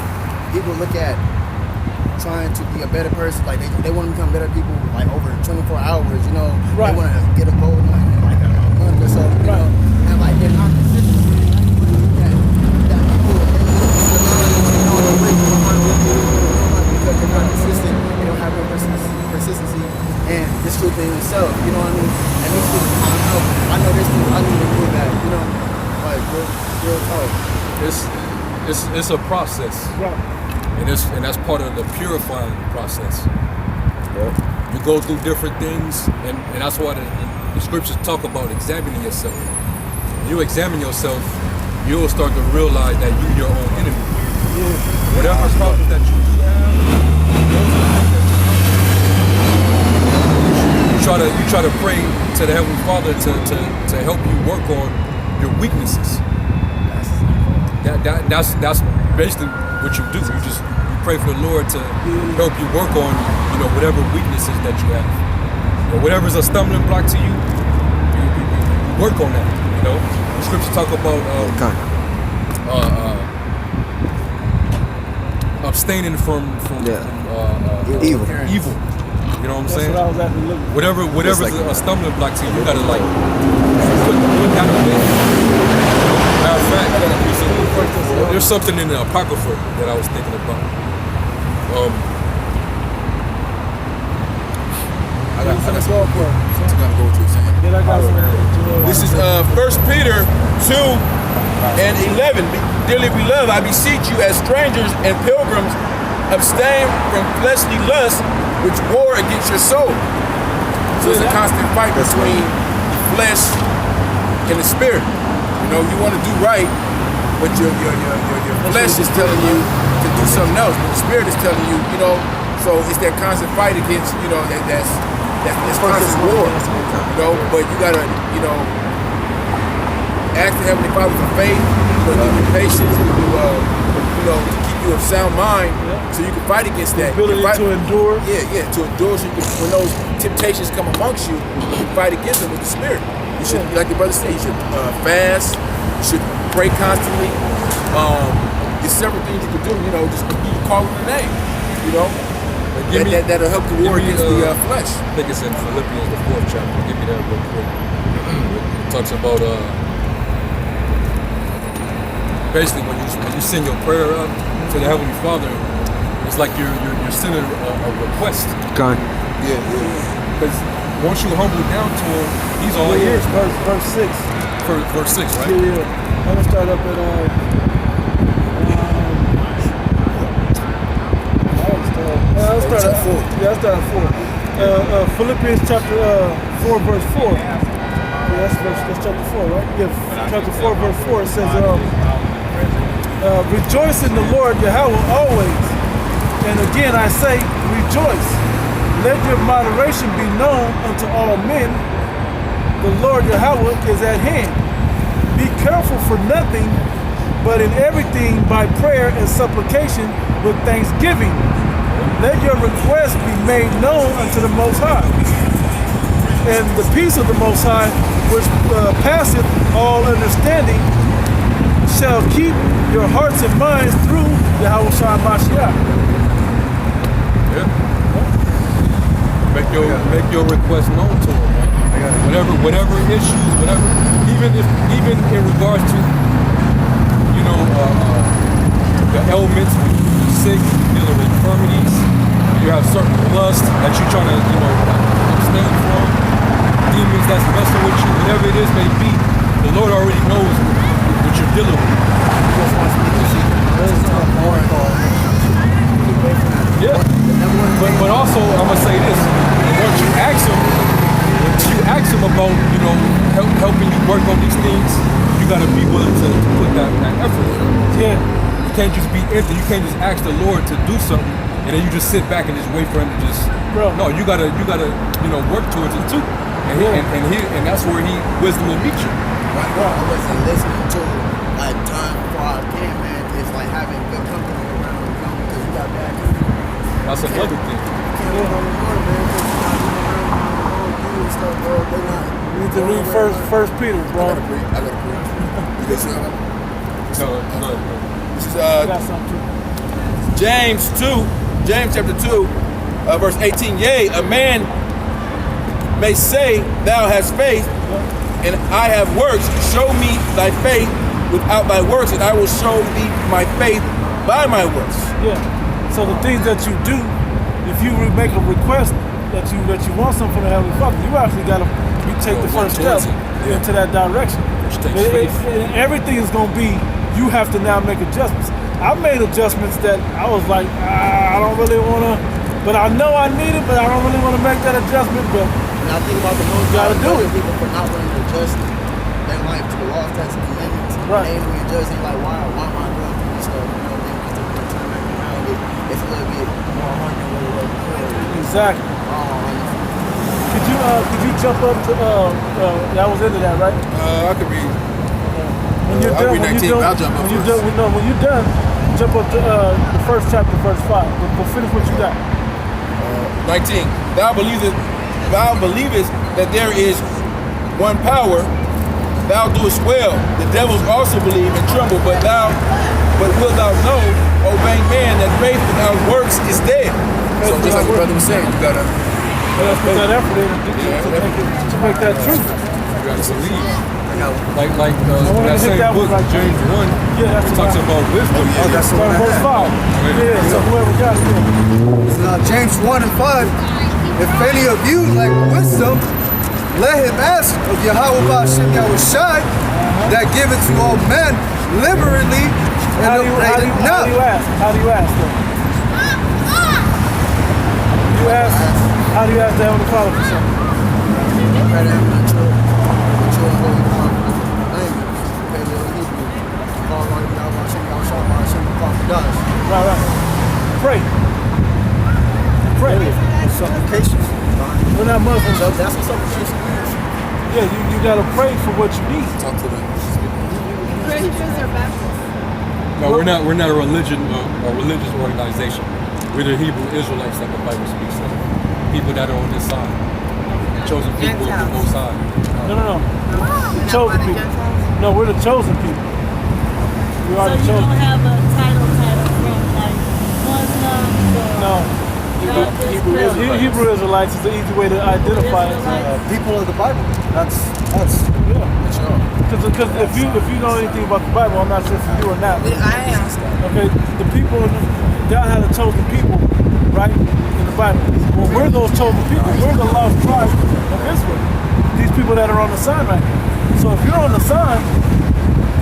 People look at trying to be a better person, like they want to become better people like over 24 hours. You know, right. They want to get a goal in like a month or so. You know, and like they're not consistent. Because they're not consistent, they don't have no consistency and this truth in themselves, you know what I mean? And these people, I know this thing, I need to do that, you know? Like real talk. It's a process. Right. And that's part of the purifying process. Yeah. You go through different things and that's why the scriptures talk about examining yourself. When you examine yourself, you'll start to realize that you're your own enemy. Yeah. Whatever problems that you have, you try to pray to the Heavenly Father to help you work on your weaknesses. That's basically what you do. You pray for the Lord to help you work on, you know, whatever weaknesses that you have. You know, whatever's a stumbling block to you, you work on that. You know, the scriptures talk about abstaining from evil. You know what I'm saying? What I was actually looking for. Whatever's like a stumbling block to you, you gotta like put that away. Matter of fact, there's something in the Apocrypha that I was thinking about. This is 1 Peter 2:11. Dearly beloved, I beseech you as strangers and pilgrims, abstain from fleshly lusts which war against your soul. So it's a constant fight between the flesh and the spirit. You know, you want to do right, but your flesh is telling you to do something else. But the spirit is telling you, you know, so it's that constant fight against, you know, that's constant war. You know, but you gotta, you know, ask the Heavenly Father for faith, give you patience, you know, to keep you of sound mind, so you can fight against that. The ability to endure. Yeah, to endure. So you can, when those temptations come amongst you, you can fight against them with the Spirit. You should, like the brother said, you should fast. You should pray constantly. There's several things you can do. You know, just keep calling the name. You know, that'll help the war against the flesh. I think it's in Philippians, the 4th chapter. Give me that real quick. It talks about basically when you send your prayer up to the Heavenly Father, it's like you're sending a request. God. Yeah. Because once you humble down to Him, He's all ears. Verse 6. Verse 6, right? Yeah. I'm gonna start up at I'll start at 4. Philippians chapter 4, verse 4. Yeah, that's chapter 4, right? Yeah, chapter 4, verse 4. It says, rejoice in the Lord Yahweh always. And again I say, rejoice. Let your moderation be known unto all men. The Lord Yahweh is at hand. Be careful for nothing, but in everything by prayer and supplication with thanksgiving. Let your requests be made known unto the Most High. And the peace of the Most High, which passeth all understanding, shall keep your hearts and minds through Yahweh Shai Mashiach. Yeah. Make your request known to him, man. Whatever issues, whatever, even in regards to, you know, the ailments, when you're sick, dealing with infirmities, you have certain lust that you're trying to, you know, abstain from, demons that's messing with you, whatever it is may be, the Lord already knows what you're dealing with. Yeah, but also I'm gonna say this: once you ask him about, you know, helping you work on these things, you gotta be willing to put that effort in. Yeah, you can't just be empty. You can't just ask the Lord to do something and then you just sit back and just wait for him to just. Bro. No, you gotta you know work towards it too, and that's where wisdom will meet you. Right, bro. I wasn't listening to like time before I came, man. It's like having good company around, you know, because you got bad company. That's another thing. You can't live on the water, man, because you're not even around you and stuff, bro. They not. You need to read First Peter, bro. I gotta preach. You guys know that? No. This is I got something too. James chapter 2, verse 18. Yea, a man may say, thou hast faith, and I have works. Show me thy faith without thy works, and I will show thee my faith by my works. Yeah. So the things that you do, if you make a request that you want something from the Heavenly Father, you actually gotta take the first step into that direction. Everything is gonna be, you have to now make adjustments. I made adjustments that I was like, I don't really wanna, but I know I need it, but I don't really wanna make that adjustment. But and I think about the most gotta do it. People for not wanting to adjust their life to the law, statutes, and commandments. Right. They ain't adjust. They like, why am I going through this stuff? You know, they want to turn back around. It's a little bit more hard than what it was before. Exactly. Could you jump up to that was into that, right? I could read. When you're done, I'll read 19. I'll jump up first. When you're done, jump up to the first chapter, verse 5. But finish what you got. 19. Thou believest that there is one power. Thou doest well. The devils also believe and tremble, but wilt thou know, O vain man, that faith without works is dead. So just like the brother was saying, you gotta put that effort in to make that true. You gotta believe. Like that same book, James 1, it talks about wisdom. Oh, that's the one. Verse 5. Yeah, so whoever got it. James 1 and 5. If any of you lack wisdom, let him ask of Yahweh Ba'Shem Yahushai, that giveth to all men liberally and upbraideth not. How do you ask? How do you ask them? How do you ask the Heavenly Father for something? Right. Pray. Supplications. We're not Muslims. That's what supplication is. Yeah, you gotta pray for what you need. talk to them. Christians or Baptists? No, we're not a religious organization. We're the Hebrew Israelites that the Bible speaks of. People that are on this side. Chosen people of the Most High. No. The chosen people. No, we're the chosen people. We are So the you chosen don't people. have a title from like Muslims or No. Hebrew Israelites is the easy way to identify it. People of the Bible. That's yeah. Because if you know anything about the Bible, I'm not sure if you do or not. I am. Okay, the people, God had a chosen people, right, in the Bible. Well, we're those chosen people. We're the lost tribe of Israel. These people that are on the sign right now. So if you're on the sign,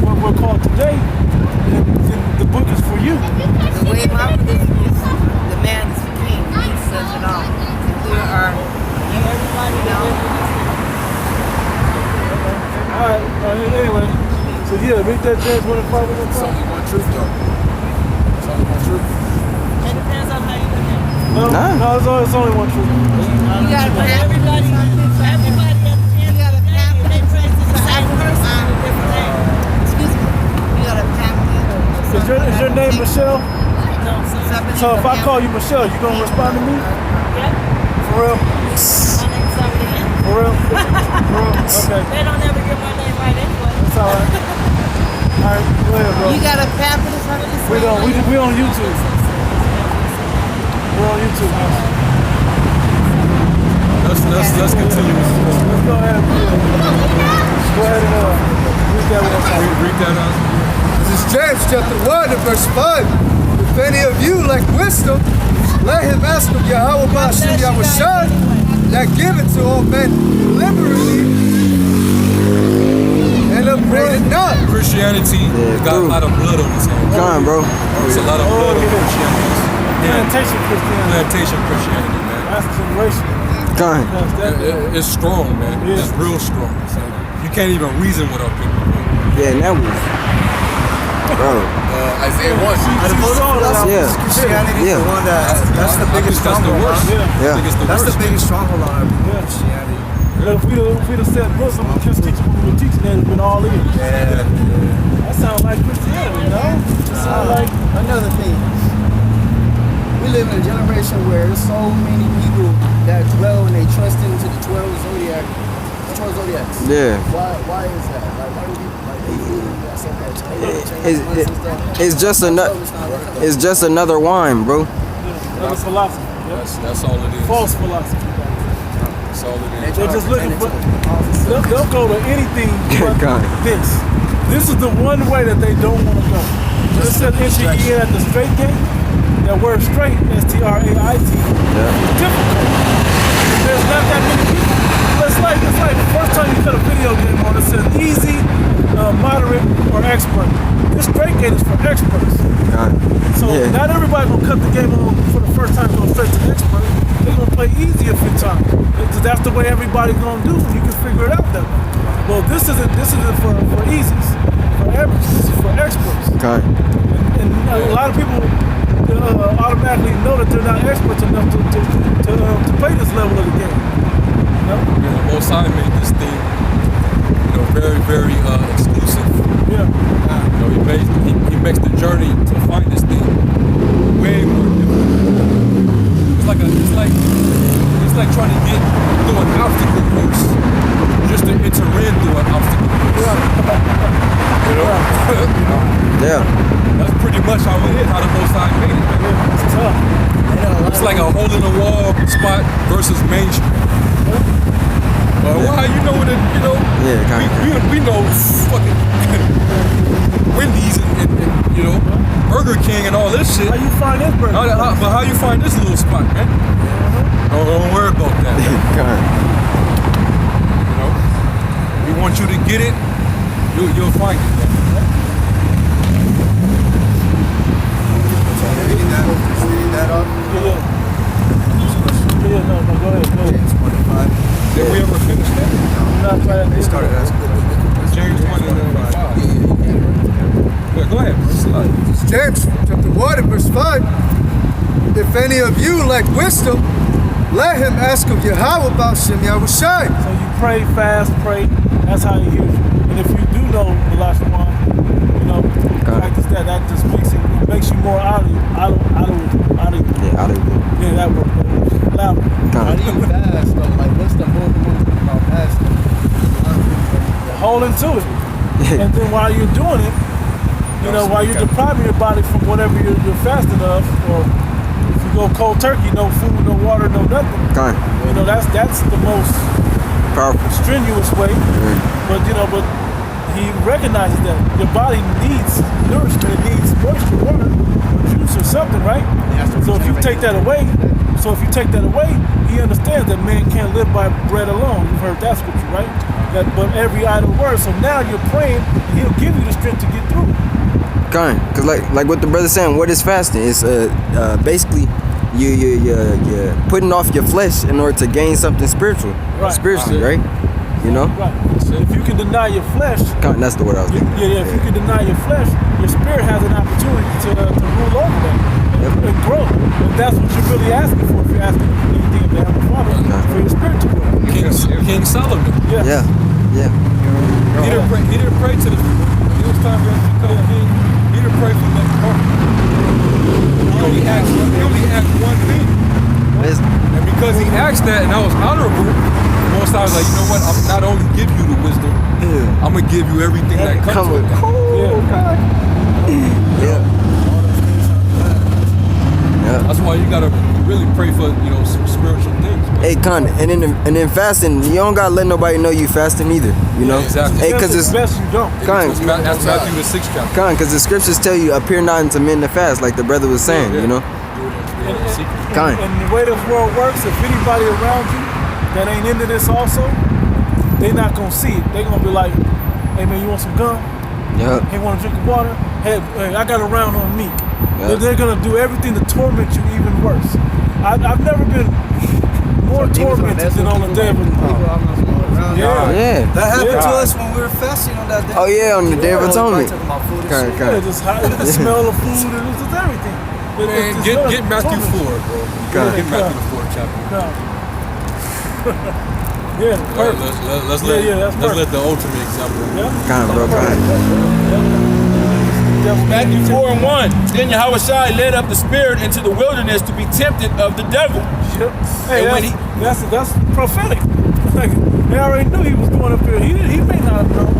what we're called today, then the book is for you. The way my religion is, the man is the king. He says it all. We are, everybody knows. Alright, anyway, so yeah, read that James 1 and 5. It's only one truth, though. It's only one truth. It depends on how you look at it. No, it's only one truth. You gotta put everybody at the end of the day, they praise the same person with different names. Excuse me. You gotta pack it. Is your name Michelle? No, So if I call you Michelle, you gonna respond to me? Yep. For real? My name's somebody else. For real? For real? Okay. They don't ever get my name right anyway. That's alright. Alright, go ahead, bro. You got a pamphlet or something? We on YouTube. We're on YouTube. let's continue. Let's go ahead. Go ahead and read that one time. Read that out. This is James chapter 1 and verse 5. If any of you lack wisdom, let him ask of Yahweh Ba'ashem Yahushai, that give it to all men liberally and upbraid it not. Christianity got a lot of blood on its hands. Come on, bro. There's a lot of blood on Christianity. Plantation Christianity. Plantation Christianity, man. That's generational. Come on. It's strong, man. Yeah. It's real strong. You can't even reason with our people. Yeah, and that was, bro. Isaiah 1. Christianity is the one that's the biggest stronghold. Yeah. That's the biggest stronghold on our people. Christianity. If we'd have said Muslim, we just teaching what we were teaching, they'd have been all in. Yeah. That sounds like Christianity, no? That sounds like Another thing. We live in a generation where there's so many people that dwell and they trust into the 12 zodiacs. Yeah. Why is that? Like, why do people like they believe that so much? It's just another wine, bro. another philosophy. That's all it is. False philosophy. That's all it is. They're just looking for. They'll go to anything but this. This is the one way that they don't want to go. Just said enter ye in at the straight gate. That word straight, S-T-R-A-I-T, is difficult. There's not that many people. It's like the first time you cut a video game on, it says easy, moderate, or expert. This straight gate is for experts. So not everybody gonna cut the game on for the first time and go straight to expert. They're gonna play easy a few times. Because that's the way everybody's gonna do. You can figure it out that way. Well, this isn't for easies, for average. This is for experts. And a lot of people automatically know that they're not experts enough to play this level of the game. You know? Yeah, the Most High made this thing, very, very exclusive. Yeah. He makes the journey to find this thing way more difficult. It's like trying to get through an obstacle course just to enter in through an obstacle course. Yeah. That's pretty much how it is, how the Most High made it. It's tough. It's like a hole in the wall spot versus Main Street. Well, how you know what we know fucking Wendy's and Burger King and all this shit. How you find this burger? But how you find this little spot, man? Don't worry about that. We want you to get it, you'll find it, man. Yeah, no, go ahead. Did we ever finish that? They started asking. James 1 and 5. Yeah, go ahead. James chapter 1 and verse 5. If any of you lack wisdom, let him ask of Yahweh Ba'ashem Yahushai. So you pray, fast, pray. That's how you use it. And if you do know the last one, practice that. That just makes you more out of Yeah, that works. Louder. How do you fast though? Like, what's the whole thing about fasting? Hold into it. And then while you're doing it, while you're depriving your body from whatever you're fasting of, or if you go cold turkey, no food, no water, no nothing. That's the most powerful, strenuous way. But he recognizes that your body needs nourishment, it needs moisture, water, or juice or something, right? So if you take that away, he understands that man can't live by bread alone. You've heard that scripture, right? But every idle word. So now you're praying, and he'll give you the strength to get through. Because like what the brother's saying, what is fasting? It's basically you're putting off your flesh in order to gain something spiritual, spiritually, right? Right. So if you can deny your flesh, that's the word I was thinking. If you can deny your flesh, your spirit has an opportunity to rule over that and grow. And that's what you're really asking for. If you're asking anything of the Heavenly Father, for your spirit to grow. King Solomon. Yeah. He didn't pray to the. It was time for him to become king. He didn't pray for much more. He only asked one thing. And because he asked that, and that was honorable, Most I was like, you know what? I'm not only give you the wisdom, I'm gonna give you everything that comes with it. Yeah. That's why you gotta really pray for, you know, some spiritual things. Man. Hey, Con, and then fasting, you don't gotta let nobody know you fasting either. You know, exactly. Hey, cause it's best you don't. Con, that's Matthew the 6th chapter. Con, cause the scriptures tell you appear not unto men to fast, like the brother was saying. You know, Con. And the way this world works, if anybody around you that ain't into this also, they not gonna see it. They gonna be like, hey man, you want some gum? Yeah. Hey, want a drink of water? Hey, I got a round on me. Yeah. They're gonna do everything to torment you even worse. I've never been more tormented than on the day of Yeah. That happened to us when we were fasting on that day. Oh yeah, on the Day of Atonement. Yeah, just the smell of food and just everything. Man, get Matthew 4, bro. Get Matthew 4 chapter. Yeah, let's let the ultimate example. Kind of, bro. Matthew 4:1. Then Yahushua led up the spirit into the wilderness to be tempted of the devil. Hey, that's prophetic. Like, they already knew he was going up there. He may not have known.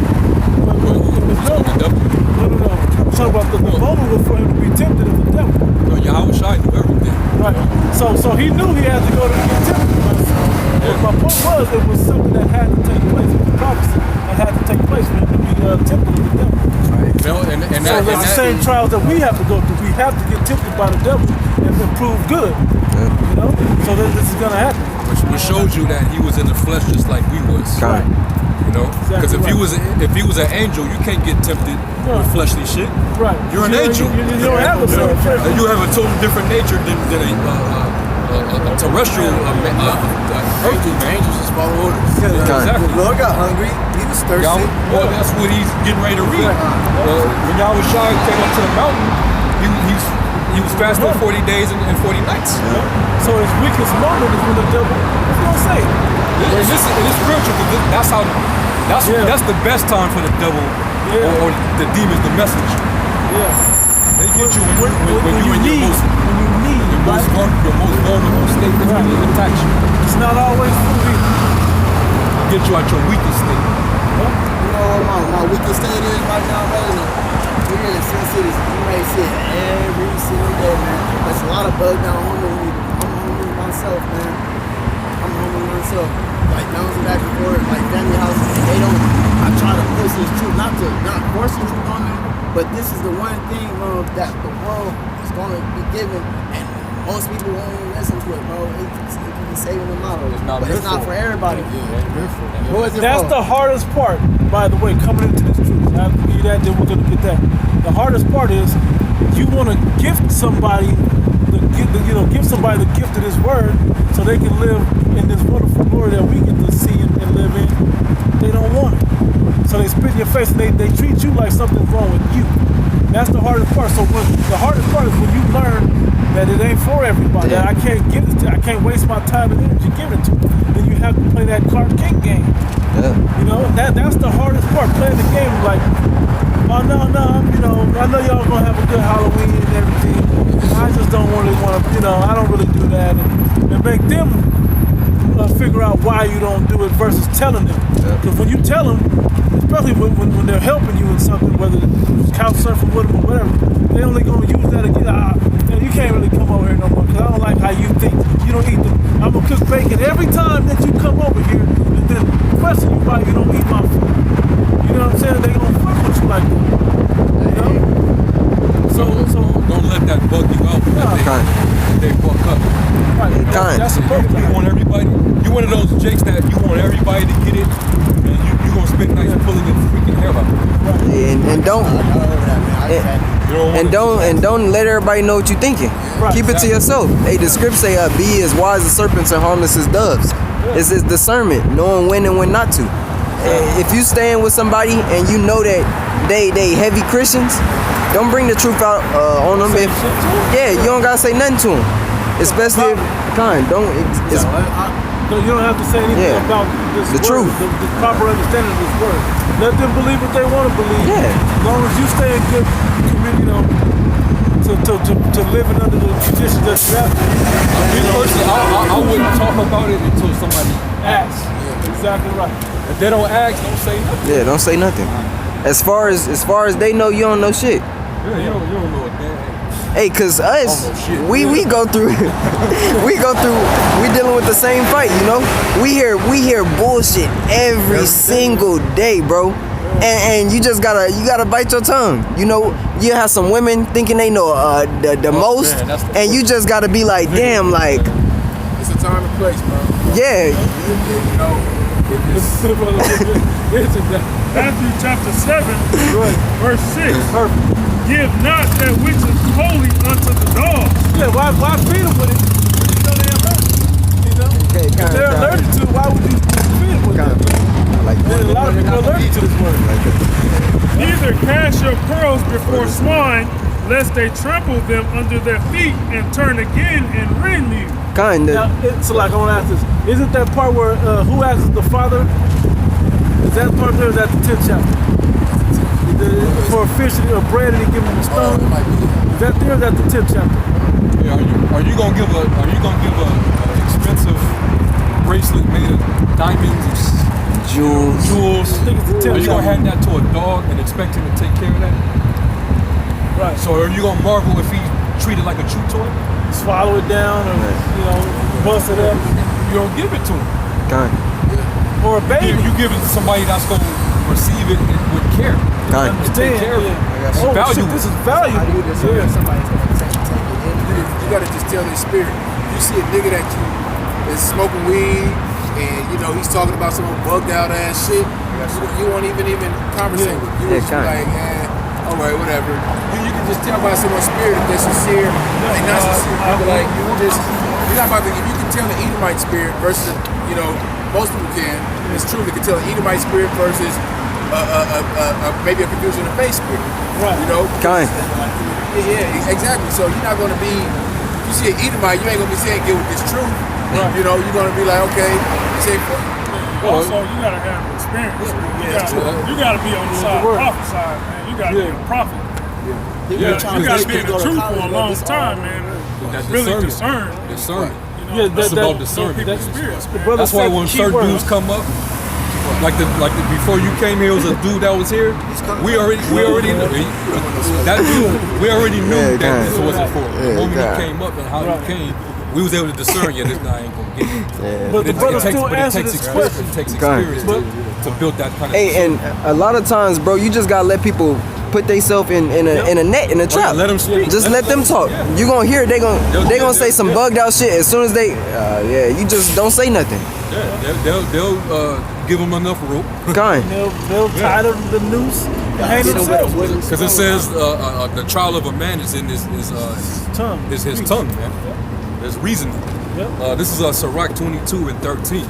No. I'm talking about the moment was for him to be tempted of the devil. No, Yahushua knew everything. Right. So he knew he had to go to get tempted. My point was, it was something that had to take place. It was a prophecy that had to take place for him to be tempted of the devil. Right. So it's the same trials that we have to go through. We have to get tempted by the devil and prove good. Yeah. You know? So this is going to happen. Which shows you that he was in the flesh just like we was. Right. You know? Because if he was an angel, you can't get tempted with fleshly shit. Right. You're an angel. You don't have a same flesh. You have a totally different nature than a terrestrial angels just follow orders. Exactly. The Lord got hungry. He was thirsty. Well, that's what he's getting ready to read. When Yahushua came up to the mountain, he was fasting 40 days and 40 nights. So his weakest moment is when the devil is going to say. And it's spiritual, because that's the best time for the devil or the demons, the message. Yeah. They get you when you in your most vulnerable state. That's when they attack you. It's not always for me. Get you out your weakest state. You know what my weakest state is right now, brother? We're in Sin Cities. You may see it every single day, man. There's a lot of bug down home. I'm hungry myself, man. I'm hungry myself. Like bouncing back and forth, like family houses. They don't. I try to push this truth, not force the truth on them, but this is the one thing, bro, that the world is going to be given, and most people won't even listen to it, bro. It can be saving them out, but it's not for everybody. That's the hardest part, by the way, coming into this truth. I have to give you that, then we're going to get that. The hardest part is you want to gift somebody give somebody the gift of this word so they can live in this wonderful glory that we get to see and live in. They don't want it. So they spit in your face and they treat you like something's wrong with you. That's the hardest part. So the hardest part is when you learn that it ain't for everybody. That I can't give it to, I can't waste my time and energy giving it to. Then you have to play that Clark Kent game. Yeah. You know, that's the hardest part, playing the game like, oh no, I know y'all gonna have a good Halloween and everything. I just don't really want to, I don't really do that, and make them figure out why you don't do it versus telling them. Because when you tell them, especially when they're helping you in something, whether it's couch surfing with them or whatever, they only gonna use that again. You can't really come over here no more because I don't like how you think. You don't eat I'm gonna cook bacon every time that you come over here, and then question you why you don't eat my food. You know what I'm saying? They gonna fuck with you like that. You know? So don't let that bug you out. They fuck up. Right. That's supposed to. You want everybody. You one of those jakes that you want everybody to get it, and you gonna spend nights pulling your freaking hair out. And don't let everybody know what you're thinking. Right. Keep it to yourself. Hey, the script say, "Be as wise as serpents and harmless as doves." It's discernment, knowing when and when not to. If you staying with somebody and you know that they heavy Christians, don't bring the truth out on them. You don't gotta say nothing to them, especially if you don't have to say anything about this the word, truth, the proper understanding of this word. Let them believe what they want to believe. Yeah. As long as you stay in good community, to living under the traditions that you have. I wouldn't talk about it until somebody asks. Exactly right. If they don't ask, don't say nothing. Yeah, don't say nothing. As far as they know, you don't know shit. Yeah, you don't know a damn. Hey, cause us, we go through, we dealing with the same fight, you know. We hear bullshit every single day, bro. And you just gotta bite your tongue. You know, you have some women thinking they know the most, man, and you just gotta be like, damn, like. It's a time and place, bro. Yeah. You know, Matthew chapter 7, verse 6. Give not that which is holy unto the dogs. Yeah, why feed them with it? You know they allergic. You know? Okay, If they're allergic to it, why would you feed them with it? Like There's a lot of people allergic to this word. Neither cast your pearls before swine, lest they trample them under their feet and turn again and rend you. Kinda. Now, so like I want to ask this: isn't that part where who asks the Father? Is that part there? Or is that the 10th chapter? For a fish or bread, and he give him a stone. Is that there? Or is that the 10th chapter? Yeah, are you gonna give a expensive bracelet made of diamonds and Jewels. I think it's the 10th Are you gonna chapter. hand that to a dog and expect him to take care of that? Right. So are you gonna marvel if he treated like a chew toy? Swallow it down, or you know, bust it up, You don't give it to him. Kind. or a baby. You give it to somebody that's gonna receive it with care. Kind. And take care of it. Yeah. It's Oh shit, valuable. this is valuable. Yeah. Somebody's gonna take it. you gotta just tell their spirit. You see a nigga that you is smoking weed and you know he's talking about some bugged out ass shit. You won't even conversate with. You Yeah, just kinda. like, all right, whatever. You can just tell by someone's spirit if they're sincere and not sincere. Like you're not about to. If you can tell the Edomite spirit versus you know most people can. It's true. They can tell the Edomite spirit versus maybe a confusion of faith spirit. Right. You know. Kind. Yeah, exactly. So you're not going to be, if you see an Edomite, you ain't going to be saying get with this truth. Right. You know, you're going to be like, okay, say, Also, you gotta have experience. You gotta be on the side, prophet side, man. You gotta be a prophet. You gotta be in the truth for a long time, man. Really discern. Yeah, That's about discernment. People's spirits. That's why when certain dudes come up, like the before you came here was a dude that was here. We already knew that dude. We already knew that this wasn't for him. The moment he came up and how he came, we was able to discern. Yeah, this guy ain't gonna get it. But the brother still answered this question. It takes experience to build that kind of. Hey, and a lot of times, bro, you just gotta let people put themselves in a net, in a trap. Let them speak. Just let them talk. You gonna hear they gonna say some bugged out shit as soon as they you just don't say nothing. Yeah, they'll give them enough rope. Kind. They'll tie the noose and hang themselves. Because it says the trial of a man is in his Tongue. is his tongue, man. There's reasoning. This is Sirach 22:13.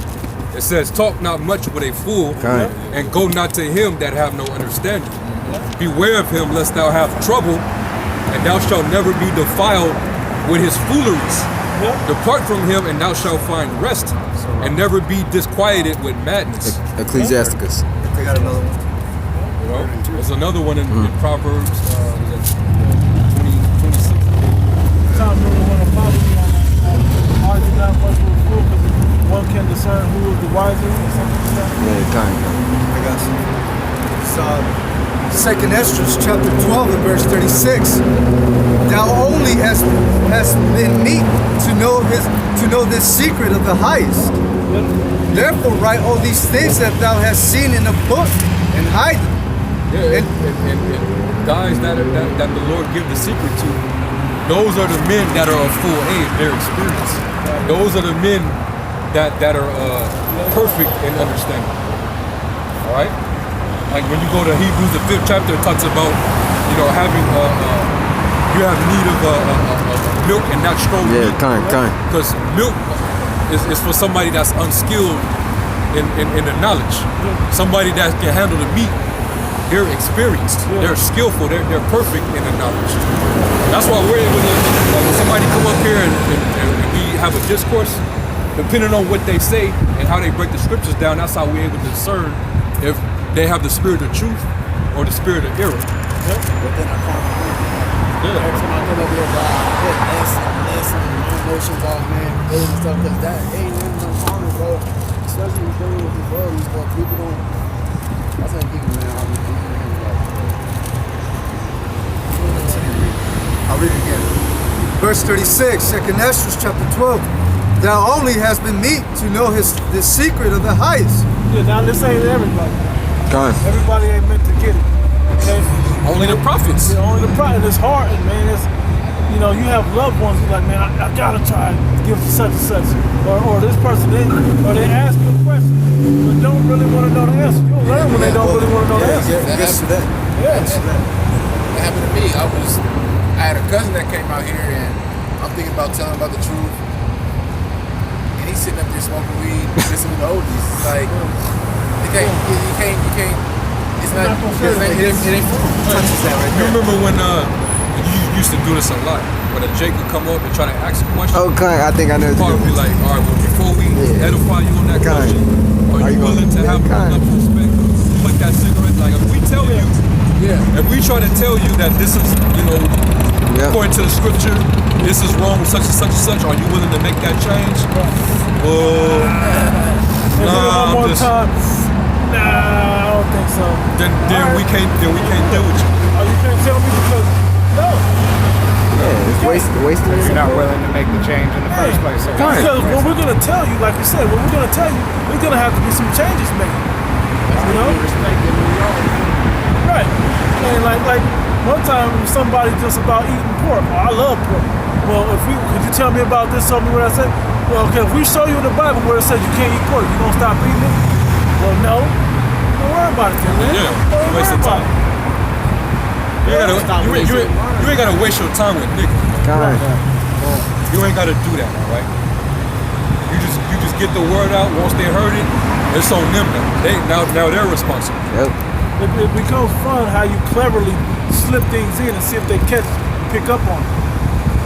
It says, "Talk not much with a fool, and go not to him that have no understanding. Beware of him, lest thou have trouble, and thou shalt never be defiled with his fooleries. Depart from him, and thou shalt find rest, and never be disquieted with madness." Ecclesiasticus. I got another one. You know, there's another one in Proverbs 26. Time when a prophet argue not much with a fool because one can discern who is the wiser or something like that. Yeah, kind. I got some. It's Second Esdras chapter 12 and verse 36. Thou only hast been meet to know this secret of the highest. Therefore write all these things that thou hast seen in a book and hide them. Yeah, and guys that the Lord give the secret to, those are the men that are of full age, they're experienced. Those are the men that are perfect in understanding. All right? Like when you go to Hebrews, the 5th chapter, it talks about, you know, having, you have need of milk and not strong meat. Yeah, kind. Because milk is for somebody that's unskilled in the knowledge. Somebody that can handle the meat, they're experienced, they're skillful, they're perfect in the knowledge. That's why we're able to, when somebody come up here and we have a discourse, depending on what they say and how they break the scriptures down, that's how we're able to discern if they have the spirit of truth or the spirit of error. Within a common group. Every time I come over here, God, I put less emotions off, man, feelings and stuff, because that ain't nothing uncommon, bro. Especially when dealing with these worldly stuff, people don't. I tell people, man, I'll be thinking, like, I read it again. Verse 36, 2 Esdras chapter 12. Thou only has been meet to know the secret of the highest. Yeah, now this ain't everybody. Come on. Everybody ain't meant to get it. Okay? Only the prophets. Yeah, only the prophet. It's hard, man. It's, you know, you have loved ones who's like, man, I gotta try to give such and such. Or this person, or they ask you a question, but don't really want to know the answer. You'll learn when they don't really want to know the answer. That happened to me. I had a cousin that came out here, and I'm thinking about telling him about the truth. And he's sitting up there smoking weed, listening to the oldies. It's like, you can't. It's not. It ain't for him. You remember when you used to do this a lot? When a Jake would come up and try to ask a question. Oh, I think I know. Paul would be like, all right, well, before we edify you on that question, are you willing to have enough respect? Put that cigarette. Like if we tell you, if we try to tell you that this is, you know, according to the scripture, this is wrong, such and such and such, are you willing to make that change? Well, nah, I don't think so. Then we can't deal with you. Oh, you can't tell me because no. Yeah, it's wasted. You're not willing to make the change in the first place. So because when we're gonna tell you, like you said, when we're gonna tell you, there's gonna have to be some changes made. You know? Right. And like one time somebody just about eating pork. Oh, I love pork. Well, could you tell me about this? Tell me what I said. Well, okay, if we show you in the Bible where it says you can't eat pork, you gonna stop eating it? Well, no. Don't worry about it, man. Yeah, waste of time. You ain't gotta waste your time with niggas. You ain't gotta do that, all right? You just get the word out. Once they heard it, it's on them now. Now they're responsible. Yep. It becomes fun how you cleverly slip things in and see if they pick up on it.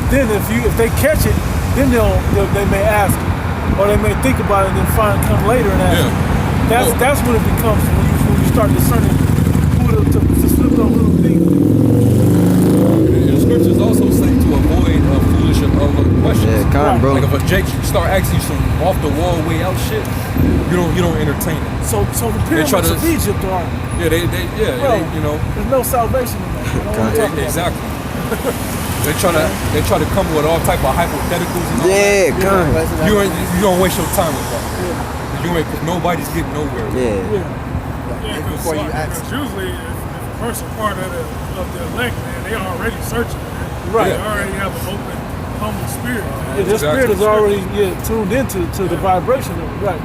Then if they catch it, then they may ask it, or they may think about it and then come later and ask. Yeah. That's when it becomes when you start discerning who to slip those little things. The scriptures also say to avoid foolish and questions. Yeah, bro. Like if a Jake start asking you some off the wall way out shit, you don't entertain it. So the pyramids of Egypt are. Yeah, they you know. There's no salvation in that. Exactly. They try to come with all type of hypotheticals and all that. You don't waste your time with that. Because nobody's getting nowhere. Before you ask. Usually, if a person part of the elect, man, they already searching, man. Right. They already have an open, humble spirit. Man. Yeah, their spirit is already tuned into the vibration of it. Right.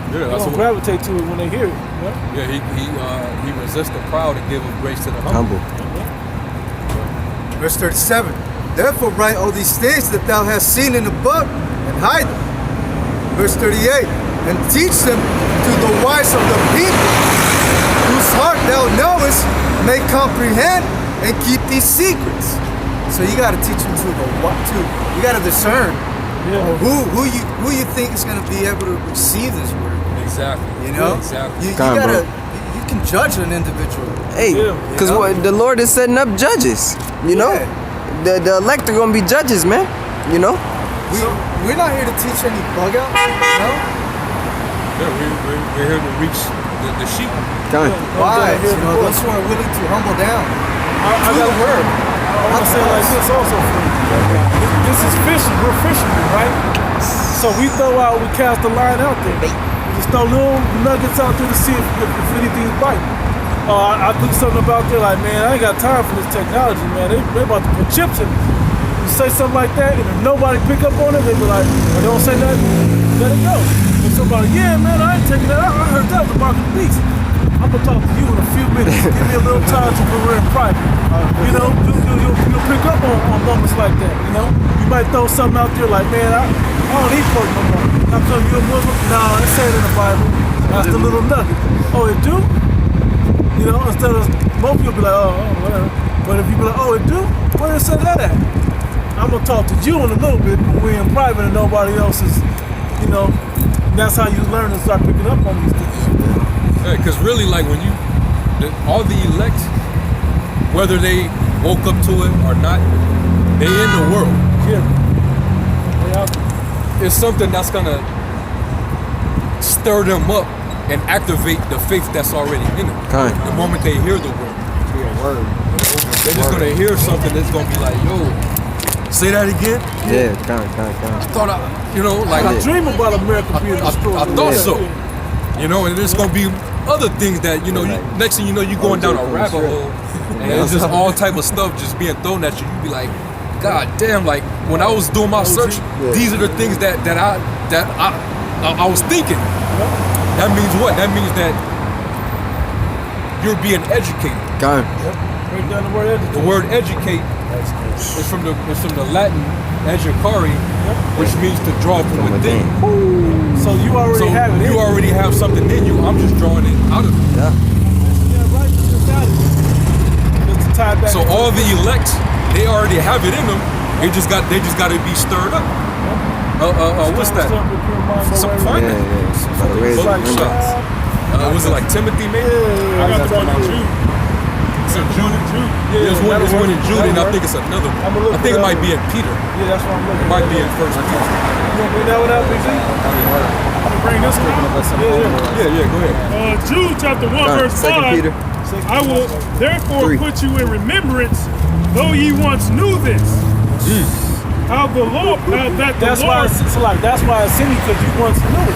Yeah, they don't gravitate to it when they hear it. Yeah, he resists the proud and gives grace to the humble. Verse 37. Therefore write all these things that thou hast seen in the book and hide them. Verse 38. And teach them to the wise of the people, whose heart thou knowest, may comprehend and keep these secrets. So you got to teach them to you got to discern who you think is going to be able to receive this word. Exactly. You know, exactly. You can judge an individual. Hey, because the Lord is setting up judges. You know, the elect are going to be judges, man. You know, we're not here to teach any bug out. You know. Yeah, we're here to reach the sheep. Wise, you know, those who are willing to humble down. I got a word. I want to say it like this also for you. This is fishing. We're fishermen, right? So we cast the line out there. We just throw little nuggets out there to see if anything's biting. I think something about there like, man, I ain't got time for this technology, man. They about to put chips in it. You say something like that, and if nobody pick up on it, they be like, don't say nothing, let it go. Somebody, man, I ain't taking that out. I heard that was the mark of the beast. I'm gonna talk to you in a few minutes. Give me a little time to when we're in private. You know, you'll pick up on moments like that. You know, you might throw something out there like, man, I don't eat pork no more. How come you a Muslim? No, it said in the Bible. That's the little nugget. Oh, it do? You know, instead of most people be like, oh, whatever. But if you be like, oh, it do? Where it say that at? I'm gonna talk to you in a little bit when we're in private and nobody else is, you know. That's how you learn and start picking up on these things. Yeah, because really, like all the elect, whether they woke up to it or not, they in the world. Yeah. It's something that's gonna stir them up and activate the faith that's already in them. The moment they hear the word. They're just gonna hear something that's gonna be like, yo, Say that again? Yeah, kind. I thought I dream about America being destroyed. I thought so. You know, and there's gonna be other things that, you know, next thing you know, you're going down a rabbit hole, and it's just all type of stuff just being thrown at you. You be like, God damn! Like when I was doing my search, these are the things that I was thinking. That means what? That means that you're being educated. Got Break down the word educate. The word educate is from the Latin educare, which means to draw from within. So you already have it. You already have something in you. I'm just drawing it out of you. Yeah, right. Just to tie back. So all the elects, they already have it in them. They just got to be stirred up. What's that? Some fun. Was it like Timothy maybe? I got the one in Jude. It's in Jude. There's one in Jude, and I think it's another one. I think it might be in Peter. Yeah, that's what I'm looking. It might be in First Peter. You gonna bring that one out, BG? I'm gonna bring this one out. Yeah, go ahead. Jude chapter 1 verse 5. I will therefore put you in remembrance, though ye once knew this. How the Lord, that's why it's in you, because you once knew it.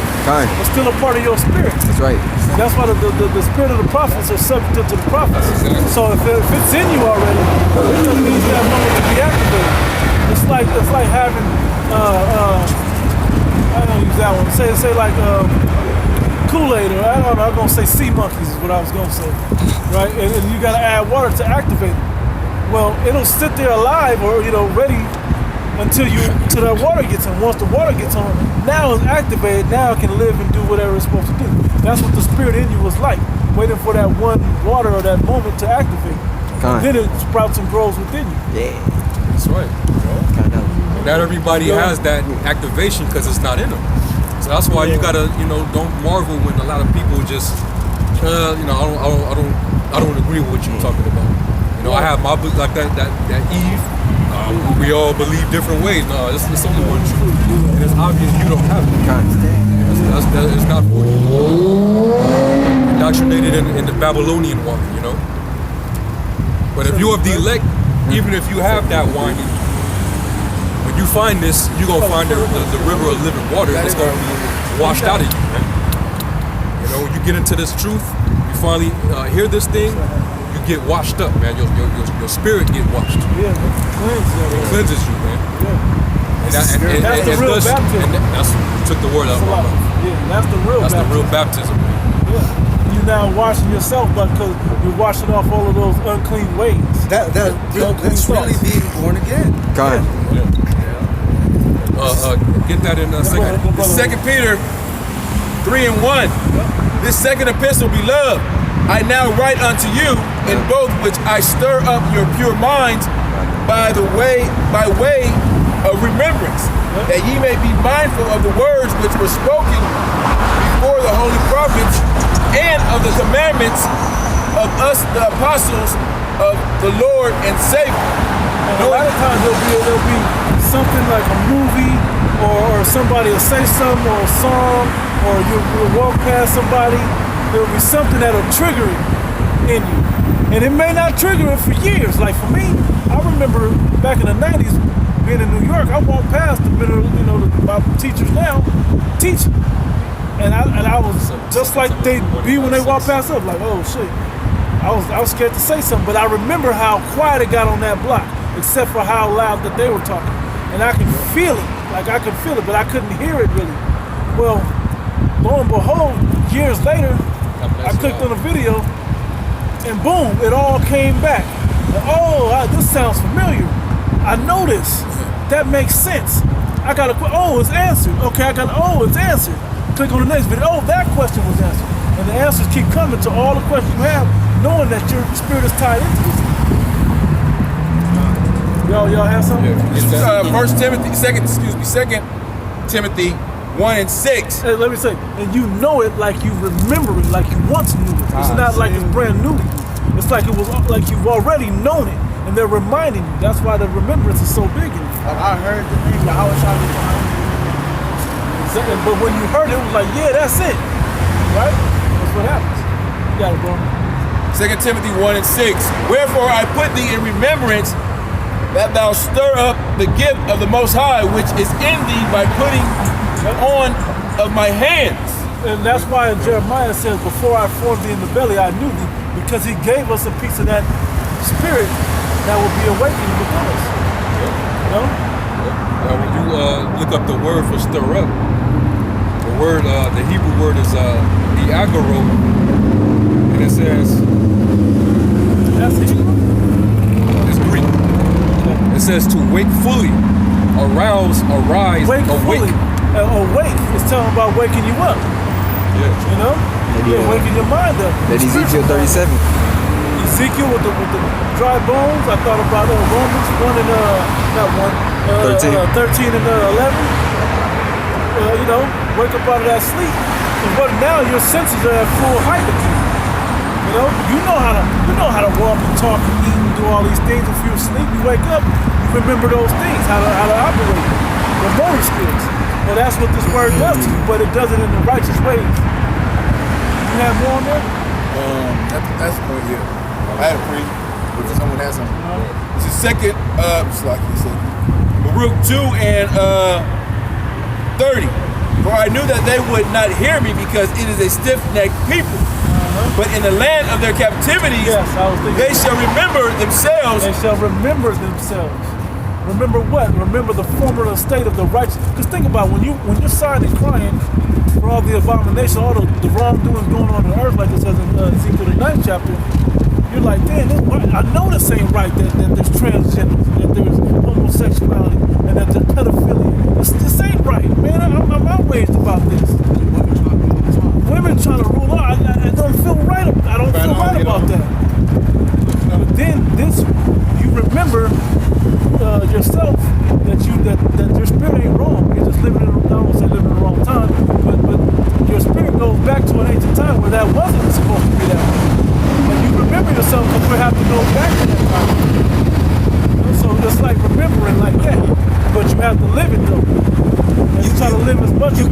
It's still a part of your spirit. That's right. That's why the spirit of the prophets are subject to the prophets. So if it's in you already, it just means that moment to be activated. It's like having I don't use that one. Say like Kool-Aid, or I don't know. I'm gonna say sea monkeys is what I was gonna say, right? And you gotta add water to activate it. Well, it'll sit there alive or ready until that water gets on. Once the water gets on, now it's activated. Now it can live and do whatever it's supposed to do. That's what the spirit in you was like, waiting for that one water or that moment to activate. Then it sprouts and grows within you. Yeah, that's right. Not everybody has that activation because it's not in them. So that's why you gotta, don't marvel when a lot of people just, I don't agree with what you're talking about. I have my book like that Eve. We all believe different ways. No, it's only one truth, and it's obvious you don't have it. It's not for you. Indoctrinated in the Babylonian wine, But if you're of the elect, even if you have that wine in you, when you find this, you're gonna find the river of living water that's gonna be washed out of you, man. When you get into this truth, you finally hear this thing. Get washed up, man. Your spirit get washed. Yeah, it cleanses you, man. Yeah. That's the real baptism. And took the word out of my mouth. Yeah, that's the real baptism. That's the real baptism, man. Yeah. You're now washing yourself, but because you're washing off all of those unclean ways. That's really being born again. Get that in a second. 2 Peter 3:1. This second epistle, beloved, I now write unto you, in both which I stir up your pure minds by way of remembrance, that ye may be mindful of the words which were spoken before the holy prophets, and of the commandments of us, the apostles of the Lord and Savior. And a lot of times there'll be something like a movie, or somebody will say something, or a song, or you'll walk past somebody. There'll be something that'll trigger it in you. And it may not trigger it for years. Like for me, I remember back in the 90s, being in New York, I walked past my teachers now teaching. And I was just like they be when they walk past up, like, oh shit. I was scared to say something, but I remember how quiet it got on that block, except for how loud that they were talking. And I could feel it, but I couldn't hear it really. Well, lo and behold, years later, I clicked on a video, and boom, it all came back. This sounds familiar. I know this. That makes sense. It's answered. Okay, it's answered. Click on the next video. Oh, that question was answered. And the answers keep coming to all the questions you have, knowing that your spirit is tied into this. Y'all have something? First Timothy, Second Timothy 1:6. Hey, let me say, and you know it like you remember it, like you once knew it. It's not like it's brand new to you. It's like it was like you've already known it, and they're reminding you. That's why the remembrance is so big in you. I heard the thing, but I was trying to find it. But when you heard it, it was like, yeah, that's it. Right? That's what happens. You got it, bro. 2 Timothy 1:6. Wherefore I put thee in remembrance that thou stir up the gift of the Most High, which is in thee by putting on of my hands. And that's why Jeremiah says, before I formed thee in the belly, I knew thee, because he gave us a piece of that spirit that will be awakened within us. You know? Now, when you look up the word for stir up, the word, the Hebrew word is iagaro, and it says, that's Hebrew? It's Greek. It says to wake fully, arouse, arise, wake awake. Fully. Awake is telling about waking you up. Yeah. You know? Yeah, waking your mind up. That Ezekiel 37. Ezekiel with the dry bones. I thought about Romans 1 and not 1, 13 and 11. You know, wake up out of that sleep. But now your senses are at full height again. You know how to walk and talk and eat and do all these things. If you're asleep, you wake up, you remember those things, how to operate, the motor skills. Well, that's what this word does to you, but it does it in the righteous ways. You have more on there? That's yeah. I had a pre. If someone has something. This is second, Baruch 2 and 30. For I knew that they would not hear me because it is a stiff-necked people. But in the land of their captivity, they shall remember themselves. They shall remember themselves. Remember what? Remember the former state of the righteous. Because think about when you're sighing and crying for all the abomination, all the wrongdoings going on earth, like it says in Ezekiel the 9th chapter. You're like, damn, I know this ain't right. That there's transgender, that there's homosexuality, and that there's pedophilia. This ain't right, man. I'm outraged about this. Women trying to rule out. I don't feel right. I don't feel right about that. But then you remember yourself that your spirit ain't wrong. You're just living in the wrong time. But your spirit goes back to an ancient time where that wasn't supposed to be that way. And you remember yourself because we have to go back to that time. So it's like remembering like that. But you have to live it though. And you try to live as much as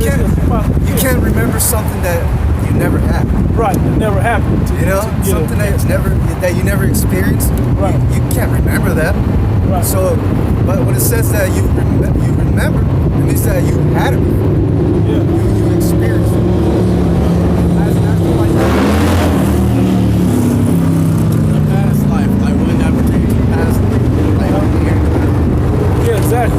possible. You can't remember something that you never had. Right, it never happened. Something that you never experienced. Right. You can't remember that. Right. So, but when it says that you remember, it means that you had it before. Yeah. You experienced it. That's like the past life, like when that pertains to past life, yeah, exactly.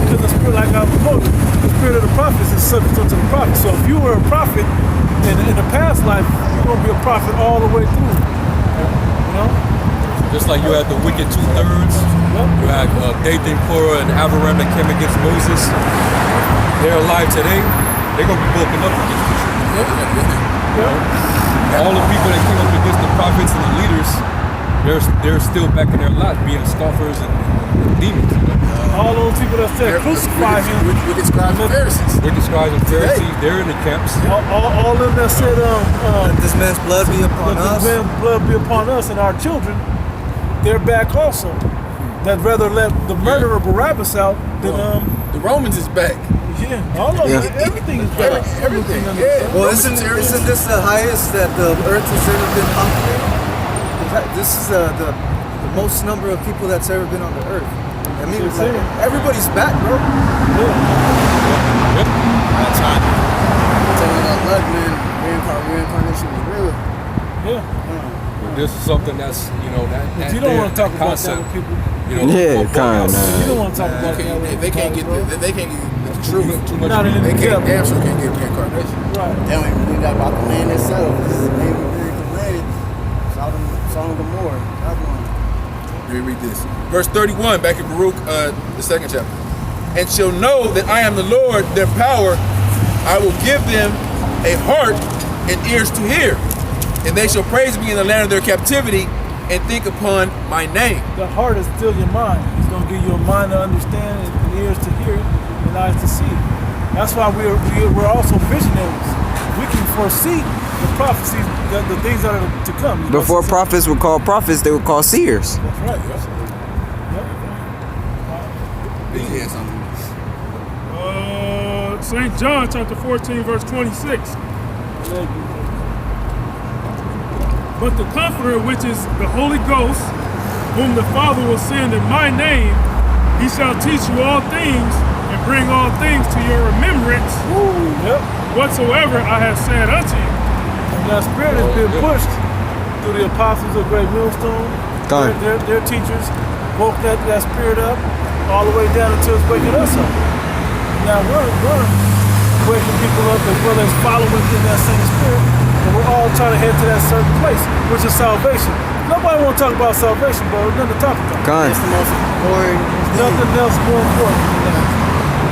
Because the spirit, like I quoted, the spirit of the prophets is subject unto the prophet. So if you were a prophet in the past life, you're gonna be a prophet all the way through. You know? Just like you had the wicked 2/3, you had Dathan, Korah, and Abiram that came against Moses. They're alive today. They're gonna be broken up against the truth. All the people that came up against the prophets and the leaders, they're still back in their lot, being scoffers and demons. All those people that said crucify him, wicked scribes and Pharisees. Wicked scribes and Pharisees, they're in the camps. All of them that said, let this man's blood be upon us. Let this man's blood be upon us and our children. They're back also. That rather let the murderer Barabbas out than the Romans is back. Yeah, all of them. Everything is back. Everything. Well, isn't this the highest that the earth has ever been populated? This is the most number of people that's ever been on the earth. I mean, it's like, everybody's back, bro. That's right. Telling that luck, man, reincarnation is real. Yeah. This is something that's, that you don't want to talk about concept, that with people. You don't want to talk about that. They can't get the truth. Too much. They can't. Damn sure can't get reincarnation. Right. They don't even do that about the land itself. This is maybe the land. Sodom and Gomorrah. That one. Let me read this. Verse 31, back in Baruch, the second chapter. And shall know that I am the Lord, their power. I will give them a heart and ears to hear. And they shall praise me in the land of their captivity and think upon my name. The heart is still your mind. He's going to give you a mind to understand and ears to hear and eyes to see. That's why we're also visionaries. We can foresee the prophecies, the things that are to come. Before prophets were called prophets, they were called seers. That's right. St. John chapter 14, verse 26. But the Comforter, which is the Holy Ghost, whom the Father will send in my name, he shall teach you all things and bring all things to your remembrance, whatsoever I have said unto you. And that spirit has been pushed through the apostles of Great Millstone. Their teachers woke that spirit up all the way down until it's waking us up. Now we're waking people up as well as following in that same spirit, and we're all trying to head to that certain place, which is salvation. Nobody want to talk about salvation, bro. There's nothing to talk about. That's the most important. Nothing else more important than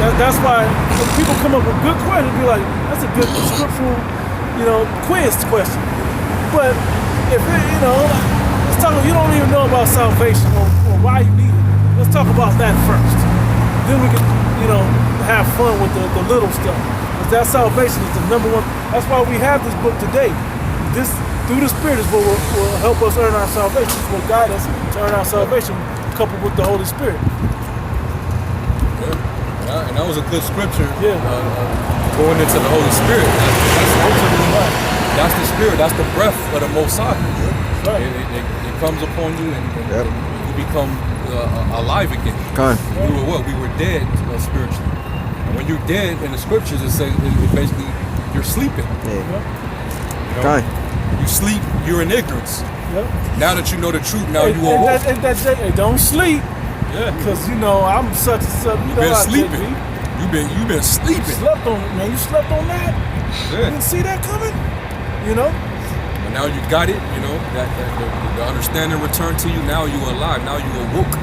that. That's why when people come up with good questions, be like, that's a good scriptural, quiz question. But if let's talk. You don't even know about salvation or why you need it. Let's talk about that first. Then we can, have fun with the little stuff. Because that salvation is the number one. That's why we have this book today. This through the Spirit is what will help us earn our salvation. It's what guide us to earn our salvation, coupled with the Holy Spirit. Yeah, and that was a good scripture. Going into the Holy Spirit. That's the Spirit. That's the breath of the Most High. Right. It comes upon you, and you become alive again. We were what? We were dead spiritually. And when you're dead in the scriptures, it says it basically you're sleeping. You sleep. You're in ignorance. Now that you know the truth, now you awoke. Don't sleep. Because I'm such and such. You've been sleeping. You've been sleeping. You slept on it, man. You slept on that. You didn't see that coming. But now you got it. That the understanding returned to you. Now you alive. Now you awoke.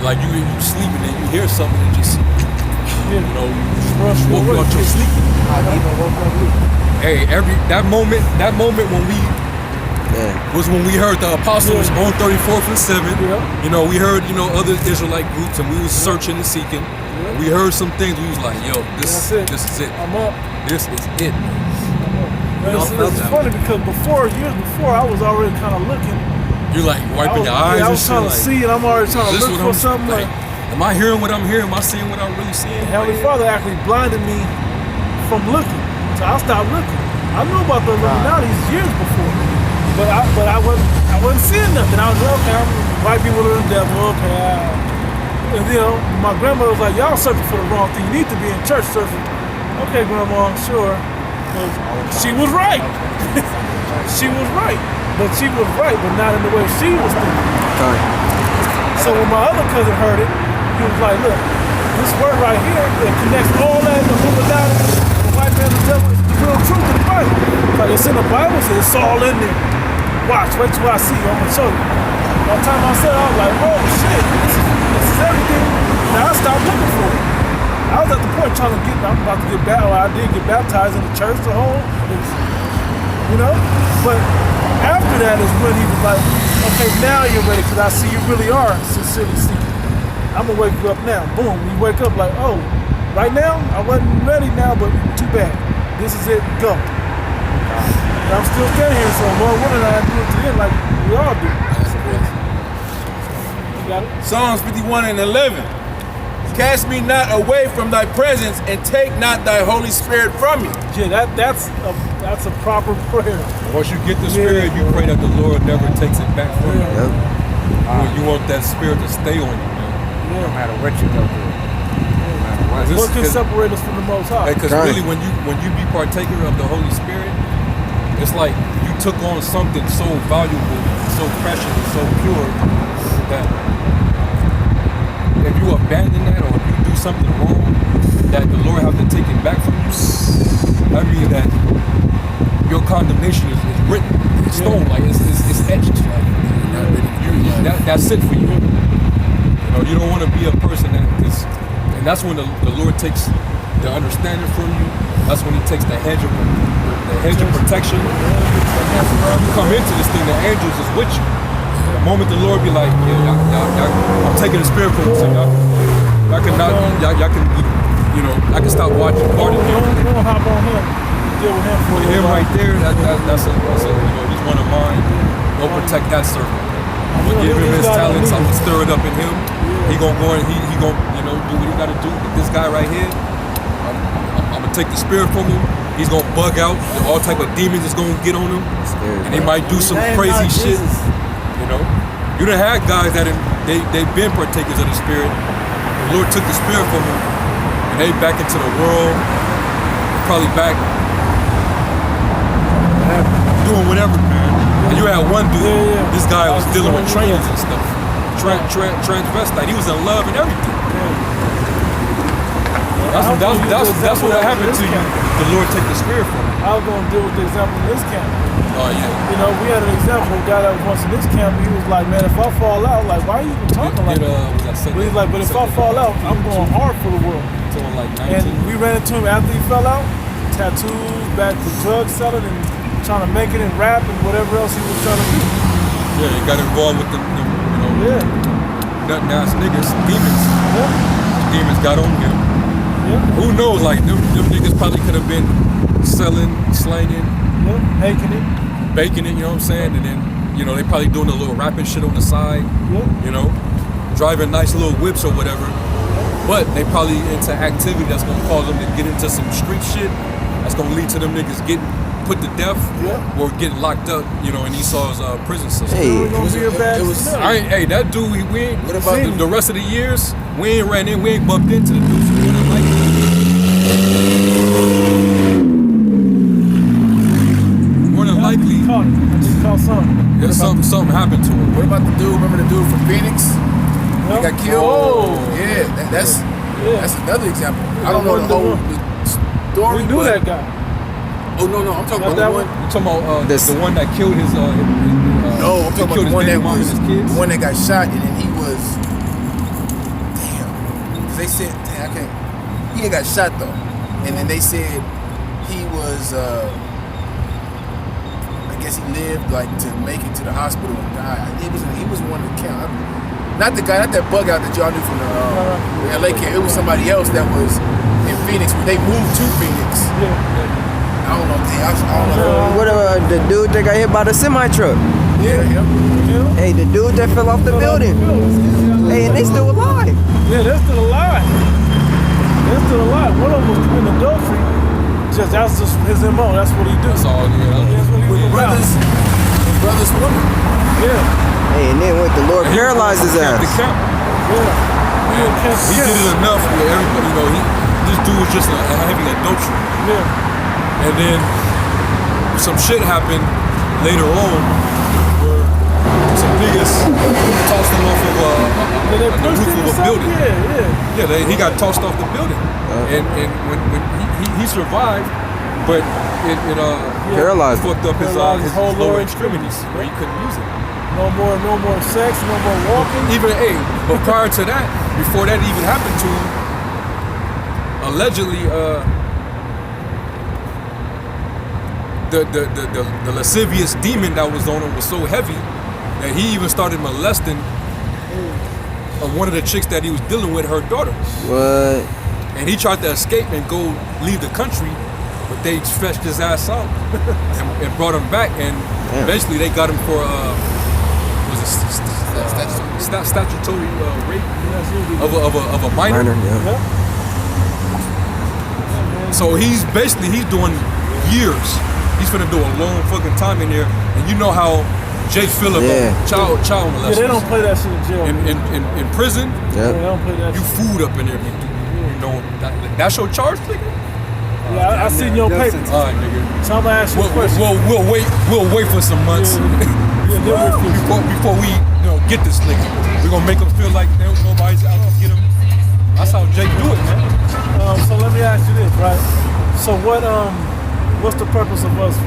Like you sleeping and you hear something and just you woke up from sleep. Hey, that moment when we was when we heard the apostles on 34th and 7th. We heard other Israelite groups and we was searching and seeking. And we heard some things. We was like, yo, this is it. I'm up. This is it. It's funny because years before, I was already kind of looking. You're like wiping your eyes. I was trying to see, and I'm already trying to look for something. Like, am I hearing what I'm hearing? Am I seeing what I'm really seeing? Heavenly Father actually blinded me from looking, so I stopped looking. I knew about the Illuminati years before, but I wasn't seeing nothing. I was okay. White people are the devil. Okay, and my grandmother was like, "Y'all searching for the wrong thing. You need to be in church searching." Okay, Grandma, sure. She was right. She was right. But she was right, but not in the way she was thinking. So when my other cousin heard it, he was like, look, this word right here, it connects all that, the Illuminati, the white man, the devil, it's the real truth in the Bible. Like it's in the Bible, so it's all in there. Watch, wait till I see you, I'm gonna show you. By the time I said it, I was like, oh shit, this is everything. Now I stopped looking for it. I was at the point trying to I'm about to get baptized. I did get baptized in the church, the whole, but after that is when he was like, okay, now you're ready because I see you really are sincerely seeking. I'm going to wake you up now. Boom. We wake up like, oh, right now? I wasn't ready now, but too bad. This is it. Go. And I'm still standing here, so Lord willing, I do it to him like we all do. You got it? Psalms 51 and 11. Cast me not away from thy presence and take not thy Holy Spirit from me. Yeah, that's a proper prayer. Once you get the Spirit, you pray that the Lord never takes it back from you. You want that Spirit to stay on you, man. No matter what you go through. What can separate us from the Most High? Because really, when you be partaker of the Holy Spirit, it's like you took on something so valuable, so precious, and so pure that if you abandon that or if you do something wrong, that the Lord have to take it back from you. I mean that your condemnation is written in stone, like it's etched. Like, that's it for you. You don't want to be a person that is, and that's when the Lord takes the understanding from you. That's when He takes the hedge of protection. You come into this thing, the angels is with you. The moment the Lord be like, y'all, I'm taking the Spirit from you, so y'all can, I can stop watching part of you. Don't hop on him. Deal with him for him right there. That's he's one of mine. Go protect that servant. I'm gonna give him his talents. I'm gonna stir it up in him. He gonna go and he gonna do what he gotta do. But this guy right here, I'm gonna take the Spirit from him. He's gonna bug out. All type of demons is gonna get on him, and they might do some crazy shit. You done had guys that they've been partakers of the Spirit. The Lord took the Spirit from them, and they back into the world, probably back doing whatever, man. And you had one dude, this guy was dealing with trainers and stuff. Transvestite. He was in love and everything. That's what happened to you. The Lord take the Spirit from you. I was going to deal with the example in this camp. Oh, yeah. You know, we had an example of a guy that was once in this camp. He was like, man, if I fall out, like, why are you even talking like that? But he's like, but if I fall out, I'm going hard for the world. And we ran into him after he fell out, tattoos, back to drug selling and trying to make it in rap and whatever else he was trying to do. Yeah, he got involved with them nut-ass niggas, demons. Yeah. Demons got on him. Yeah. Who knows, like, them niggas probably could have been selling, slanging, baking it, you know what I'm saying? And then, you know, they probably doing a little rapping shit on the side, you know, driving nice little whips or whatever. But they probably into activity that's gonna cause them to get into some street shit that's gonna lead to them niggas getting put to death or getting locked up, you know, in Esau's prison system. Hey, that dude, we ain't, what about the rest of the years, we ain't ran in, we ain't bumped into the dude, so we ain't like more than likely, something happened to him. What about the dude, remember the dude from Phoenix? He got killed? Oh. Yeah, that's another example. I don't know the whole story. We knew that guy. Oh, no, I'm talking about the one. You talking about the one that killed his no, I'm talking about the one that was the one that got shot, and then he was. Damn. Cause they said, I can't. He got shot though, and then they said he was. I guess he lived like to make it to the hospital and die. He was one of the count. Not the guy, not that bug out that y'all knew from the LA camp. It was somebody else that was in Phoenix. They moved to Phoenix. Yeah. I don't know. What the dude that got hit by the semi truck? Yeah, him. Hey, the dude that fell off the building. Hey, and they still alive. Yeah, they're still alive. They're still alive. One of them was committing adultery. That's just his MO. That's what he do. That's all. That's what he was about. Brothers, women. Yeah. Hey, and then what? The Lord paralyzed his ass. The camp. Yeah. He did it enough where everybody, you know, this dude was just a heavy adultery. Yeah. And then some shit happened later on where some niggas tossed him off of the roof of a building. Yeah, he got tossed off the building. And when he survived, but it paralyzed, fucked up his lower extremities where he couldn't use it. No more sex, no more walking. But prior to that, before that even happened to him, allegedly, the lascivious demon that was on him was so heavy that he even started molesting one of the chicks that he was dealing with, her daughter. What? And he tried to escape and go leave the country, but they fetched his ass out and brought him back, and eventually they got him for statutory rape of a minor. So he's doing years. He's finna do a long fucking time in there, and you know how Jay feel about child molestation. Yeah, they don't play that shit in jail. In prison, they don't play that you shit. food up in there. You know that's your charge, nigga. Yeah, I seen your paper. All right, nigga. So I'm gonna ask you a question. We'll wait for some months before we get this nigga. We're gonna make him feel like nobody's out to get him. That's how Jake do it, man. So let me ask you this, right? So what's the purpose of us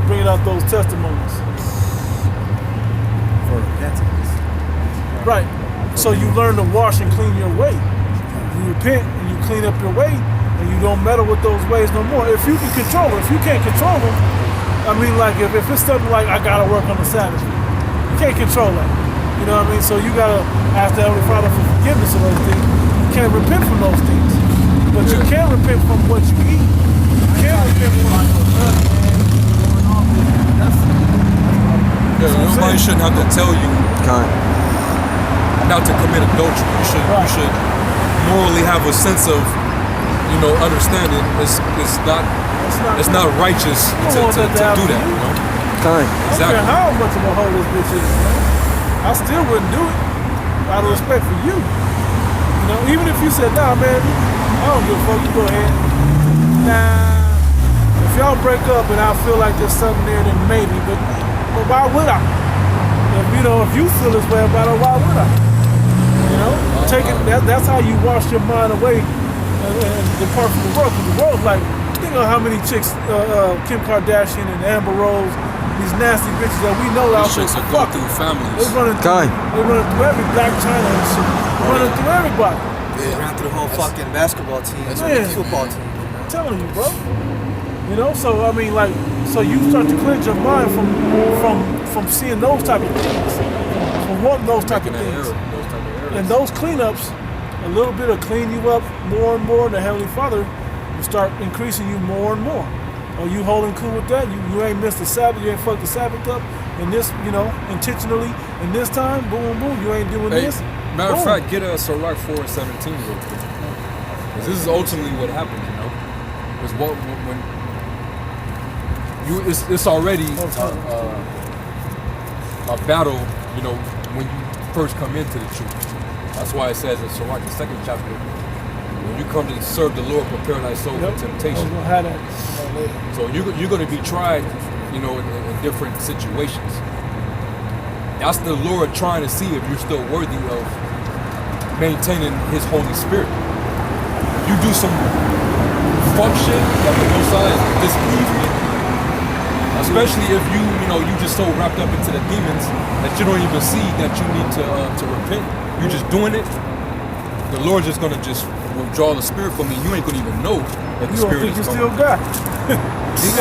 bringing out those testimonies? For repentance. Right. So you learn to wash and clean your way. You repent and you clean up your way, and you don't meddle with those ways no more. If you can control them, if you can't control them, I mean, like if it's something like I gotta work on the Sabbath, you can't control that. You know what I mean? So you gotta ask the Heavenly Father for forgiveness of those things. You can't repent from those things, but you can repent from what you eat. Nobody shouldn't have to tell you not to commit adultery. You should morally have a sense of, understanding. It's not righteous to do that. Exactly. I don't care how much of a hoe this bitch is, man. I still wouldn't do it out of respect for you. You know, even if you said, nah, man, I don't give a fuck, you go ahead. Nah, if y'all break up and I feel like there's something there, then maybe, but why would I? If you feel this way about it, why would I? You know, that's how you wash your mind away and depart from the world. Because the world's like, think of how many chicks, Kim Kardashian and Amber Rose, these nasty bitches that we know out there. These chicks are going through families. They're running through every Black China and shit. Running through everybody. They ran through the whole fucking basketball team, football team. I'm telling you, bro. You know, so I mean, like, so you start to cleanse your mind from seeing those type of things, from wanting those type of things. And those cleanups, a little bit of clean you up more and more. The Heavenly Father will start increasing you more and more. Are you holding cool with that? You ain't missed the Sabbath. You ain't fucked the Sabbath up. And this, intentionally. And this time, boom, boom, you ain't doing this. Matter of fact, get us Sirach 4:17 real quick. Because this is ultimately what happens, you know. Because it's already a battle, you know, when you first come into the truth. That's why it says in Sirach, the 2nd chapter, when you come to serve the Lord, prepare thy soul for temptation. So you're going to be tried, you know, in different situations. That's the Lord trying to see if you're still worthy of maintaining His Holy Spirit. You do some fuck shit that the Most High is displeased with, especially if you just so wrapped up into the demons that you don't even see that you need to repent. You're just doing it. The Lord's just gonna just withdraw the Spirit from you. You ain't gonna even know that the Spirit is coming. You still got it. There's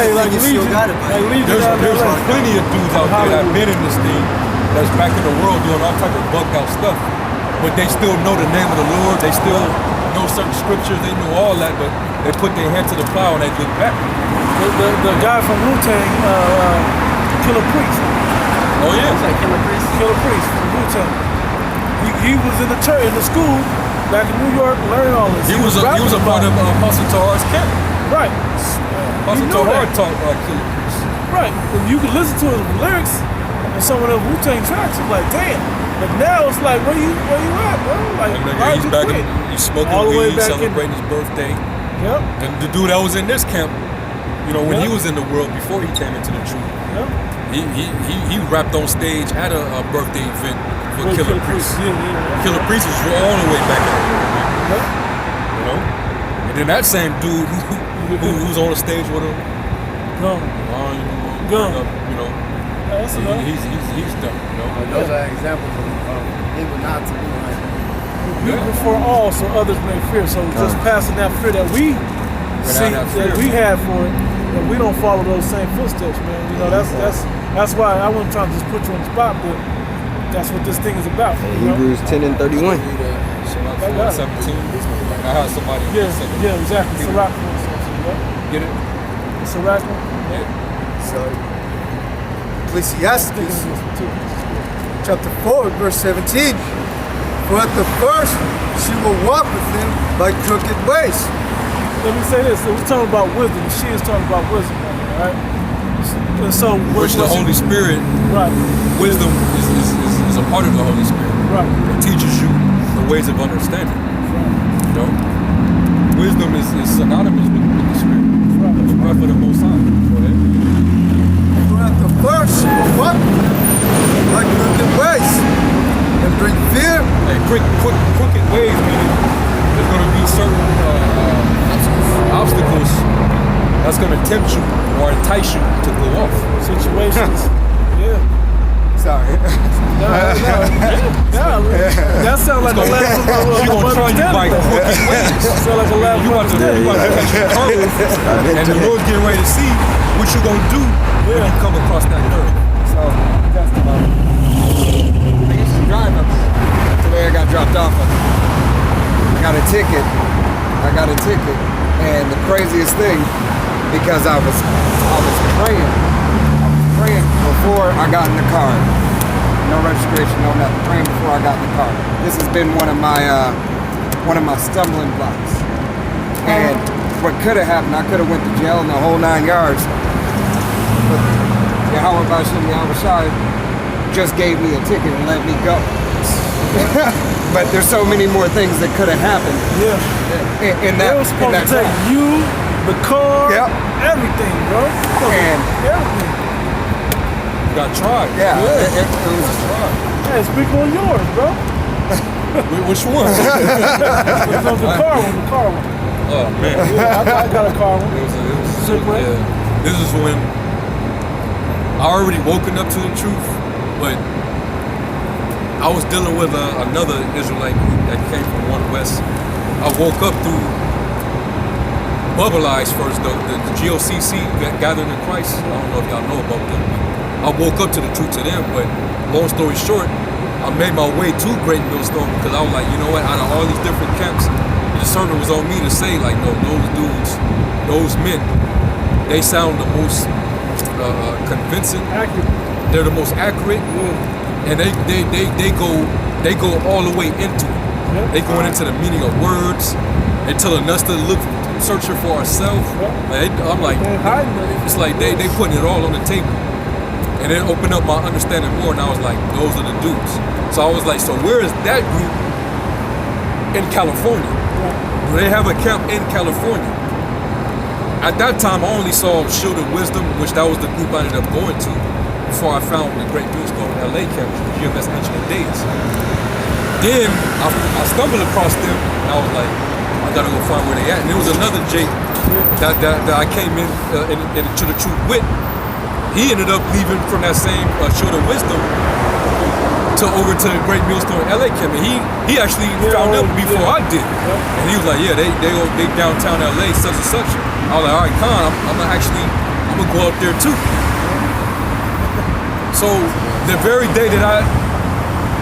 plenty of dudes out there that have been in this thing, that's back in the world doing all type of bugged out stuff, but they still know the name of the Lord. They still know certain scriptures. They know all that, but they put their hand to the plow and they look back. The guy from Wu-Tang, Killer Priest. Oh yeah, Killer Priest from Wu-Tang. He was in the church, in the school back in New York, learning all this. He was a part of Apostle Tahar's camp. Right. Apostle Tahar taught Killer Priest. Right. And you can listen to his lyrics and some of the Wu-Tang tracks. It's like, damn. But now it's like, where you at, bro? Like, he's back he's smoking weed, celebrating his birthday. Yep. And the dude that was in this camp, you know, when he was in the world before he came into the truth, he rapped on stage at a birthday event for Killer Priest. Killer Priest was all the way back in the world, you know. And then that same dude who's on the stage with him, you know. He's done, you know. Those are examples of people not to be like. You before all, so others may fear. So just passing that fear that we see, that we have for it, that we don't follow those same footsteps, man. You know, that's why I wasn't trying to just put you on the spot, but that's what this thing is about. Hebrews 10:31. 17. I had somebody. Yeah, exactly. Sirach. Get it? Sirach. So, Ecclesiastes chapter 4, verse 17. For at the first she will walk with him by crooked ways. Let me say this. So we're talking about wisdom. She is talking about wisdom, right? And so, which the Holy Spirit, right? Wisdom is a part of the Holy Spirit. Right. It teaches you the ways of understanding. Right. You know, wisdom is synonymous with the Spirit. Right. The breath of the Most High. Go ahead. For at the first she will walk by crooked ways and bring fear. Like crooked ways, meaning there's going to be certain obstacles that's going to tempt you or entice you to go off. Situations. Yeah. Sorry. No. That sounds like a laugh from She's going to try you by crooked ways. Sound like a laugh you about to catch your curve, and the Lord's getting ready to see what you're going to do when you come across that curve. So, that's the moment. I used to drive up today. I got dropped off. I got a ticket, and the craziest thing, because I was praying before I got in the car. No registration, no nothing. Praying before I got in the car. This has been one of my stumbling blocks. And what could have happened, I could have went to jail in the whole 9 yards. But Yahweh Bashim, Yahweh Shai, just gave me a ticket and let me go. But there's so many more things that could have happened. Yeah. In that, they were supposed to take you, the car, everything, bro. And everything. You got tried. Yeah. It was tried. Hey, speak on yours, bro. Which one? The car one. Oh man. Yeah, I got a car one. This is when I already woken up to the truth, but I was dealing with another Israelite group that came from One West. I woke up through Bubble Eyes first, the GOCC, Gathering in Christ. I don't know if y'all know about them. I woke up to the truth to them, but long story short, I made my way to Great Millstone because I was like, you know what, out of all these different camps, the discernment was on me to say, like, no, those dudes, those men, they sound the most convincing. Accurate. They're the most accurate. And they go all the way into it. They going into the meaning of words. They telling us to look, searching for ourselves. I'm like, it's like they putting it all on the table. And it opened up my understanding more, and I was like, those are the dudes. So I was like, so where is that group in California? Do they have a camp in California? At that time, I only saw Shield of Wisdom, which that was the group I ended up going to before I found the Great Millstone LA camp, GMS Ancient Days. Then I stumbled across them, and I was like, I gotta go find where they at. And there was another Jake that I came into the truth with. He ended up leaving from that same Shield of Wisdom over to the Great Millstone LA camp. And he actually found out before I did. And he was like, yeah, they downtown LA, such and such. I was like, all right, Khan, I'm gonna go out there too. So the very day that I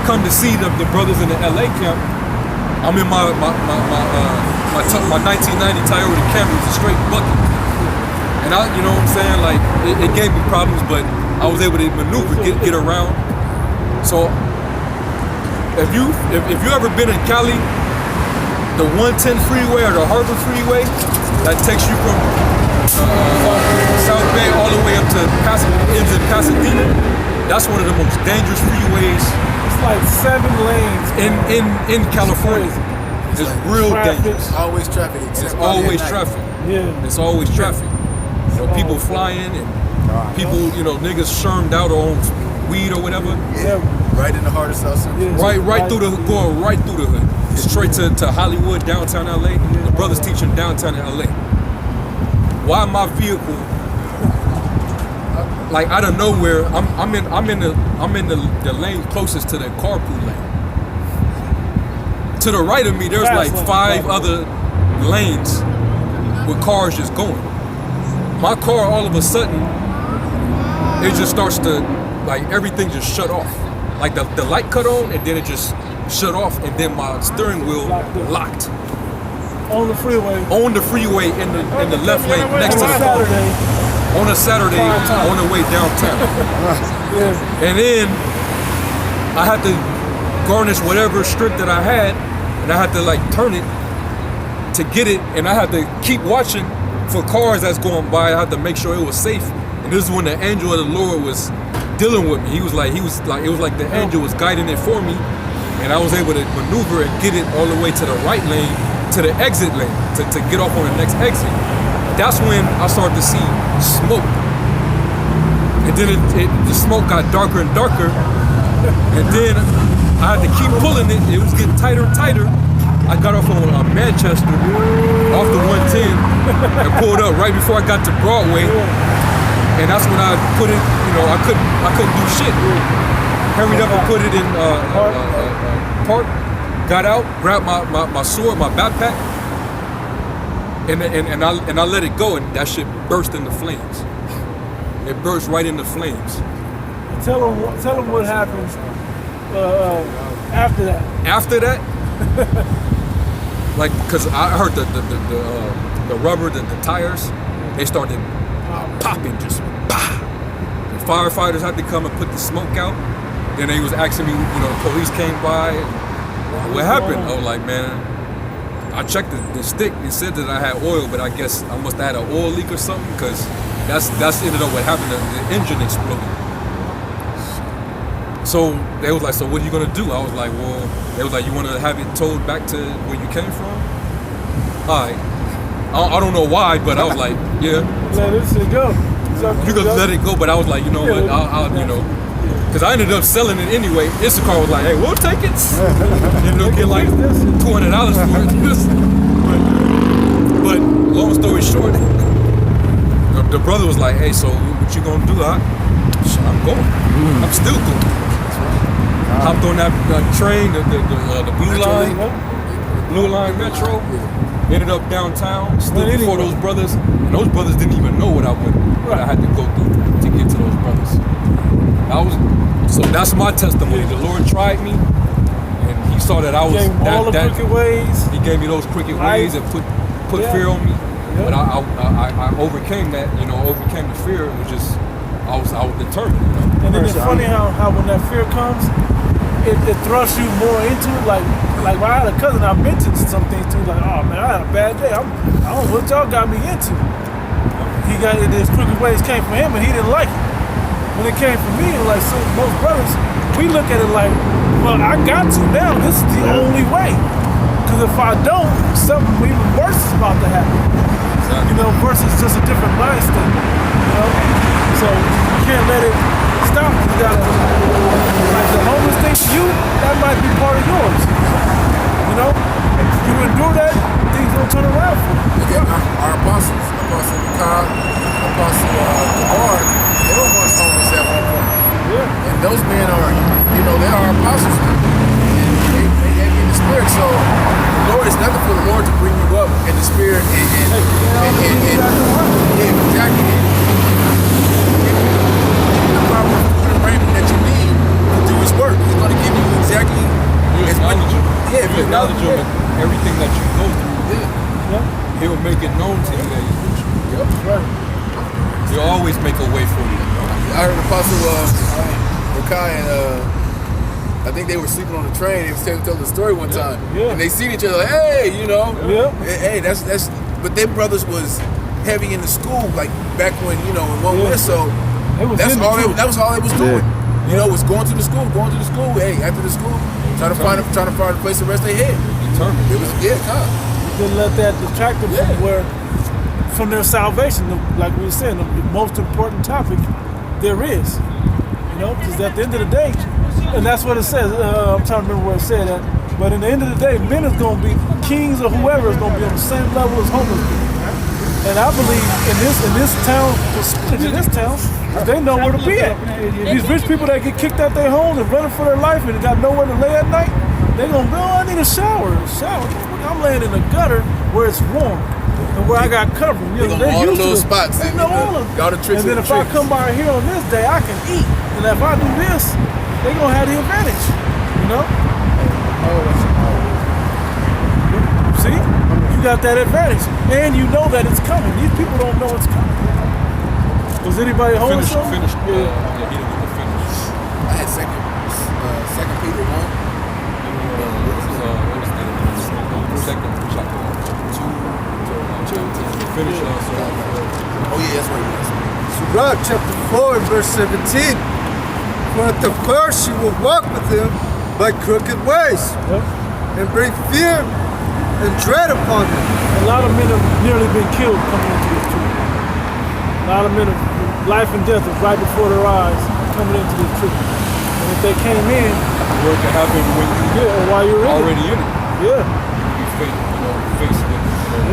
come to see the brothers in the LA camp, I'm in my 1990 Toyota Camry, it's a straight bucket. And you know what I'm saying, like, it gave me problems, but I was able to maneuver, get around. So if you ever been in Cali, the 110 freeway or the Harbor Freeway that takes you from South Bay all the way up to Pasadena, that's one of the most dangerous freeways. It's like 7 lanes in California. It's real dangerous. Always traffic. It's always traffic. Yeah. It's always traffic. You know, people flying and people, you know, niggas shermed out on weed or whatever. Yeah. Right in the heart of South Central. Right through the hood, going right through the hood. Straight to Hollywood, downtown LA. The brothers teaching downtown LA. Why my vehicle, like out of nowhere, I'm in the lane closest to the carpool lane. To the right of me, there's like 5 other lanes with cars just going. My car, all of a sudden, it just starts to, like, everything just shut off. Like the light cut on and then it just shut off, and then my steering wheel locked. On the freeway. On the freeway in the left lane next to the car. On a Saturday on the way downtown. And then I had to garnish whatever strip that I had, and I had to like turn it to get it, and I had to keep watching for cars that's going by. I had to make sure it was safe. And this is when the angel of the Lord was dealing with me. It was like the angel was guiding it for me, and I was able to maneuver and get it all the way to the right lane, to the exit lane, to get off on the next exit. That's when I started to see smoke. And then the smoke got darker and darker. And then I had to keep pulling it. It was getting tighter and tighter. I got off on Manchester, off the 110, and pulled up right before I got to Broadway. And that's when I put it, you know, I couldn't do shit. Hurried up and put it in park, got out, grabbed my sword, my backpack, and I let it go, and that shit burst into flames. It burst right into flames. Tell them what happens after that. After that, like, cause I heard the rubber, the tires, they started popping, just pah. The firefighters had to come and put the smoke out. Then they was asking me, you know, the police came by. What happened? I was like, man, I checked the stick. It said that I had oil, but I guess I must have had an oil leak or something, because that's ended up what happened. The engine exploded. So they was like, so what are you gonna do? I was like, well, they was like, you wanna have it towed back to where you came from? All right. I don't know why, but I was like, yeah. Let it go. You could let it go, but I was like, you know what? I'll you know, because I ended up selling it anyway. Instacart was like, hey, we'll take it. Ended up getting like $200 for it. But long story short, the brother was like, hey, so what you gonna do? I'm going. I'm still going. Hopped on that train, the Blue Line Metro. Ended up downtown, stood before those brothers, and those brothers didn't even know what I had to go through to get to those brothers. So that's my testimony. The Lord tried me, and He saw that I was crooked ways. He gave me those crooked ways and put fear on me. But I overcame that. You know, overcame the fear. It was just I was determined. You know? And then it's funny how when that fear comes, it thrusts you more into it. Like I had a cousin, I mentioned some things to, like, oh man, I had a bad day. I don't know what y'all got me into. His crooked ways came from him, and he didn't like it. When it came from me, like most brothers, we look at it like, well, I got to now. This is the only way. Because if I don't, something even worse is about to happen. You know, versus just a different mind state. You know, so you can't let it stop. You gotta, like the homeless thing for you, that might be part of yours. You know, you endure that, things will turn around for you. Again, our apostles, Apostle Mikal, Apostle Gabar, they were once homeless at one point. Yeah. And those men are, you know, they are apostles now. And they gave me the Spirit. So the Lord, it's nothing for the Lord to bring you up in the Spirit and exactly. The proper arrangement that you need to do His work. He's going to give you exactly. You acknowledge Him, everything that you go through. He'll make it known to you that He's with you. Right. He'll always make a way for you. I heard Apostle Makai and I think they were sleeping on the train. They was telling the story one time, and they seen each other. Like, hey, you know, hey, that's. But them brothers was heavy in the school, like back when in One West. So that was all they was doing. You know, was going to the school. Hey, after the school, trying to find a place to rest their head. Determined. It was You didn't let that distract them from their salvation. Like we were saying, the most important topic there is. You know, because at the end of the day, and that's what it says. I'm trying to remember where it said that. But in the end of the day, men is going to be, kings or whoever is going to be on the same level as homeless people. And I believe in this town, they know where to be at. These rich people that get kicked out their homes and running for their life and got nowhere to lay at night, they're going to go, I need a shower. I'm laying in the gutter where it's warm and where I got cover. They know all the little spots. They know all of them. All the tricks. And then if I come by here on this day, I can eat. And if I do this, they're going to have the advantage. You know? See? You got that advantage. And you know that it's coming. These people don't know it's coming. Was anybody homeless? Finish. He didn't get to finish. I had second Peter 1. Second chapter 2. Finish. Oh yeah, that's what it was. Surah chapter 4 verse 17. For at the first you will walk with him by crooked ways and bring fear and dread upon them. A lot of men have nearly been killed coming into this truth. A lot of men, life and death is right before their eyes coming into this truth. And if they came in, what can happen when you while you're already in it. Yeah. Face it.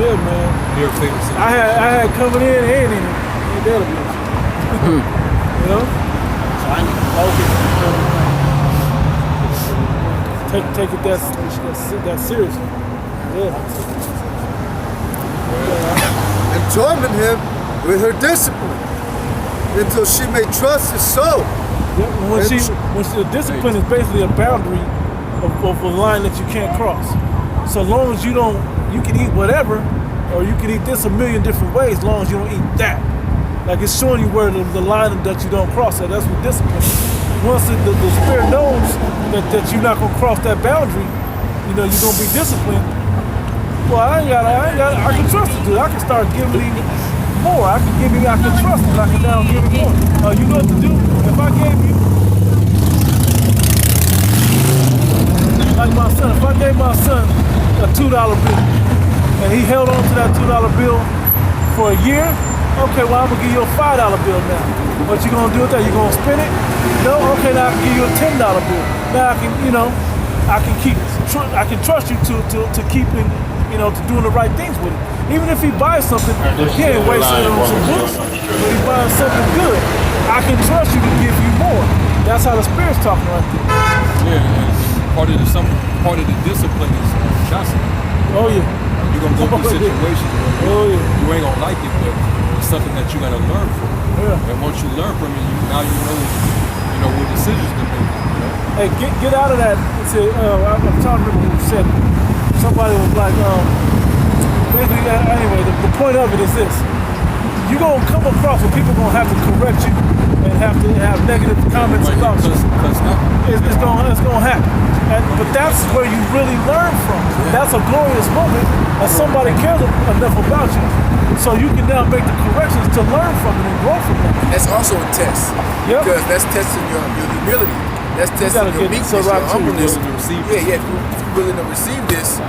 Yeah, man. Near famous. I had coming in and in it. That'll be it. You know? So I need to take it that seriously. And torment him with her discipline until she may trust his soul. When the discipline is basically a boundary of a line that you can't cross. So long as you can eat whatever, or you can eat this a million different ways, as long as you don't eat that. Like it's showing you where the line that you don't cross. So that's what discipline is. Once the spirit knows that you're not gonna cross that boundary, you're gonna be disciplined. Well, I can trust it, dude. I can start giving him more. I can trust it. I can now give him more. You know what to do? If I gave you like my son, if I gave my son a $2 bill and he held on to that $2 bill for a year, okay, well, I'm gonna give you a $5 bill now. What you gonna do with that? You gonna spend it? No? Okay, now I can give you a $10 bill. Now I can, I can I can trust you to keeping, to doing the right things with it. Even if he buys something, he ain't wasting it on some books, but he buys something good. I can trust you to give you more. That's how the Spirit's talking right there. Yeah, and part of the discipline is chastity. Oh yeah. You're gonna go through situations where you ain't gonna like it, but it's something that you gotta learn from. Yeah. And once you learn from it, now you know what decisions to make. Hey, get out of that. I'm trying to remember who said it. Somebody was like, basically, anyway, the point of it is this. You're going to come across where people are going to have to correct you and have to have negative comments about you. It's going to happen. But that's where you really learn from. That's a glorious moment that somebody cares enough about you so you can now make the corrections to learn from it and grow from it. And that's also a test. Yep. Because that's testing your humility. That's testing your meekness, your humbleness. If you're willing to receive this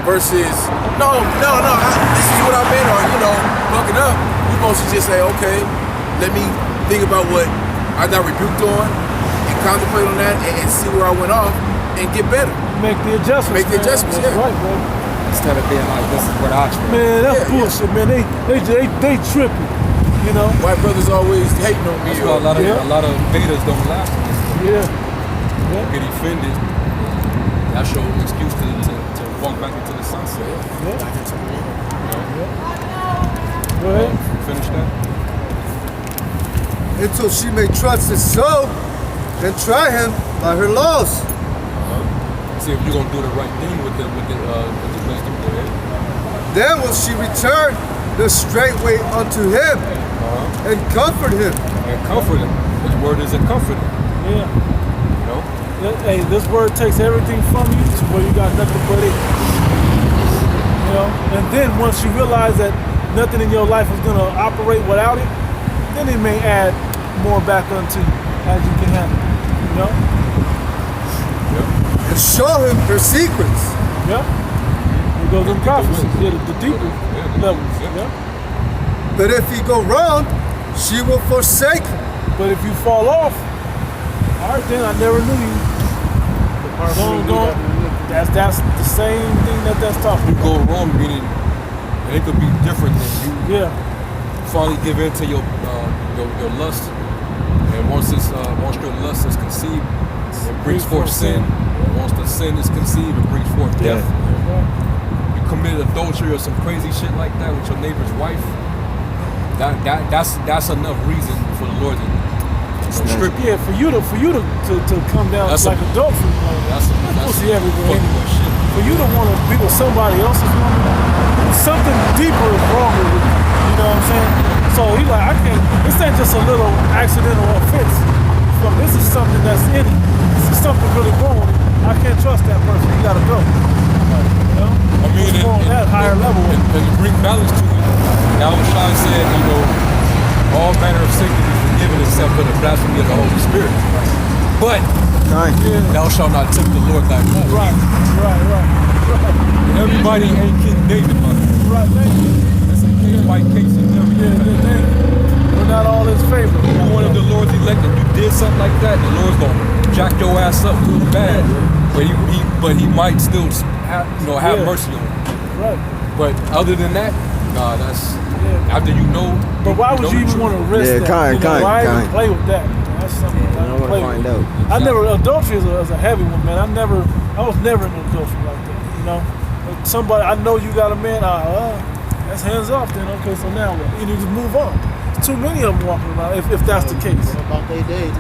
versus, no, this is what I've been, or, bucking up. You're supposed to just say, okay, let me think about what I got rebuked on and contemplate on that and see where I went off and get better. Make the adjustments. That's right, bro. Instead of being like, this is what I tried. Man, that's bullshit, man. They tripping, White brothers always hating on me. That's why a lot of betas don't last. Yeah. Get offended. That's your excuse to walk back into the sunset. Go ahead. Finish that. Until she may trust his soul and try him by her laws. See if you're gonna do the right thing with the wisdom. Go ahead. Then will she return the straight way unto him and comfort him. And comfort him. His word is a comforter. Yeah. Hey, this word takes everything from you to where you got nothing but it. And then once you realize that nothing in your life is gonna operate without it, then it may add more back unto you as you can handle. And show him her secrets. It goes in prophecy. The deeper levels. But if he go wrong, she will forsake him. But if you fall off, all right, then I never knew you. That's the same thing that's talking You about. go wrong, meaning it could be different than you. Finally give in to your lust, and once your lust is conceived, it brings forth sin. And once the sin is conceived, it brings forth death. You commit adultery or some crazy shit like that with your neighbor's wife. That's enough reason for the Lord to strip you. Yeah, for you to come down like adultery. That's pussy everywhere. Shit. For you to want to be with somebody else's woman, something deeper is wrong with it. You know what I'm saying? So he's like, I can't. This ain't just a little accidental offense. So this is something that's in it. This is something really wrong with it. I can't trust that person. You gotta go. I mean, on that higher level. And to bring balance to it, now Shai said, all manner of sickness is forgiven except for the blasphemy of the Holy Spirit. But thou shalt not tempt the Lord thy God. Right. And everybody ain't King David, man. Right, thank you. That's a case-by-case scenario. We're not all in favor. You're one of the Lord's elect and you did something like that, the Lord's gonna jack your ass up real bad. But he might still have mercy on you. Right. But other than that, nah, that's after you know. But why would you even want to risk that? Why even play with that? That's something I don't want to find out. I never adultery is a heavy one, man. I was never in adultery like that. But somebody I know you got a man. That's hands off then. Okay, so now what? You need to move on. There's too many of them walking around. If that's the case. What about they day?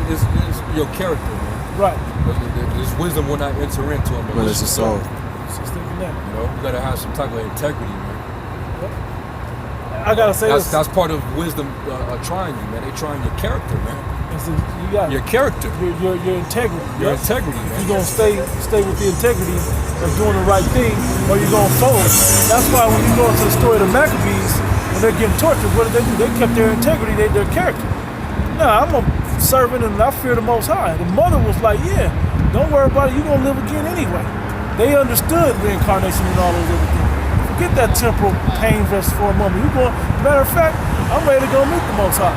It's your character, man. Right. This wisdom will not enter into him. But it's a soul. You gotta have some type of integrity, man. I gotta say that's part of wisdom trying you, man. They trying your character, man. You got your character. Your integrity. Your integrity, man. You're gonna stay with the integrity of doing the right thing, or you're gonna fold. That's why when you go into the story of the Maccabees, when they're getting tortured, what did they do? They kept their integrity, their character. Nah, I'm a servant and I fear the Most High. The mother was like, yeah, don't worry about it. You're gonna live again anyway. They understood reincarnation and all those other things. Forget that temporal pain just for a moment. You going? Matter of fact, I'm ready to go meet the Most High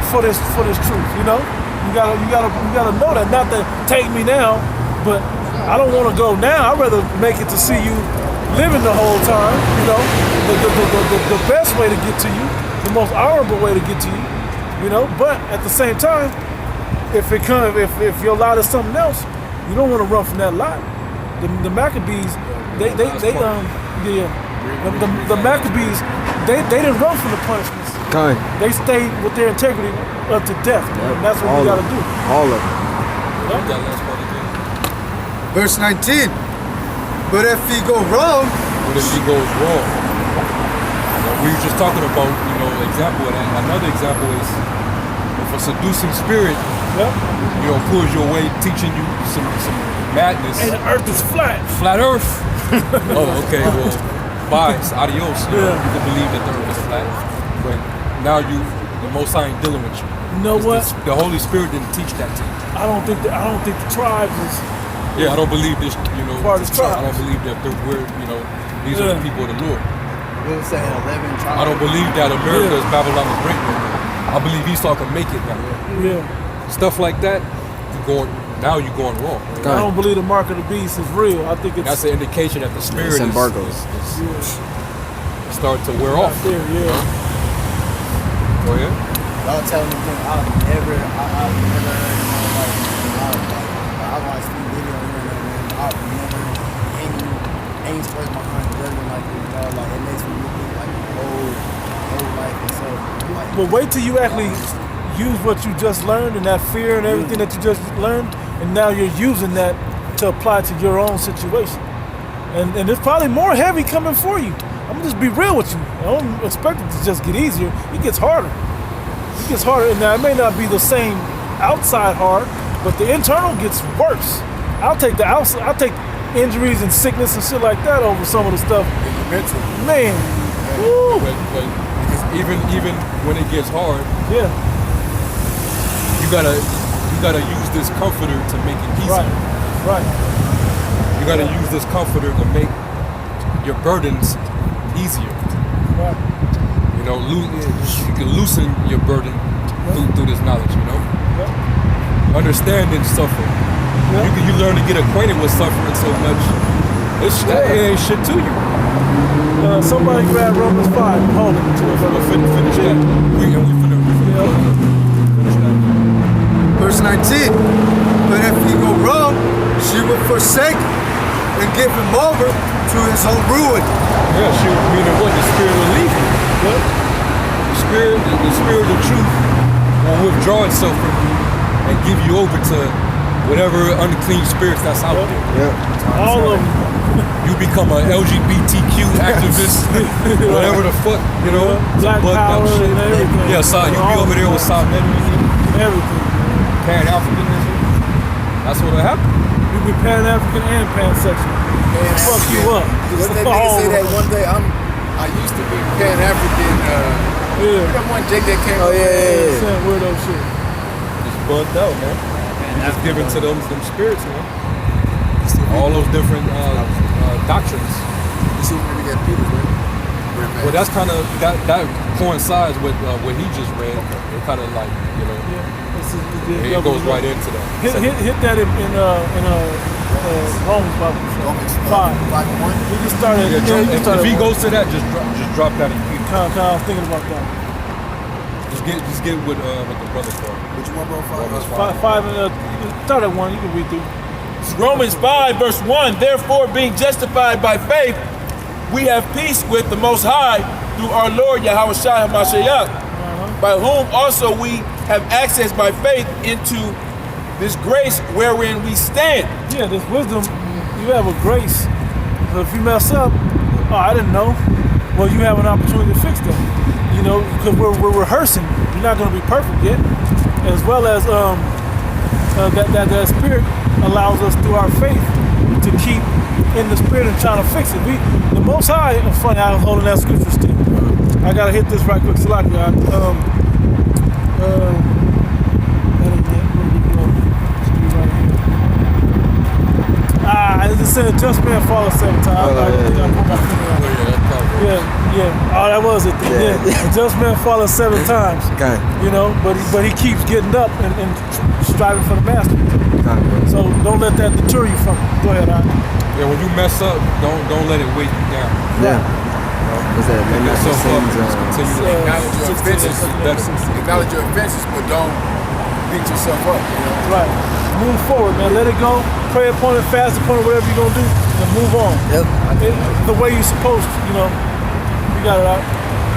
for this truth. You know, you gotta know that. Not that take me now, but I don't want to go now. I'd rather make it to see you living the whole time. You know, the best way to get to you, the most honorable way to get to you. You know, but at the same time, if your lot is something else, you don't want to run from that lot. The Maccabees, the Maccabees, they didn't run from the punishments. Okay. They stayed with their integrity up to death. And that's what we got to do. All of it. Yep. Verse 19. But if he go wrong, But if he goes wrong, we were just talking about, example, and another example is if a seducing spirit, pulls your way, teaching you some madness. Hey, the earth is flat. Flat earth? Oh, okay, well, bye, adios. You can believe that the earth is flat, but now the Most High ain't dealing with you. You know what? The Holy Spirit didn't teach that to you. I don't think the tribes is. Yeah, I don't believe this. Part of the tribes. I don't believe that we're, these are the people of the Lord. We'll say 11 tribes. I don't believe that America is Babylon the Great. I believe Esau can make it now. Yeah. Stuff like that, you're going wrong. I don't believe the mark of the beast is real. I think that's an indication that the spirit is starting to wear off. There, Go ahead. Y'all telling me things I've never heard in my life. I watched the video on the internet, man. I've never any stories behind judging like this, like it makes me look like my whole life and so like. But wait till you actually use what you just learned and that fear and everything that you just learned, and now you're using that to apply to your own situation. And it's probably more heavy coming for you. I'm gonna just be real with you. I don't expect it to just get easier. It gets harder. It gets harder. And now it may not be the same outside hard, but the internal gets worse. I'll take the outside. I'll take injuries and sickness and shit like that over some of the stuff. Mental. Man. Woo. But even when it gets hard, you gotta use this comforter to make it easier. Right. You gotta use this comforter to make your burdens easier. Right. You can loosen your burden through this knowledge. Understanding suffering. You learn to get acquainted with suffering so much. It ain't shit to you. Somebody grab Romans 5 and hold it to us. Finish that. We finna finish that. Verse 19. But if he go wrong, she will forsake and give him over to his own ruin. Yeah, she meaning what? The spirit will leave you. The spirit of truth will withdraw itself from you and give you over to whatever unclean spirits that's out there. All of them. You become an LGBTQ activist, whatever the fuck, Black power and everything. Yeah, you be over there with Semitism, everything. Pan-Africanism. That's what'll happen. You be Pan-African and pansexual. Fuck you up. What they say that one day I used to be Pan-African. That one Jake that came. Oh yeah. Weirdo shit. Just bugged out, man. Just giving to them spirits, man. All those different doctrines. You see when we get Peter, right? Well, that's kind of that coincides with what he just read. It kind of like it goes right into that. Hit that in Romans 5. We just started. If he goes to that, just drop that in Peter. I was thinking about that. Just get with the brother part. Which one, bro? Five and start at 1. You can read through. Romans 5 verse 1, therefore being justified by faith, we have peace with the Most High through our Lord Yahweh Shai HaMashiach, by whom also we have access by faith into this grace wherein we stand. Yeah, this wisdom, you have a grace. So if you mess up, I didn't know, well, you have an opportunity to fix that. Because we're rehearsing. You're not going to be perfect yet. As well as that spirit allows us through our faith to keep in the spirit and trying to fix it. The Most High, it's funny, I was holding that scripture still. I gotta hit this right quick. Salaki, just man falls 7 times. Okay. You know, but he keeps getting up and striving for the master. So don't let that deter you from it. Go ahead, Al. Yeah, when you mess up, don't let it weight you down. Yeah. What's that? Pick yourself up. Continue to acknowledge your offenses, but don't beat yourself up. You know? Right. Move forward, man. Let it go. Pray upon it, fast upon it, whatever you're gonna do, and move on. Yep. The way you're supposed to, you know. You got it out.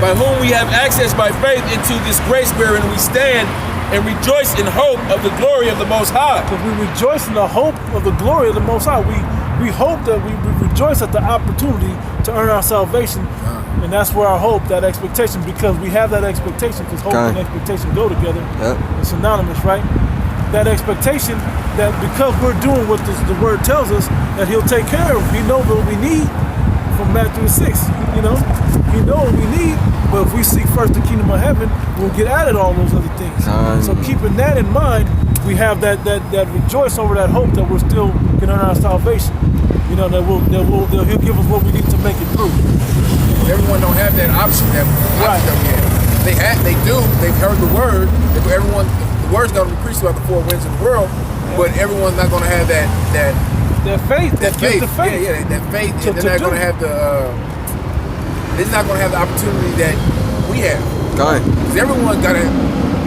By whom we have access by faith into this grace wherein we stand and rejoice in hope of the glory of the Most High. Because we rejoice in the hope of the glory of the Most High. We hope that we rejoice at the opportunity to earn our salvation. And that's where our hope, that expectation, because we have that expectation, because hope and expectation go together. Yep. It's synonymous, right? That expectation that because we're doing what the word tells us, that he'll take care of. He knows what we need from Matthew 6, you know? He knows what we need, but if we seek first the kingdom of heaven, we'll get added all those other things. So keeping that in mind, we have that rejoice over that hope that we're still can earn our salvation. You know, that he'll give us what we need to make it through. Everyone don't have that option that we have. They do. They've heard the word. Everyone, the word's going to be preached throughout the 4 winds of the world, but everyone's not going to have that faith. That faith. Yeah, that faith. And they're not going to have they're not going to have the opportunity that we have. Because everyone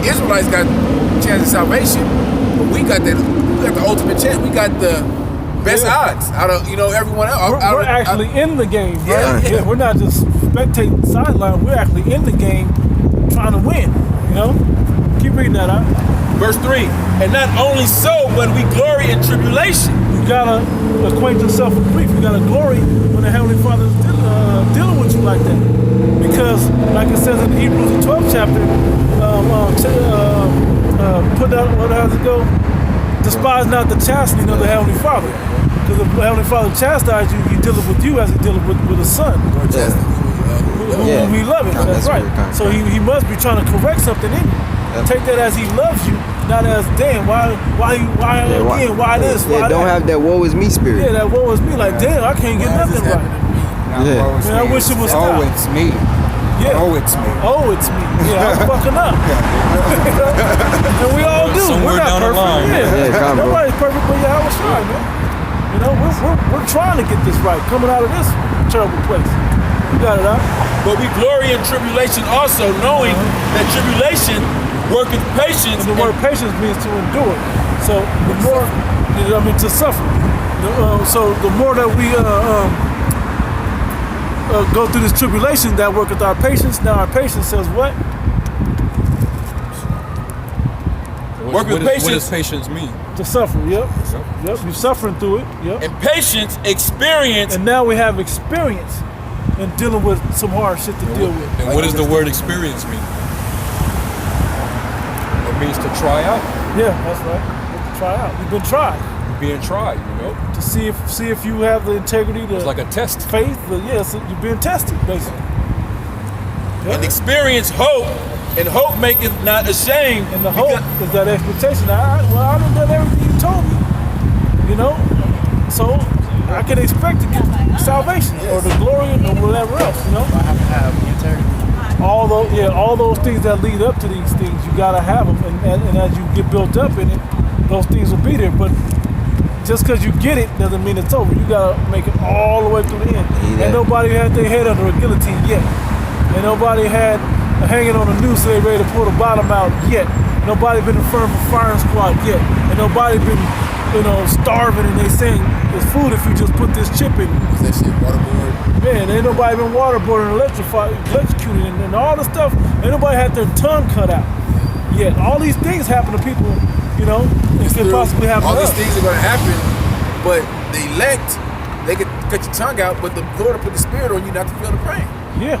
Israelites got a chance of salvation, but we got the ultimate chance. We got the best odds out of everyone else. We're actually in the game, right? Yeah, we're not just spectating the sideline. We're actually in the game, trying to win. You know, keep reading that out. Verse 3. And not only so, but we glory in tribulation. You gotta acquaint yourself with grief. You gotta glory when the Heavenly Father is dealing with you like that, because, like it says in Hebrews the 12th chapter, put out what has it go? Despise not the chastening of the Heavenly Father. Because if the Heavenly Father chastises you, He deals with you as He deals with a son. Whom He loves. That's right. So he must be trying to correct something in you. Take that as He loves you, not as damn. Why this? Why don't have that woe is me spirit. Yeah, that woe is me. Like damn, I can't get nothing right. Man, I wish it was stop. Oh, it's me. Yeah. Oh, it's me. Oh, it's me. Yeah, I'm fucking up. And we all do. We're not perfect. Nobody's perfect, but yeah, I was trying, man. You know, we're trying to get this right, coming out of this terrible place. You got it out. But we glory in tribulation also, knowing that tribulation worketh patience. And the word patience means to endure. So the more, to suffer. So the more that we go through this tribulation, that worketh our patience. Now our patience says what? Work with patience. What does patience mean? To suffer, yep. You're suffering through it, yep. And patience, experience. And now we have experience in dealing with some hard shit to deal with. And what does the word experience mean? It means to try out. Yeah, that's right. To try out. You've been tried. You're being tried, to see if you have the integrity. It's like a test. Faith. So you're being tested, basically. And experience hope. And hope maketh not ashamed. And the hope is that expectation. I done done everything you told me. You know? So I can expect to get salvation or the glory or whatever else, you know? I have to have integrity. All those things that lead up to these things, you gotta have them. And as you get built up in it, those things will be there. But just because you get it doesn't mean it's over. You gotta make it all the way through the end. Ain't nobody had their head under a guillotine yet. Ain't nobody had hanging on the noose so they ready to pull the bottom out yet. Nobody been in front of a firing squad yet. And nobody been, starving and they saying it's food if you just put this chip in. Is that shit waterboard? Man, ain't nobody been waterboarded and electrocuted and all the stuff. Ain't nobody had their tongue cut out yet. All these things happen to people, it could possibly happen to us. All these things are going to happen, but the elect, they could cut your tongue out, but the Lord will put the spirit on you not to feel the pain. Yeah.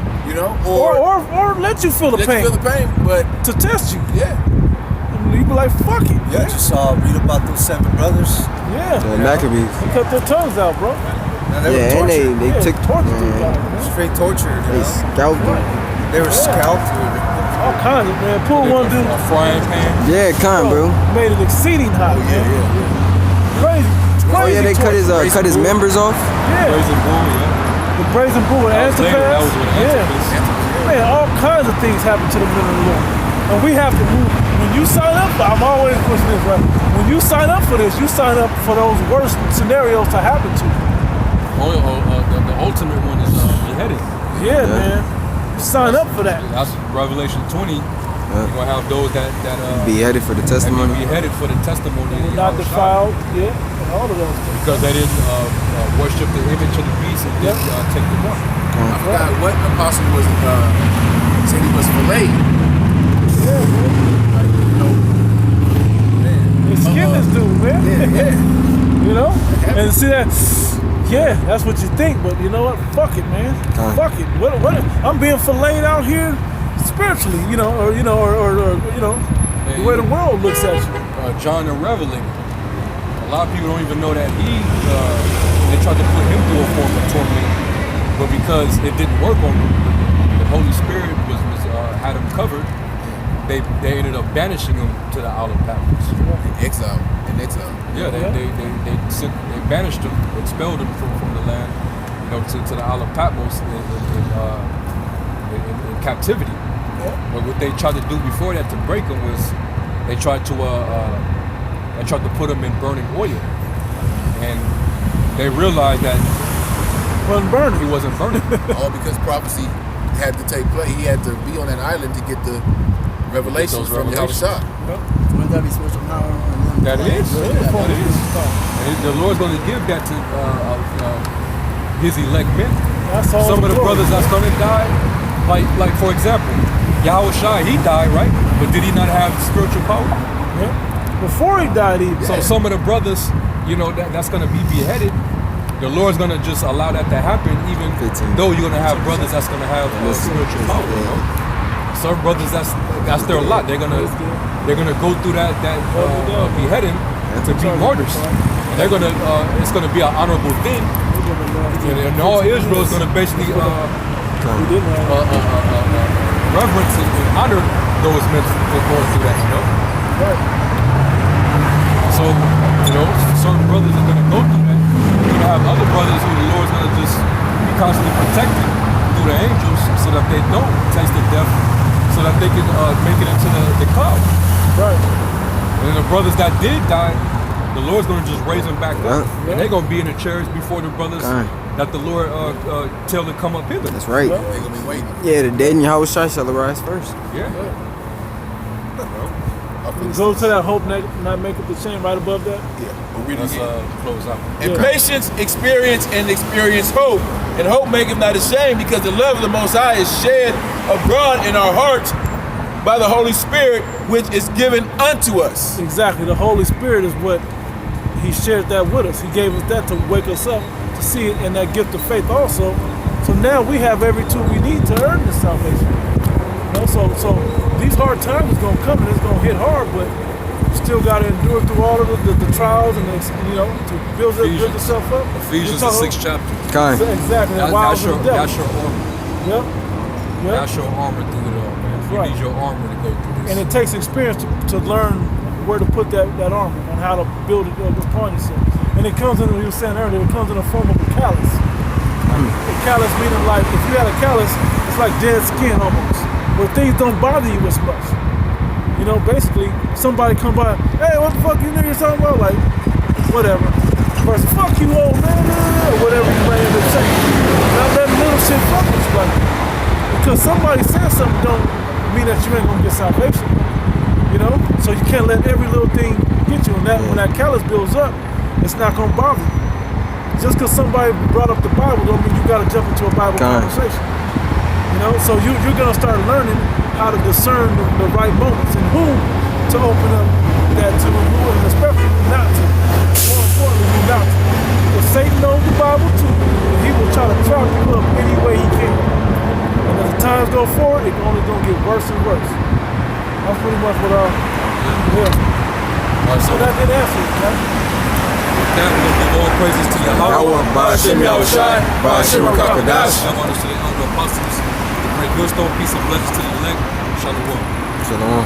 Or let you feel the pain. Let you feel the pain, but to test you. Yeah. And you be like, fuck it. Yeah, just read about those 7 brothers. Yeah. The Maccabees. They cut their tongues out, bro. They were tortured. And they took straight torture. They scalped them. They were scalped. All kinds of, man. Pull one dude. A frying pan. Yeah, bro. Made it exceeding hot. Crazy. Oh yeah, they cut his members off. Yeah. Brazen bull, The brazen bull, Antipas. That was with Antipas. Man, all kinds of things happen to the men of the Lord. And we have to move. When you sign up, I'm always pushing this, right? When you sign up for this, you sign up for those worst scenarios to happen to you. The ultimate one is beheading. Yeah, man. You sign up for that. That's Revelation 20. You're gonna have those that beheaded for the testimony. Beheaded for the testimony. Not defiled, yeah, and all of those things. Because they didn't worship the image of the beast and didn't take the mark. I forgot what apostle was said he was filleted. Yeah, man. Like, you know, man. They skinned this dude, man. Yeah. You know? And see that, yeah, that's what you think, but you know what? Fuck it, man. Fuck it. What I'm being filleted out here spiritually, you know, or the way the world looks at you. John the Revelator. A lot of people don't even know that they tried to put him through a form of torment, but because it didn't work on him, the Holy Spirit was had him covered. They ended up banishing him to the Isle of Patmos. In exile. Yeah, they banished him, expelled him from the land, you know, to the Isle of Patmos in captivity. But what they tried to do before that to break him was they tried to put him in burning oil, and they realized that he wasn't burning. All because prophecy had to take place. He had to be on that island to get the revelations from Yahushua. Wouldn't that be spiritual power? That is. And the Lord's going to give that to his elect men. Some of the brothers that's going to die, like for example, Yahushua, he died, right? But did he not have spiritual power? Yeah. Before he died, So some of the brothers, you know, that's going to be beheaded. The Lord's going to just allow that to happen, even though you're going to have brothers that's going to have spiritual power. You know? Some brothers, that's their lot. They're gonna go through that beheading to be martyrs. And they're gonna it's gonna be an honorable thing. And all Israel is gonna basically reverence and honor those men for going through that. You know. So you know, certain brothers are gonna go through that. You're gonna have other brothers who the Lord's gonna just be constantly protecting through the angels, so that they don't taste the death, so that they can make it into the cloud. Right. And the brothers that did die, the Lord's going to just raise them back up. And they're going to be in the chairs before the brothers that the Lord tell to come up hither. That's right. They're going to be waiting. Yeah, the dead in Yahushua shall arise first. Yeah. Go to that hope not make up the chain right above that. Yeah. Let's close out. And patience, experience hope. And hope maketh not ashamed, because the love of the Most High is shed abroad in our hearts by the Holy Spirit, which is given unto us. Exactly. The Holy Spirit is what He shared that with us. He gave us that to wake us up, to see it, and that gift of faith also. So now we have every tool we need to earn this salvation. You know, so these hard times is going to come, and it's going to hit hard, but you still got to endure through all of the trials and to build yourself up. Ephesians the 6th chapter. Exactly. That's your armor. Yep. That's your armor through it all, man. You need your armor to go through this. And it takes experience to learn where to put that armor and how to build it upon yourself. And it comes in, you were saying earlier, it comes in the form of a callus. A callus meaning like, if you had a callus, it's like dead skin almost, where things don't bother you as much. You know, basically, somebody come by, hey, what the fuck you niggas talking about? Like, whatever. First, fuck you, old man, or whatever you might end up saying. Not letting little shit fuck with you, like, because somebody said something don't mean that you ain't gonna get salvation. You know? So you can't let every little thing get you. And when that callus builds up, it's not gonna bother you. Just because somebody brought up the Bible don't mean you gotta jump into a Bible conversation. You know? So you're gonna start learning how to discern the right moments and who to open up that to and who, and especially not to. More importantly, who not to. Because Satan knows the Bible too. And he will try to trap you up any way he can. And as the times go forward, it's only going to get worse and worse. That's pretty much what so that did answer it, right? That will give all praises to Yahweh. Ba'ashem Yahushai, Ba'ashem Rakakadash. I want to say, the apostles, the great good stone, peace and blessings to the elect. Shalom. Shalom.